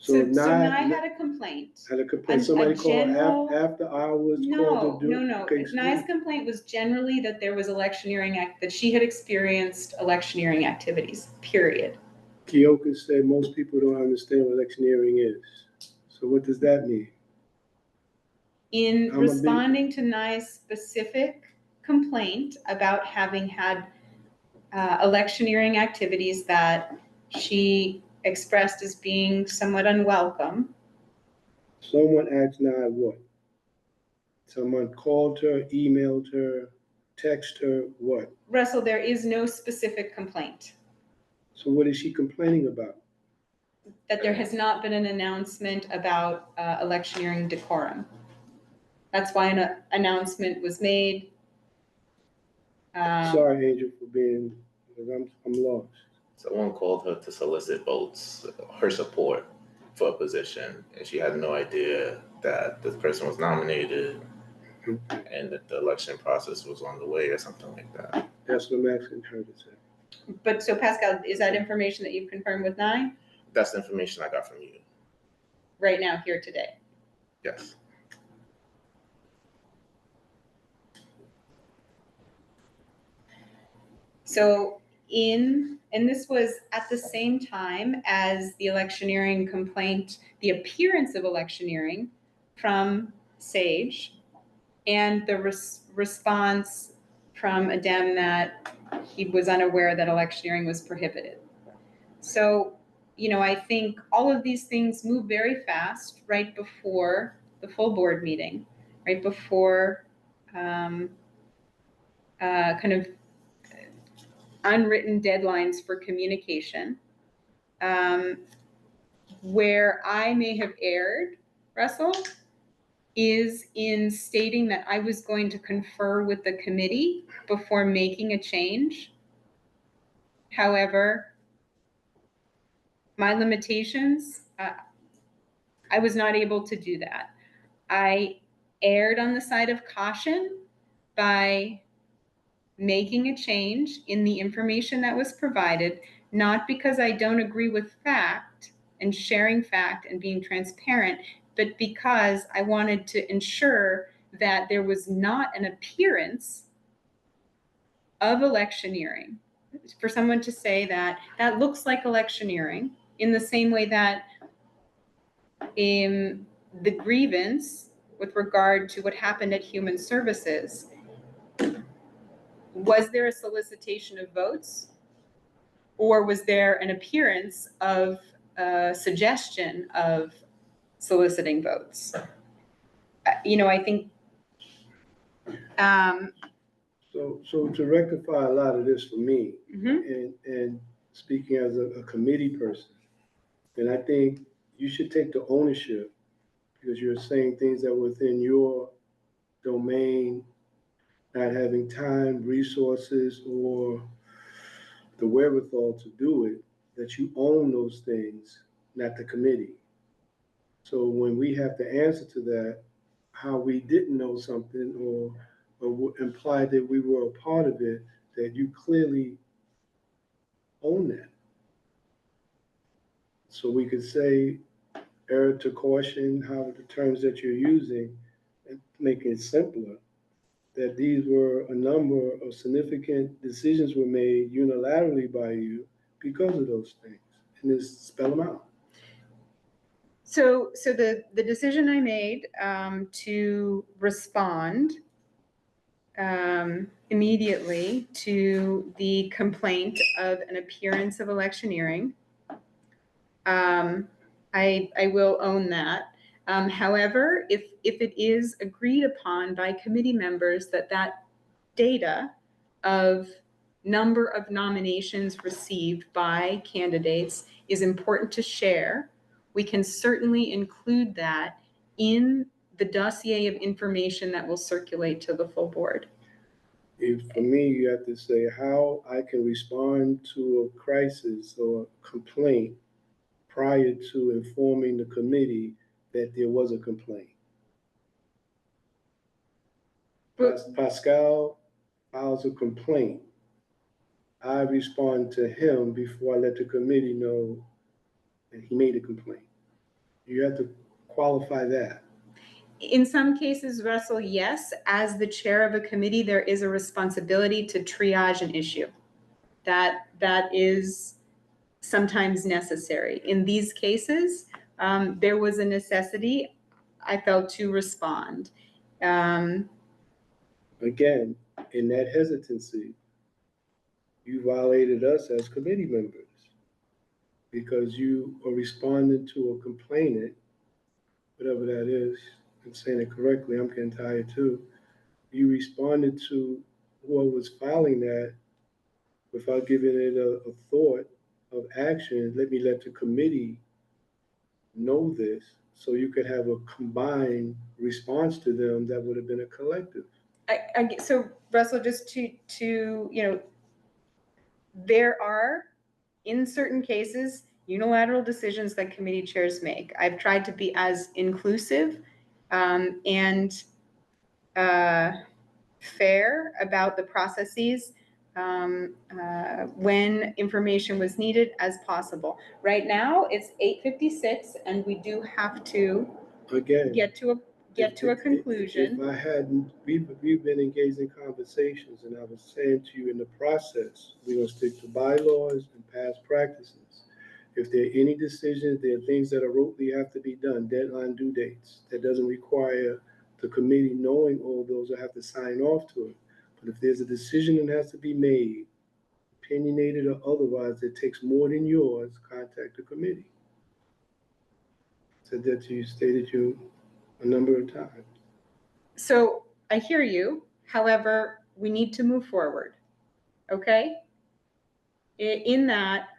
So Nye had a complaint. Had a complaint. Somebody called general- after hours. No. Okay, Nye's complaint was generally that there was that she had experienced electioneering activities, period. Keoka said most people don't understand what electioneering is. So what does that mean? In responding to Nye's specific complaint about having had electioneering activities that she expressed as being somewhat unwelcome. Someone asked Nye what? Someone called her, emailed her, texted her, what? Russell, there is no specific complaint. So what is she complaining about? That there has not been an announcement about electioneering decorum. That's why an announcement was made. Sorry, Angel, for being, I'm lost. Someone called her to solicit votes, her support for a position, and she had no idea that this person was nominated and that the election process was on the way or something like that. That's what I'm asking her to say. But so Pascal, is that information that you've confirmed with Nye? That's the information I got from you. Right now, here today? Yes. So and this was at the same time as the electioneering complaint, the appearance of electioneering from Sage, and the response from Adem that he was unaware that electioneering was prohibited. So, I think all of these things move very fast right before the full board meeting, right before kind of unwritten deadlines for communication. Where I may have erred, Russell, is in stating that I was going to confer with the committee before making a change. However, my limitations, I was not able to do that. I erred on the side of caution by making a change in the information that was provided, not because I don't agree with fact and sharing fact and being transparent, but because I wanted to ensure that there was not an appearance of electioneering. For someone to say that looks like electioneering, in the same way that in the grievance with regard to what happened at Human Services, was there a solicitation of votes, or was there an appearance of a suggestion of soliciting votes? I think. So to rectify a lot of this for me, Mhm. and speaking as a committee person, and I think you should take the ownership, because you're saying things that are within your domain, not having time, resources, or the wherewithal to do it, that you own those things, not the committee. So when we have to answer to that, how we didn't know something or implied that we were a part of it, that you clearly own that. So we could say error to caution, how the terms that you're using, and make it simpler, that these were a number of significant decisions were made unilaterally by you because of those things, and just spell them out. So the decision I made to respond immediately to the complaint of an appearance of electioneering, I will own that. However, if it is agreed upon by committee members that data of number of nominations received by candidates is important to share, we can certainly include that in the dossier of information that will circulate to the full board. For me, you have to say how I can respond to a crisis or a complaint prior to informing the committee that there was a complaint. Pascal files a complaint. I respond to him before I let the committee know that he made a complaint. You have to qualify that. In some cases, Russell, yes, as the chair of a committee, there is a responsibility to triage an issue. That is sometimes necessary. In these cases, there was a necessity, I felt, to respond. Again, in that hesitancy, you violated us as committee members because you are responding to a complainant, whatever that is. I'm saying it correctly, I'm getting tired too. You responded to who was filing that without giving it a thought of action. Let the committee know this so you could have a combined response to them that would have been a collective. So Russell, just to there are, in certain cases, unilateral decisions that committee chairs make. I've tried to be as inclusive and fair about the processes when information was needed as possible. Right now, it's 8:56, and we do have to get to a conclusion. If I hadn't, we've been engaged in conversations, and I was saying to you in the process, we're gonna stick to bylaws and past practices. If there are any decisions, there are things that are rotely have to be done, deadline due dates, that doesn't require the committee knowing all those or have to sign off to it. But if there's a decision that has to be made, opinionated or otherwise, that takes more than yours, contact the committee. Said that to you, stated you a number of times. So I hear you. However, we need to move forward. Okay? In that,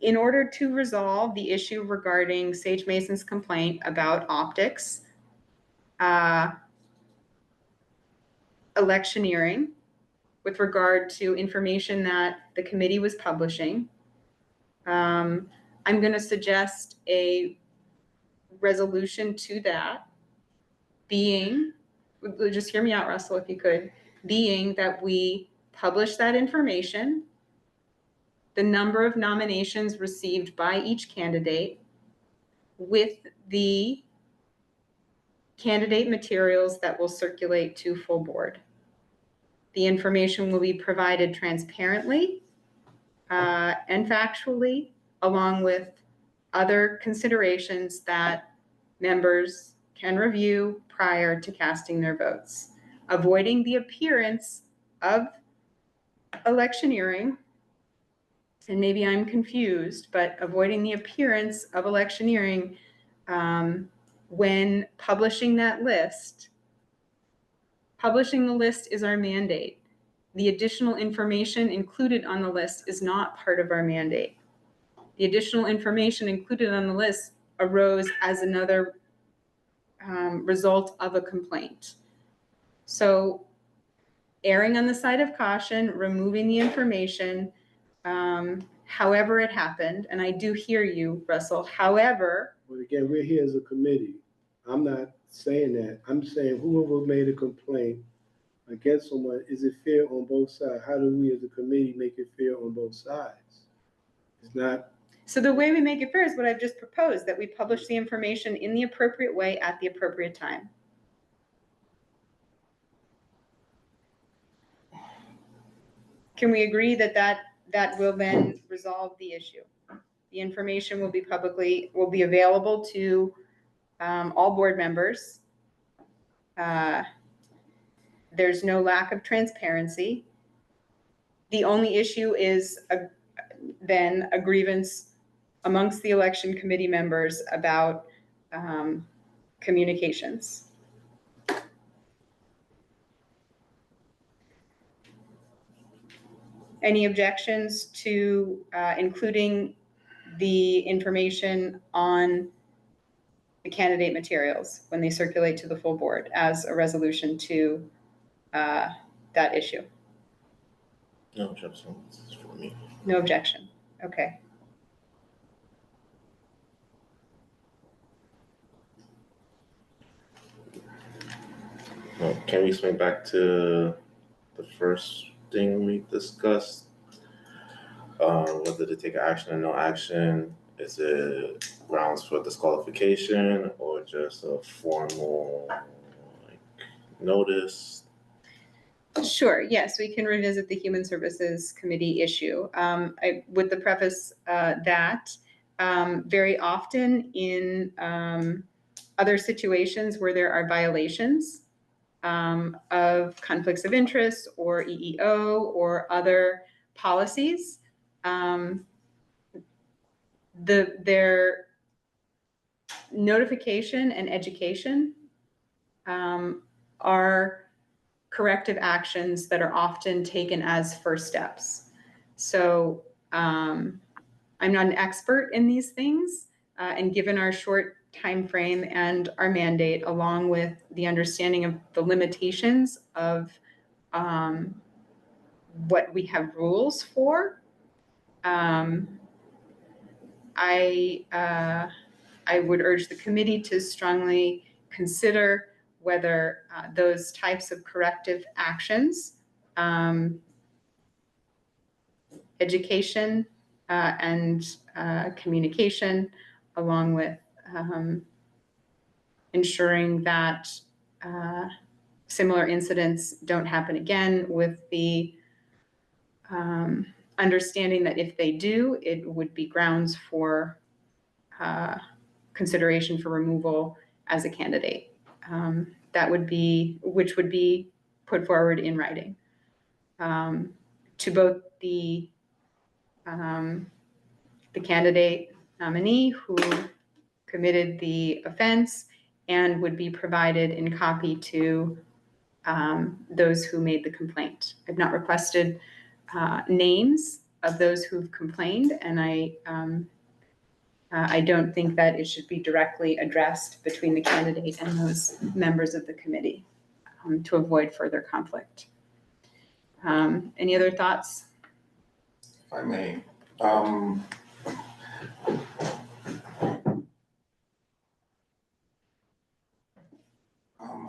in order to resolve the issue regarding Sage Mason's complaint about optics, electioneering, with regard to information that the committee was publishing, I'm going to suggest a resolution to that being, just hear me out, Russell, if you could, being that we publish that information, the number of nominations received by each candidate, with the candidate materials that will circulate to full board. The information will be provided transparently and factually, along with other considerations that members can review prior to casting their votes, avoiding the appearance of electioneering. And maybe I'm confused, but avoiding the appearance of electioneering when publishing that list. Publishing the list is our mandate. The additional information included on the list is not part of our mandate. The additional information included on the list arose as another result of a complaint. So erring on the side of caution, removing the information, however it happened, and I do hear you, Russell, however. But again, we're here as a committee. I'm not saying that. I'm saying whoever made a complaint against someone, is it fair on both sides? How do we as a committee make it fair on both sides? It's not. So the way we make it fair is what I've just proposed, that we publish the information in the appropriate way at the appropriate time. Can we agree that that will then resolve the issue? The information will be available to all board members. There's no lack of transparency. The only issue is then a grievance amongst the election committee members about communications. Any objections to including the information on the candidate materials when they circulate to the full board as a resolution to that issue? No objection, this is for me. No objection. Okay. No, can we swing back to the first thing we discussed? Whether to take action or no action? Is it grounds for disqualification or just a formal like notice? Sure, yes, we can revisit the Human Services Committee issue. With the preface that very often in other situations where there are violations of conflicts of interest or EEO or other policies, their notification and education are corrective actions that are often taken as first steps. So I'm not an expert in these things, and given our short time frame and our mandate, along with the understanding of the limitations of what we have rules for, I would urge the committee to strongly consider whether those types of corrective actions, education and communication, along with ensuring that similar incidents don't happen again, with the understanding that if they do, it would be grounds for consideration for removal as a candidate. Which would be put forward in writing to both the candidate nominee who committed the offense, and would be provided in copy to those who made the complaint. I've not requested names of those who've complained, and I don't think that it should be directly addressed between the candidate and those members of the committee to avoid further conflict. Any other thoughts? If I may,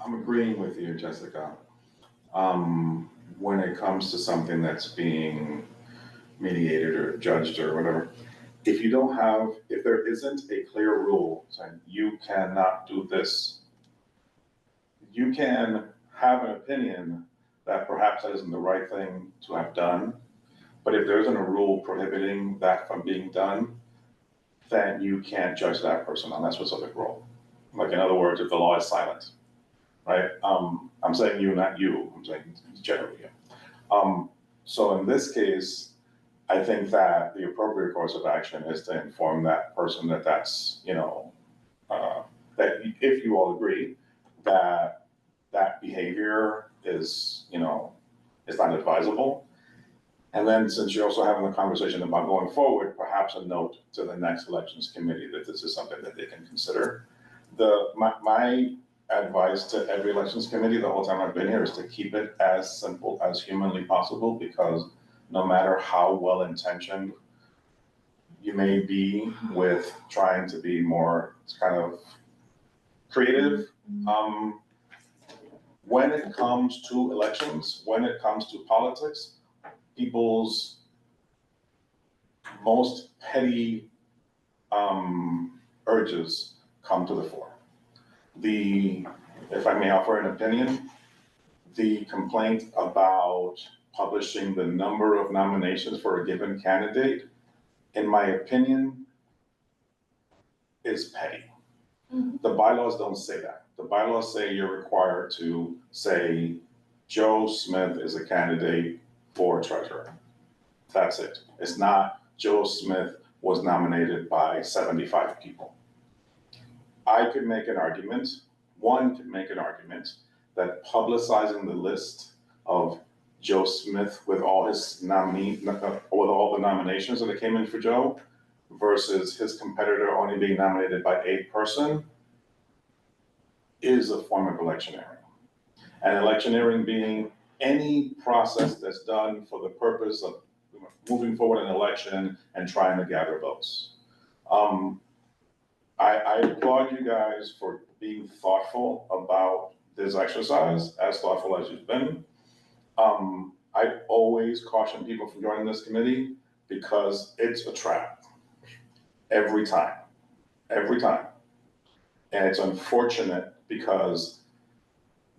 I'm agreeing with you, Jessica. When it comes to something that's being mediated or judged or whatever, if there isn't a clear rule saying you cannot do this, you can have an opinion that perhaps that isn't the right thing to have done, but if there isn't a rule prohibiting that from being done, then you can't judge that person on that specific rule. Like, in other words, if the law is silent, right? I'm saying you, not you, I'm saying generally you. So in this case, I think that the appropriate course of action is to inform that person that that's, that if you all agree that that behavior is, is not advisable. And then, since you're also having a conversation about going forward, perhaps a note to the next elections committee that this is something that they can consider. My advice to every elections committee the whole time I've been here is to keep it as simple as humanly possible, because no matter how well-intentioned you may be with trying to be more kind of creative, when it comes to elections, when it comes to politics, people's most petty urges come to the fore. If I may offer an opinion, the complaint about publishing the number of nominations for a given candidate, in my opinion, is petty. The bylaws don't say that. The bylaws say you're required to say Joe Smith is a candidate for treasurer. That's it. It's not Joe Smith was nominated by 75 people. I could make an argument, one could make an argument, that publicizing the list of Joe Smith with all his with all the nominations that came in for Joe versus his competitor only being nominated by a person is a form of electioneering. And electioneering being any process that's done for the purpose of moving forward an election and trying to gather votes. I applaud you guys for being thoughtful about this exercise, as thoughtful as you've been. I always caution people from joining this committee because it's a trap. Every time. And it's unfortunate because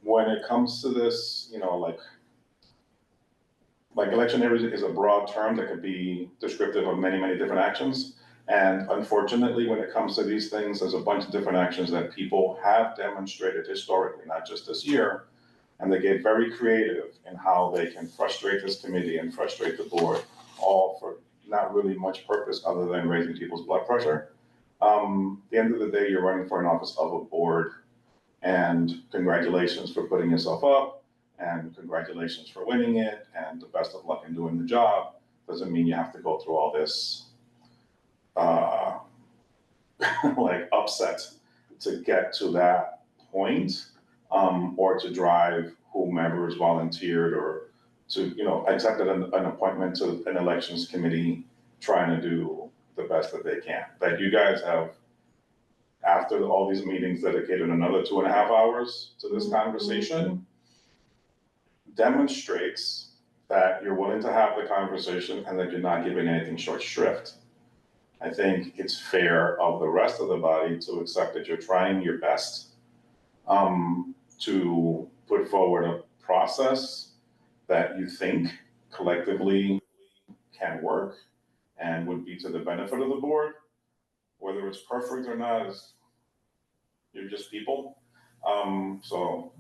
when it comes to this, you know, like electioneering is a broad term that could be descriptive of many, many different actions. And unfortunately, when it comes to these things, there's a bunch of different actions that people have demonstrated historically, not just this year. And they get very creative in how they can frustrate this committee and frustrate the board, all for not really much purpose other than raising people's blood pressure. At the end of the day, you're running for an office of a board, and congratulations for putting yourself up, and congratulations for winning it, and the best of luck in doing the job. Doesn't mean you have to go through all this like upset to get to that point, or to drive whomever is volunteered or to, you know, accepted an appointment to an elections committee trying to do the best that they can. That you guys have, after all these meetings, dedicated another 2.5 hours to this conversation, demonstrates that you're willing to have the conversation and that you're not giving anything short shrift. I think it's fair of the rest of the body to accept that you're trying your best to put forward a process that you think collectively can work and would be to the benefit of the board. Whether it's perfect or not is, you're just people. So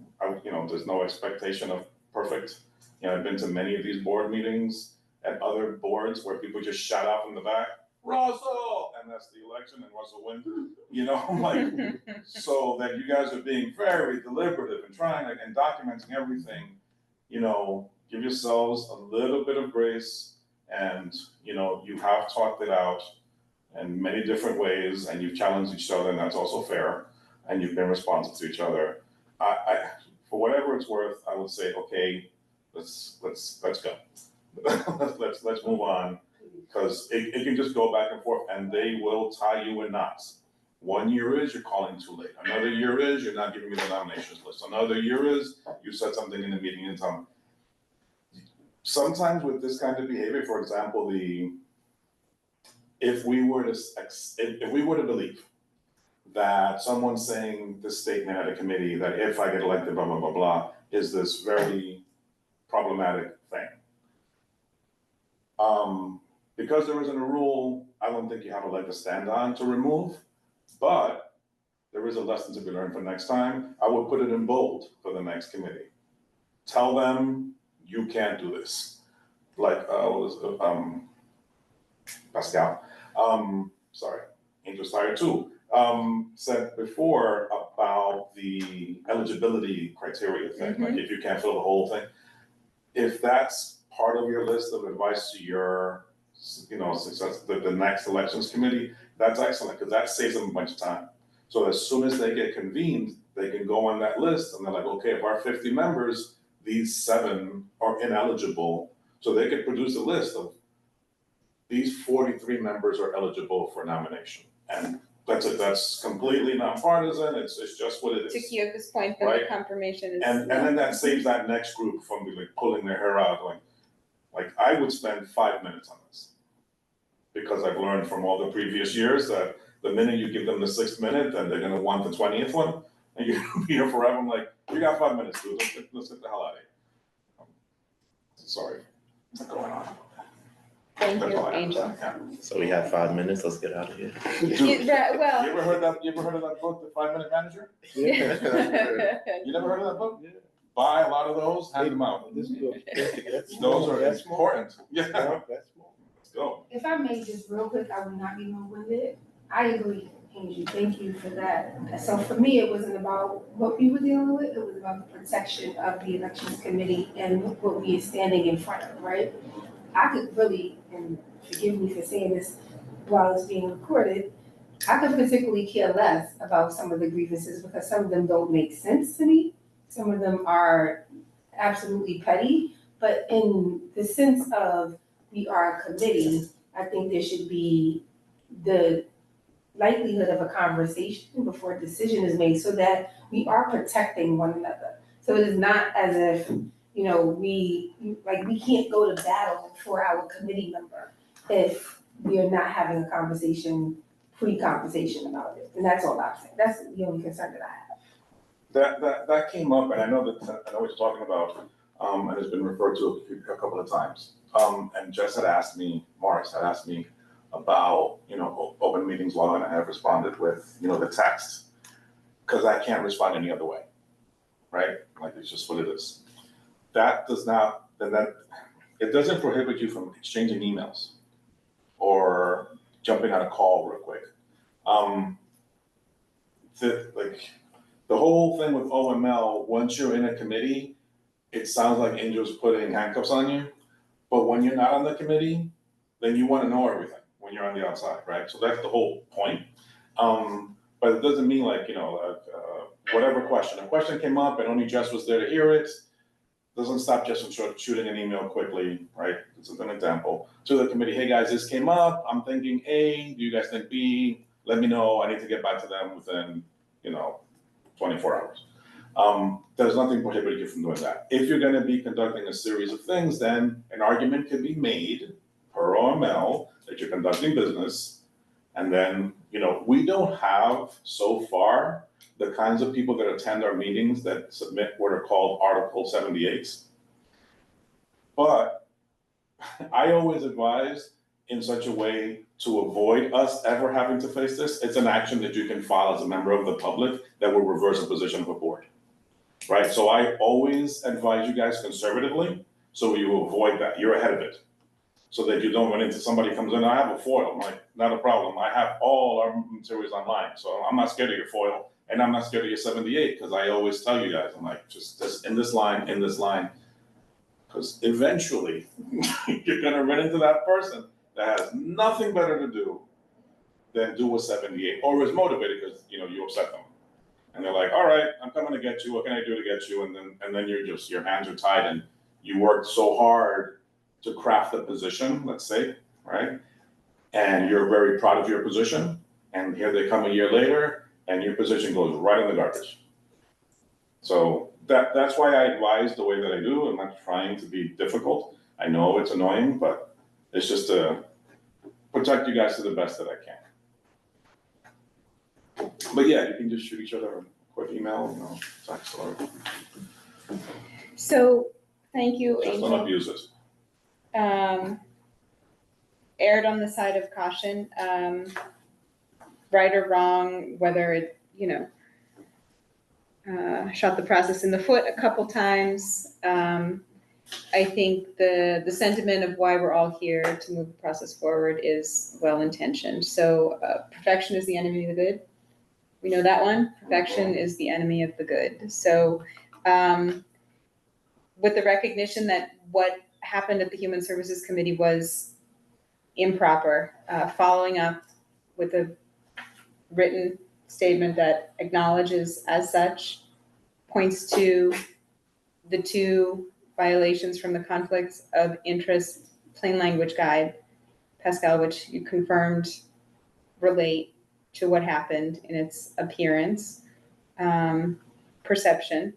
there's no expectation of perfect. You know, I've been to many of these board meetings at other boards where people just shout out from the back, Russell, and that's the election and Russell wins. You know, like, so that you guys are being very deliberative and trying and documenting everything, you know, give yourselves a little bit of grace, and, you know, you have talked it out in many different ways, and you've challenged each other, and that's also fair, and you've been responsive to each other. I for whatever it's worth, I would say, okay, let's go. let's move on, because it can just go back and forth, and they will tie you in knots. 1 year is you're calling too late. Another year is you're not giving me the nominations list. Another year is you said something in the meeting and time. Sometimes with this kind of behavior, for example, if we were to believe that someone saying this statement at a committee that if I get elected, blah, blah, blah, blah, is this very problematic thing. Because there isn't a rule, I don't think you have a leg to stand on to remove, but there is a lesson to be learned for next time. I would put it in bold for the next committee. Tell them you can't do this. Like, Pascal, sorry, Angel Sire too, said before about the eligibility criteria thing, like if you can't fill the whole thing. If that's part of your list of advice to your, you know, success, the next elections committee, that's excellent, because that saves them a bunch of time. So as soon as they get convened, they can go on that list and they're like, okay, of our 50 members, these 7 are ineligible. So they could produce a list of these 43 members are eligible for nomination. And that's it, that's completely nonpartisan, it's just what it is. To Kyoko's point, then Right? the confirmation is. And then that saves that next group from like pulling their hair out, like I would spend 5 minutes on this. Because I've learned from all the previous years that the minute you give them the 6th minute, then they're gonna want the 20th one, and you're gonna be here forever. I'm like, you got 5 minutes, dude, let's get the hell out of here. Sorry, what's going on? Thank That's you, all I have to Angel. say, yeah. So we have 5 minutes, let's get out of here. Well. You ever heard of that book, The 5 Minute Manager? You never heard of that book? Yeah. Buy a lot of those, hand them out. This is good. Those are That's small. important. Yeah, That's small. let's go. If I may just real quick, I will not be long-winded. I agree. Angie, thank you for that. So for me, it wasn't about what we were dealing with, it was about the protection of the elections committee and what we are standing in front of, right? I could really, and forgive me for saying this while it's being recorded, I could particularly care less about some of the grievances because some of them don't make sense to me. Some of them are absolutely petty, but in the sense of we are a committee, I think there should be the likelihood of a conversation before a decision is made so that we are protecting one another. So it is not as if, you know, we can't go to battle for our committee member if we are not having a conversation, pre-conversation about it. And that's all I'm saying. That's the only concern that I have. That came up, and I know what you're talking about, and it's been referred to a couple of times. And Jess had asked me, Morris had asked me about, open meetings law, and I have responded with, the text, because I can't respond any other way, right? Like, it's just what it is. That does not, it doesn't prohibit you from exchanging emails or jumping on a call real quick. The whole thing with OML, once you're in a committee, it sounds like Angel's putting handcuffs on you. But when you're not on the committee, then you want to know everything when you're on the outside, right? So that's the whole point. But it doesn't mean whatever question. A question came up and only Jess was there to hear it. Doesn't stop Jess from shooting an email quickly, right? This is an example. To the committee, hey guys, this came up. I'm thinking A, do you guys think B? Let me know. I need to get back to them within, 24 hours. There's nothing prohibiting you from doing that. If you're going to be conducting a series of things, then an argument can be made per OML that you're conducting business. And then, we don't have so far the kinds of people that attend our meetings that submit what are called Article 78s. But I always advise in such a way to avoid us ever having to face this. It's an action that you can file as a member of the public that will reverse a position of a board, right? So I always advise you guys conservatively, so you avoid that. You're ahead of it, so that you don't run into somebody comes in, I have a foil. I'm like, not a problem. I have all our materials online, so I'm not scared of your foil, and I'm not scared of your 78, because I always tell you guys, I'm like, just in this line, because eventually you're gonna run into that person that has nothing better to do than do a 78, or is motivated because you upset them, and they're like, all right, I'm coming to get you. What can I do to get you? And then your hands are tied, and you worked so hard to craft a position, let's say, right? And you're very proud of your position, and here they come a year later, and your position goes right in the garbage. So that's why I advise the way that I do. I'm not trying to be difficult. I know it's annoying, but it's just to protect you guys to the best that I can. But yeah, you can just shoot each other a quick email, text, or So, thank you, just don't Angel. abuse it. Erred on the side of caution, right or wrong, whether it, shot the process in the foot a couple times. I think the sentiment of why we're all here to move the process forward is well-intentioned. So perfection is the enemy of the good. We know that one. Perfection is the enemy of the good. So with the recognition that what happened at the Human Services Committee was improper, following up with a written statement that acknowledges as such, points to the two violations from the conflicts of interest plain language guide, Pascal, which you confirmed relate to what happened in its appearance, perception,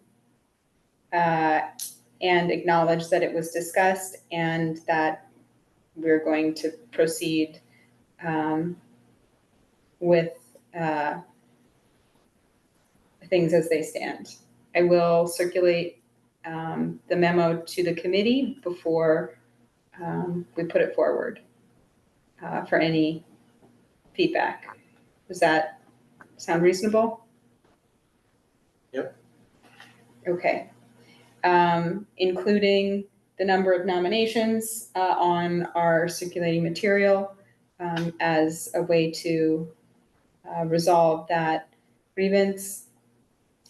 and acknowledge that it was discussed and that we're going to proceed with things as they stand. I will circulate the memo to the committee before we put it forward for any feedback. Does that sound reasonable? Yep. Okay. Including the number of nominations on our circulating material as a way to resolve that grievance.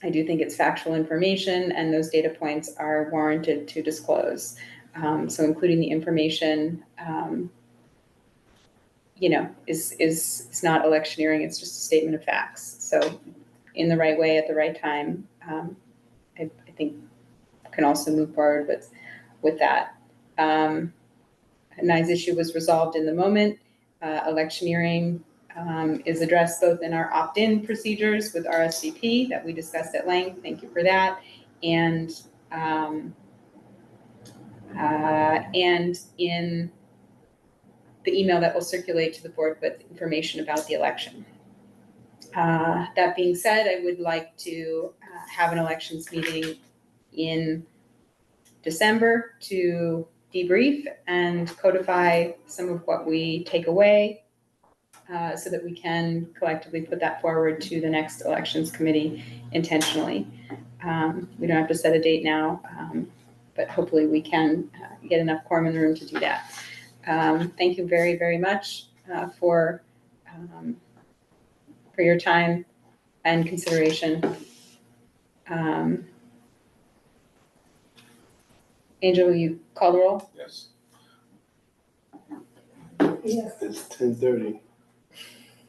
I do think it's factual information and those data points are warranted to disclose. So including the information, is not electioneering, it's just a statement of facts. So in the right way, at the right time, I think can also move forward with that. Nye's issue was resolved in the moment. Electioneering is addressed both in our opt-in procedures with RSVP that we discussed at length. Thank you for that. And in the email that will circulate to the board with information about the election. That being said, I would like to have an elections meeting in December to debrief and codify some of what we take away so that we can collectively put that forward to the next elections committee intentionally. We don't have to set a date now, but hopefully we can get enough quorum in the room to do that. Thank you very, very much for your time and consideration. Angel, will you call the roll? Yes. Yes. It's 10:30.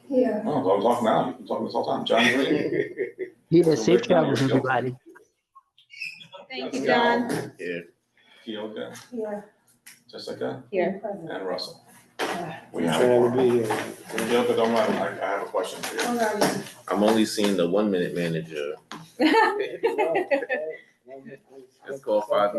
Yeah. Oh, I was talking now. You've been talking this whole time. John Green. Yeah, safe travels, everybody. Thank you, John. Yeah. Keoka, Yeah. Jessica, Here. and Russell. Yeah. We have Trying to one. be here. Keoka, don't run. I have a question for you. All right. I'm only seeing the 1 minute manager. It's called 5 minutes.